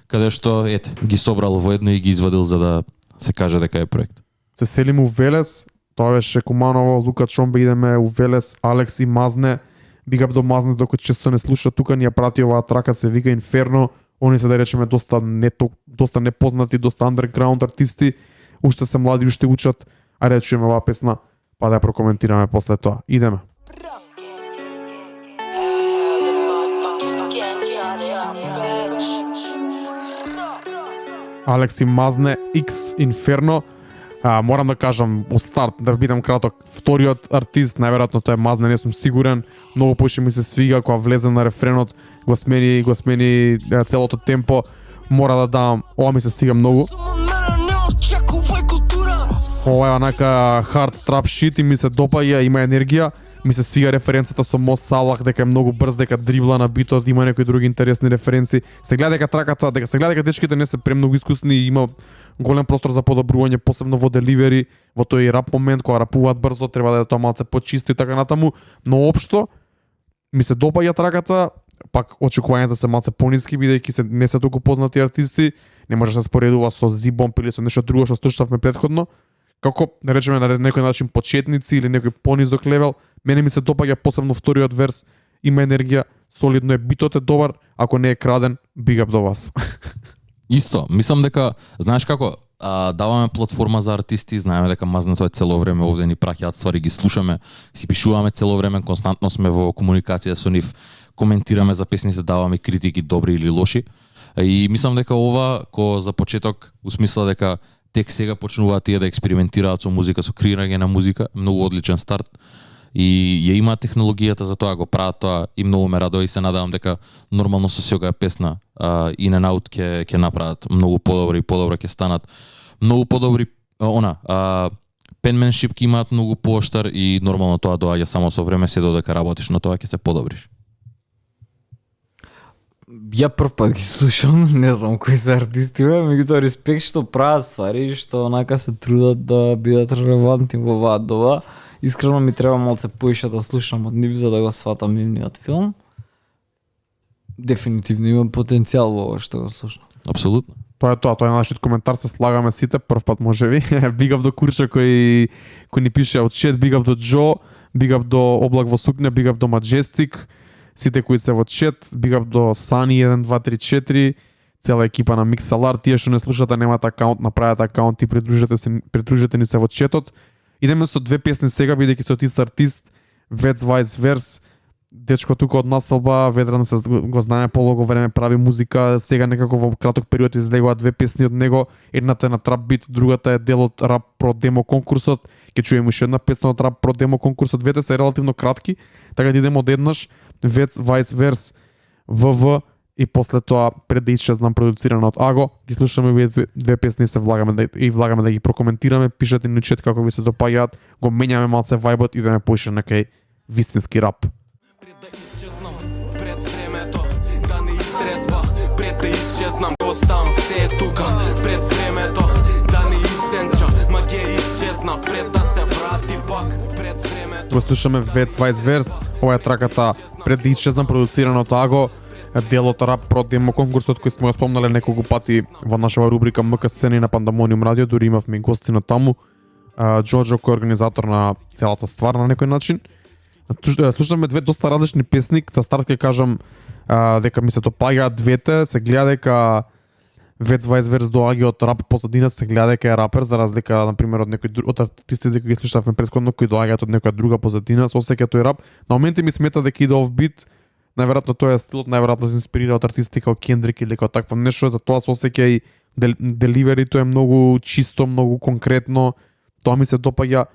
каде што ги собрал во едно и ги извадил за да се каже дека е проект. Се селиме у Велес, тоа беше Куманово, Лука Чомбе, идеме у Велес, Алекс и Мазне. Бигап до Мазне, докато често не слуша тука, ни ја прати оваа трака, се вика Инферно. Они се да речеме доста непознати, доста underground артисти, уште се млади, уште учат. Ајде да чуеме оваа песна, па да ја прокоментираме после тоа. Идеме. Алекс и Мазне, X Inferno. Морам да кажам, од старт, да бидам краток, вториот артист, најверојатно тоа е Мазне, не сум сигурен. Многу поише ми се свига кога влезе на рефренот, го смени целото темпо. Мора да дам, ова ми се свига многу. Ова е онака hard trap shit и ми се допаѓа, има енергија. Ми се свига референцата со Мо Салах, дека е многу брз, дека дрибла на битот, има некои други интересни референци. Се гледа дека траката, дека се гледа дека дечките не се премногу искусни и има голем простор за подобрување, посебно во деливери, во тој рап момент кога рапуваат брзо, треба да е тоа малце почисто и така натаму, но општо ми се допаѓа траката, пак очекувањата се малце пониски бидејќи не се толку познати артисти, не може да се споредува со Зибомп или со нешто друго што слушавме претходно. Како, не речеме на некој начин почетници или некој понизок левел, мене ми се допаѓа посебно вториот верс, има енергија, солидно е, битот е добар, ако не е краден, big up до вас. Исто, мислам дека, знаеш како, даваме платформа за артисти, знаеме дека Мазнето е цело време овде ни праќаат ствари, ги слушаме, си пишуваме цело време, константно сме во комуникација со нив, коментираме за песните, даваме критики добри или лоши. И мислам дека ова, ко за почеток, усмисла дека тек сега почнуваат тие да експериментираат со музика, со креирање на музика, многу одличен старт. И ја има технологијата за тоа, го прават тоа и многу ме радува и се надевам дека нормално со секоја песна in and out ќе направат многу подобри и подобро ќе станат. Многу подобри penmanship ќе имаат многу пооштар и нормално тоа доаѓа само со време, се додека работиш на тоа ќе се подобриш. Ја прв пат ги слушам, не знам кои се артистиве, меѓутоа респект што прават ствари, што онака се трудат да бидат релевантни во оваа доба. Искрено ми треба малце поише да слушам од нив за да го сватам нивниот филм. Дефинитивно има потенцијал во ова што го слушам. Апсолутно. Тоа е нашиот коментар, се слагаме сите, прв пат можеби. Big up до Курча кој ни пише од чет, big up до Джо, big up до Облак во сукња, big up до Majestic, сите кои се во чет, big up до Сани 1234, цела екипа на Mixalar, тие што не слушате немаат акаунт, направете акаунт и придружете ни се во четот. Идеме со две песни сега, бидејќи се од ист артист, Vets Vice Verse, дечко тука од Населба, ветрано се го знае полого време, прави музика, сега некако во краток период излегуваат две песни од него, едната е на Trap Beat, другата е дел од Rap Pro Demo конкурсот, ќе чуеме уште една песна од Rap Pro Demo конкурсот, двете се релативно кратки, така да идеме одеднаш, Vets Vice Verse, ВВ, и после тоа пред да исчезнам продуцирано од Аго, ги слушаме две песни и се влагаме да ги прокоментираме, пишете ни чет како ви се допаѓаат, го менјаме малце вајбот и да ме поише некај вистински рап. Пред да изчезнам пред времето, да не изтрезва, пред да изчезнам, оставам се тука, пред времето, да не изтенча, ма ќе изчезна, пред да се врати пак, пред времето. Го слушаме Vets Vice Verse, ова е траката пред да исчезнам продуцирано од Аго, дел од Rap Pro Demo конкурсот кој сме го спомнале неколку пати во нашава рубрика МК сцени на Пандамониум радио, дури имавме и гости на таму. Джоджо кој е организатор на целата ствар на некој начин. Слушаме две доста различни песни, за старт ќе кажам дека ми се допаѓаат двете, се гледа дека Vets Vice Verse доаѓа од рап позадина, се гледа дека е рапер, за разлика например од некој од артистите кои ги слушавме претходно кои доаѓаат од некоја друга позадина, се осеќа тој рап. На моменти ми смета дека иде оф бит. Најверојатно тоа е стилот, најверојатно се инспирира од артисти како Кендрик или како такво нешто, затоа се осеќа и деливерито е многу чисто, многу конкретно. Тоа ми се допаѓа.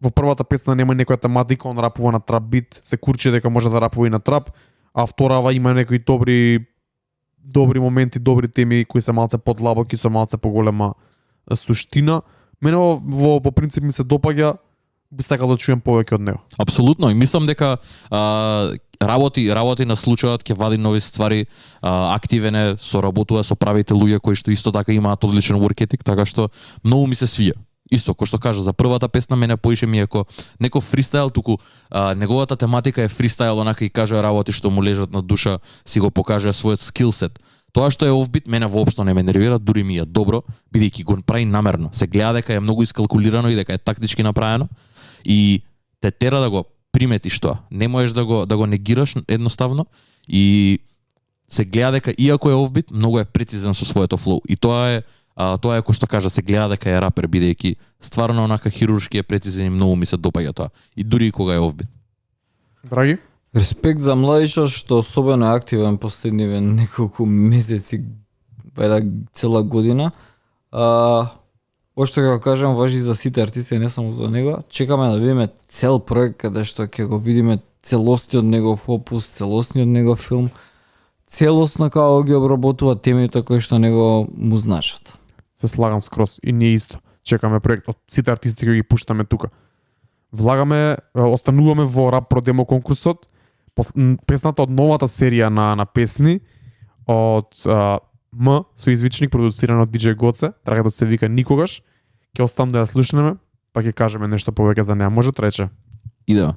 Во првата песна нема некоја тематика, он рапува на трап бит, се курчи дека може да рапува и на трап, а вторава има некои добри моменти, добри теми кои се малце подлабоки, со малце поголема суштина. Мене во принцип ми се допаѓа, би сакал да чуем повеќе од него. Апсолутно, и мислам дека работи на случајот ќе вади нови ствари, активен е, соработува со правите луѓе кои што исто така имаат одличен work ethic, така што многу ми се свија. Исто, кој што кажа, за првата песна мене поише ми како некој фристайл, туку неговата тематика е фристайл, онака и кажа работи што му лежат на душа, си го покажа својот скилсет. Тоа што е офбит мене воопшто не ме нервира, дури ми е добро, бидејќи го прави намерно. Се гледа дека е многу искалкулирано и дека е тактички направено и те тера да го приметиш тоа. Не можеш да го негираш едноставно и се гледа дека иако е офбит, многу е прецизен со своето флоу. И тоа е кој што кажа, се гледа дека е рапер, бидејќи стварно онака хируршки е прецизен и многу ми се допаѓа тоа. И дури и кога е офбит. Драги? Респект за младичот што особено е активен последниве неколку месеци, вајда цела година. Ошто ќе кажам, важи за сите артисти, не само за него. Чекаме да видиме цел проект каде што ќе го видиме целосниот негов опус, целосниот негов филм, целосно како ги обработува темите кои што него му значат. Се слагам скроз и ние исто. Чекаме проект од сите артисти кои ги пуштаме тука. Влагаме, остануваме во Rap Pro Demo конкурсот. Песната од новата серија на песни од М со извичник продуциран од DJ Гоце, трагата се вика Никогаш. Ќе оставам да ја слушнеме, па ќе кажеме нешто повеќе за неа. Може трече. Идеја.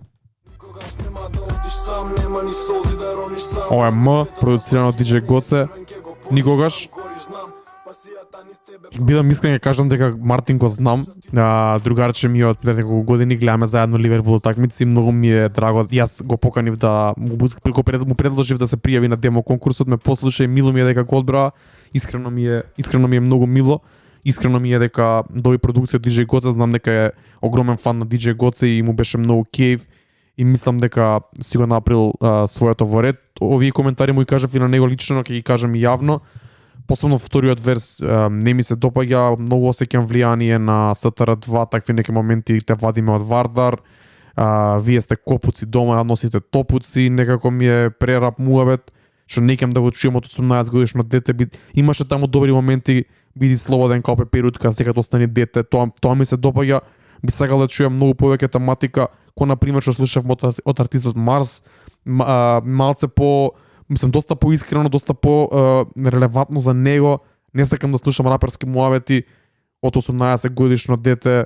Ова е М, продуциран од DJ Гоце, Никогаш. Бидам искрен ќе кажам дека Мартин го знам, другарче ми од пред неколку години, гледаме заедно Ливерпул утакмици, многу ми е драго. Јас го поканив да му предложив да се пријави на демо конкурсот, ме послуша и мило ми е дека го одбраа. Искрено ми е многу мило. Искрено ми е дека доби продукција од DJ Гоце, знам дека е огромен фан на DJ Гоце и му беше многу кејф и мислам дека си го направил своето во ред. Овие коментари му ги кажав и на него лично, ќе ги кажам и јавно. посебно вториот верс не ми се допаѓа, многу осеќам влијание на СТР2, такви неки моменти те вадиме од Вардар. Вие сте копуци дома, ја носите топуци, некако ми е прерап муабет, што не кем да го чуjem од 18 годишно дете. Имаше таму добри моменти, биди слободен као пеперутка, сега остани дете, тоа ми се допаѓа. Би сакал да чуjem многу повеќе тематика, кој на пример што слушав од артистот Марс, малце по, мислам, доста поискрено, доста по релевантно за него. Не сакам да слушам раперски муабети од 18 годишно дете,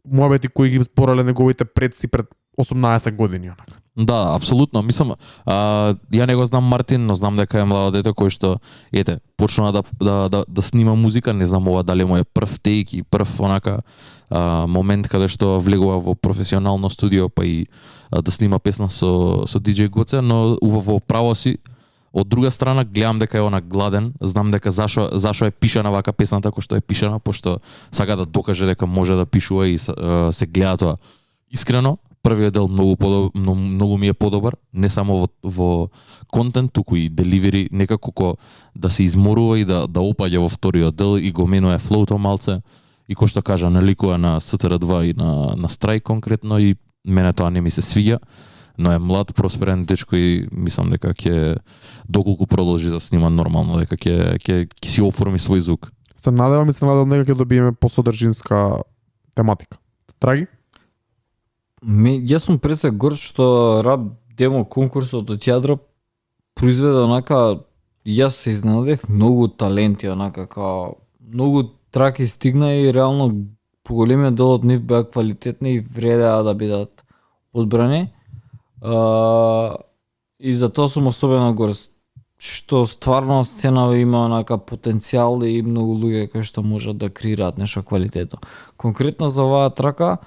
муабети кои ги зборале неговите предци пред 18 години. Да, апсолутно. Мислам, ја не го знам Мартин, но знам дека е младо дете кој што почна да снима музика, не знам ова дали му е прв тейк и прв онака момент каде што влегува во професионално студио па и да снима песна со DJ Гоце, но во право си. Од друга страна гледам дека е она гладен, знам дека зашо е пишана вака песната кој што е пишана, пошто сака да докаже дека може да пишува и се гледа тоа. Искрено, првиот дел многу ми е подобар, не само во контент, туку и деливери, некако да се изморува и да опаѓа во вториот дел и го менува флоуто малце и кој што кажа наликува на СТР2 и на Страйк конкретно и мене тоа не ми се свиѓа, но е млад, просперен дечко и мислам дека ќе доколку продолжи да снима нормално, дека ќе си оформи свој звук. Се надевам дека ќе добиеме посодржинска тематика. Драги? Јас сум пред горд што рап демо конкурсот од Јадро произведе онака, јас се изненадев, многу таленти, онака као многу траки стигна и реално поголемиот дел од нив беа квалитетни и вредеа да бидат одбрани. И за тоа сум особено горд што стварно сцена има онака потенцијал и многу луѓе кои што можат да креираат нешто квалитетно. Конкретно за оваа трака,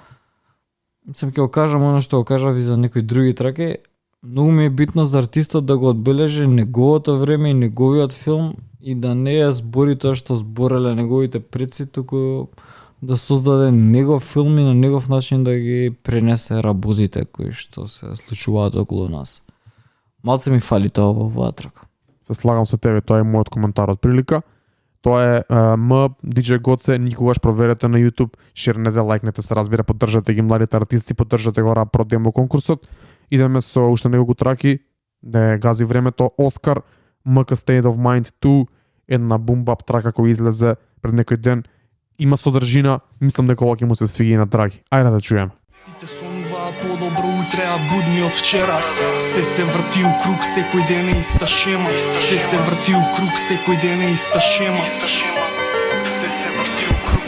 ќе го кажам оно што го кажав и за некои други траки, многу ми е битно за артистот да го одбележи неговото време и неговиот филм и да не ја збори тоа што збореле неговите предци, туку да создаде негов филм и на негов начин да ги пренесе работите кои што се случуваат околу нас. Малце ми фали тоа во оваа трака. Се слагам со тебе, тоа е мојот коментар од прилика. Тоа е DJ Гоце, никогаш проверете на YouTube, шернете, лајкнете, се разбира, поддржате ги младите артисти, поддржате го Рап Про Демо конкурсот. Идеме со уште неколку траки, да гази времето. Оскар, МК State of Mind 2, една бумбап трака која излезе пред некој ден. Има содржина, мислам дека ова ќе му се свиѓа и на Драги. Ајде да чуеме. Сите сонуваа по-добро утре, а будни од вчера. Се врти у круг, секој ден е иста шема. Се врти у круг, секој ден е иста шема. Се врти у круг.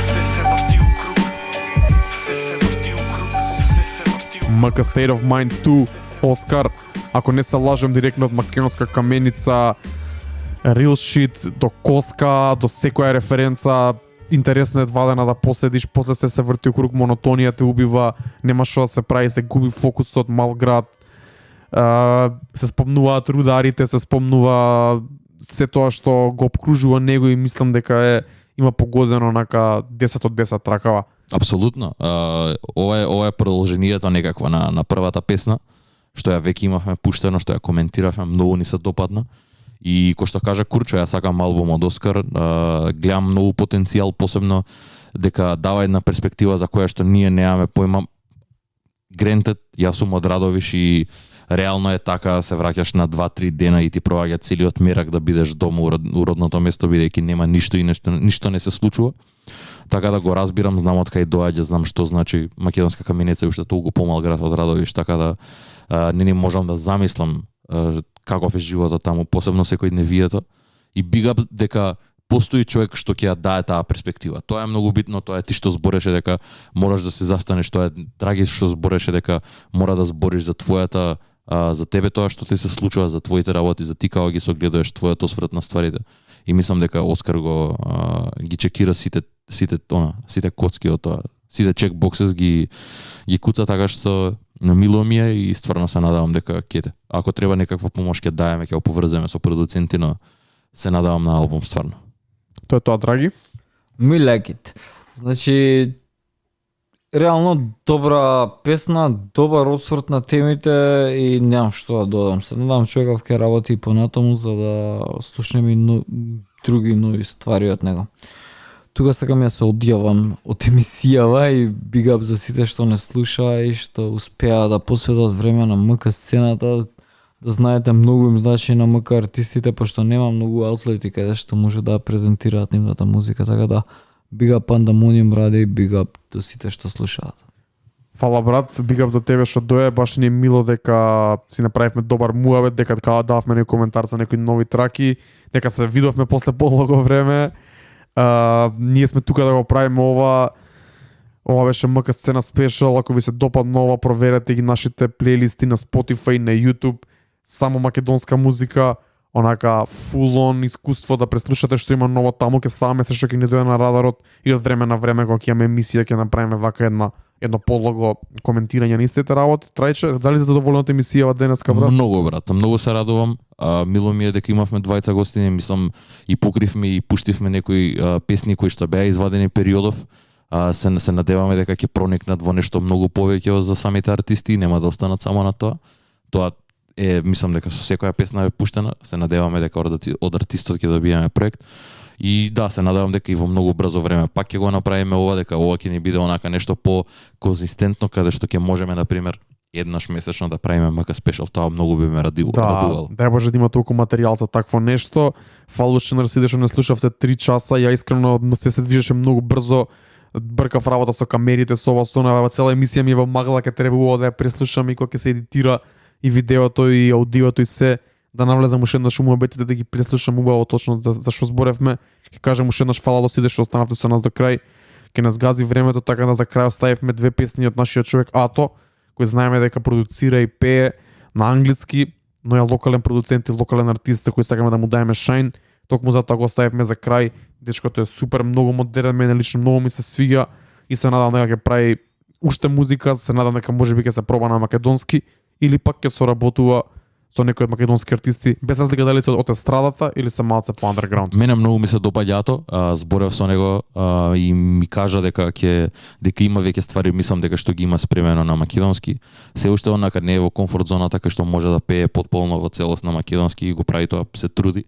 Се врти у круг. Се врти у круг. Се врти у круг. МК State of Mind 2, Оскар, ако не се лажем, директно од македонска каменица, real shit, до коска, до секоја референца. Интересно е вадена да поседиш, после се врти у круг, монотонија те убива, нема што да се прави, се губи фокусот, малград, се спомнуваат рударите, се спомнува се тоа што го обкружува него и мислам дека има погодено онака 10 од 10 тракава. Апсолутно. Ова е продолжението некаква на првата песна, што ја веќе имавме пуштено, што ја коментиравме, многу ни се допадна. И кој што кажа Курчо, ја сакам албум од Оскар, гледам многу потенцијал, посебно дека дава една перспектива за која што ние немаме појма. Грентет, јас сум од Радовиш и реално е така, се враќаш на 2-3 дена и ти проаѓа целиот мерак да бидеш дома у родното место, бидејќи нема ништо и ништо не се случува. Така да го разбирам, знам од кај доаѓа, знам што значи македонска каменица и уште толку помал град од Радовиш, така да не можам да замислам каков е животот таму, посебно секој невието. И бигап дека постои човек што ќе ја даде таа перспектива. Тоа е многу битно, тоа е ти што збореше дека мораш да се застанеш, тоа е Драги што збореше дека мора да збориш за твојата, за тебе тоа што ти се случува, за твоите работи, за ти како ги согледуваш твојот осврт на стварите. И мислам дека Оскар ги чекира сите коцки од тоа. Сите чекбоксес ги куца, така што мило ми е и стварно се надавам дека ќе ако треба некаква помош ќе даеме, ќе поврземе со продуценти, но се надавам на албум стварно. Тоа е тоа, Драги. Me like it. Значи, реално добра песна, добар осврт на темите и немам што да додам. Се надам човеков ќе работи и понатаму за да слушнеме и други нови ствари од него. Тука сакам ја се одјавам од емисијава и big up за сите што не слуша и што успеа да посветат време на МК сцената. Да знаете, многу им значи на МК артистите, пошто нема многу аутлети каде што може да презентираат нивната музика, така да big up Pandemonium Radio и big up до сите што слушаат. Фала брат, big up до тебе што дое, баш ни е мило дека си направивме добар муавет, дека така дававме некој коментар за некои нови траки, дека се видовме после подолго време. Ние сме тука да го правиме ова беше МК сцена спешал, ако ви се допадна ова, проверете ги нашите плейлисти на Spotify, на YouTube, само македонска музика, онака full on искуство да преслушате што има ново таму, ќе саме се што ќе ни дојде на радарот и од време на време кога ќе имаме емисија ќе направиме вака едно подлого коментирање на истите работи. Трајче, дали си задоволен од емисијава денеска, брат? Многу брат, многу се радувам. Мило ми е дека имавме двајца гостини, мислам и покривме и пуштивме некои песни кои што беа извадени периодов. Се надеваме дека ќе проникнат во нешто многу повеќе за самите артисти и нема да останат само на тоа. Тоа е, мислам дека со секоја песна е пуштена, се надеваме дека од артистот ќе добиеме проект. И да, се надевам дека и во многу брзо време пак ќе го направиме ова, дека ова ќе ни биде онака нешто по-конзистентно, каде што ќе можеме, например, еднаш месечно да правиме МК спешал, тоа многу би ме радувало. Да, Боже да има толку материјал за такво нешто. Фалушен сите што не слушавте 3 часа, ја искрено се движеше многу брзо. Бркав работа со камерите, со ова, со она, цела емисија ми е во магла, ке требува да ја преслушам и кога ќе се едитира и видеото и аудиото и се, да навлезам уште еднаш муабетите да ги преслушам убаво точно за што зборевме. Ќе кажам уште еднаш фала до сите што останавте со нас до крај. Ќе нас гази времето, така да за крај оставивме 2 песни од нашиот човек Ато, кој знаеме дека продуцира и пее на англиски, но е локален продуцент и локален артист за кој сакаме да му даеме шајн. Токму затоа го оставивме за крај. Дечкото е супер, многу модерен, мене лично многу ми се свига и се надам дека ќе прави уште музика, се надам дека можеби ќе се проба на македонски или пак ќе соработува со некои од македонски артисти, без разлика дали се од естрадата или се малце по андерграунд. Мене многу ми се допаѓа Ато, зборев со него и ми кажа дека има веќе ствари, мислам дека што ги има спремено на македонски. Се уште онака не е во комфорт зоната кај што може да пее потполно во целост на македонски и го прави тоа, се труди.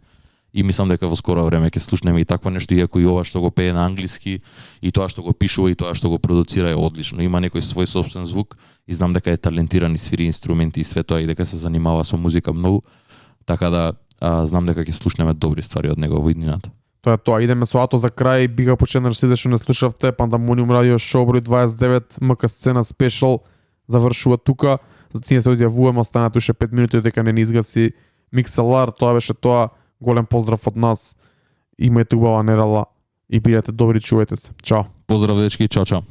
И мислам дека во скоро време ќе слушнеме и такво нешто, иако и ова што го пее на англиски, и тоа што го пишува, и тоа што го продуцира е одлично. Има некој свој собствен звук и знам дека е талентиран и свири инструменти и све тоа и дека се занимава со музика многу. Така да знам дека ќе слушнеме добри ствари од него во иднината. Тоа е тоа, идеме со Ато за крај, бига почнеш сите што не слушавте, Pandemonium Radio Show број 29, МК сцена спешал завршува тука. За ција се одјавуваме, останат уште 5 минути дека не ни изгаси микселар, тоа беше тоа. Голем поздрав од нас. Имајте убава недела и бидете добри, чувајте се. Чао. Поздрав дечки, чао чао.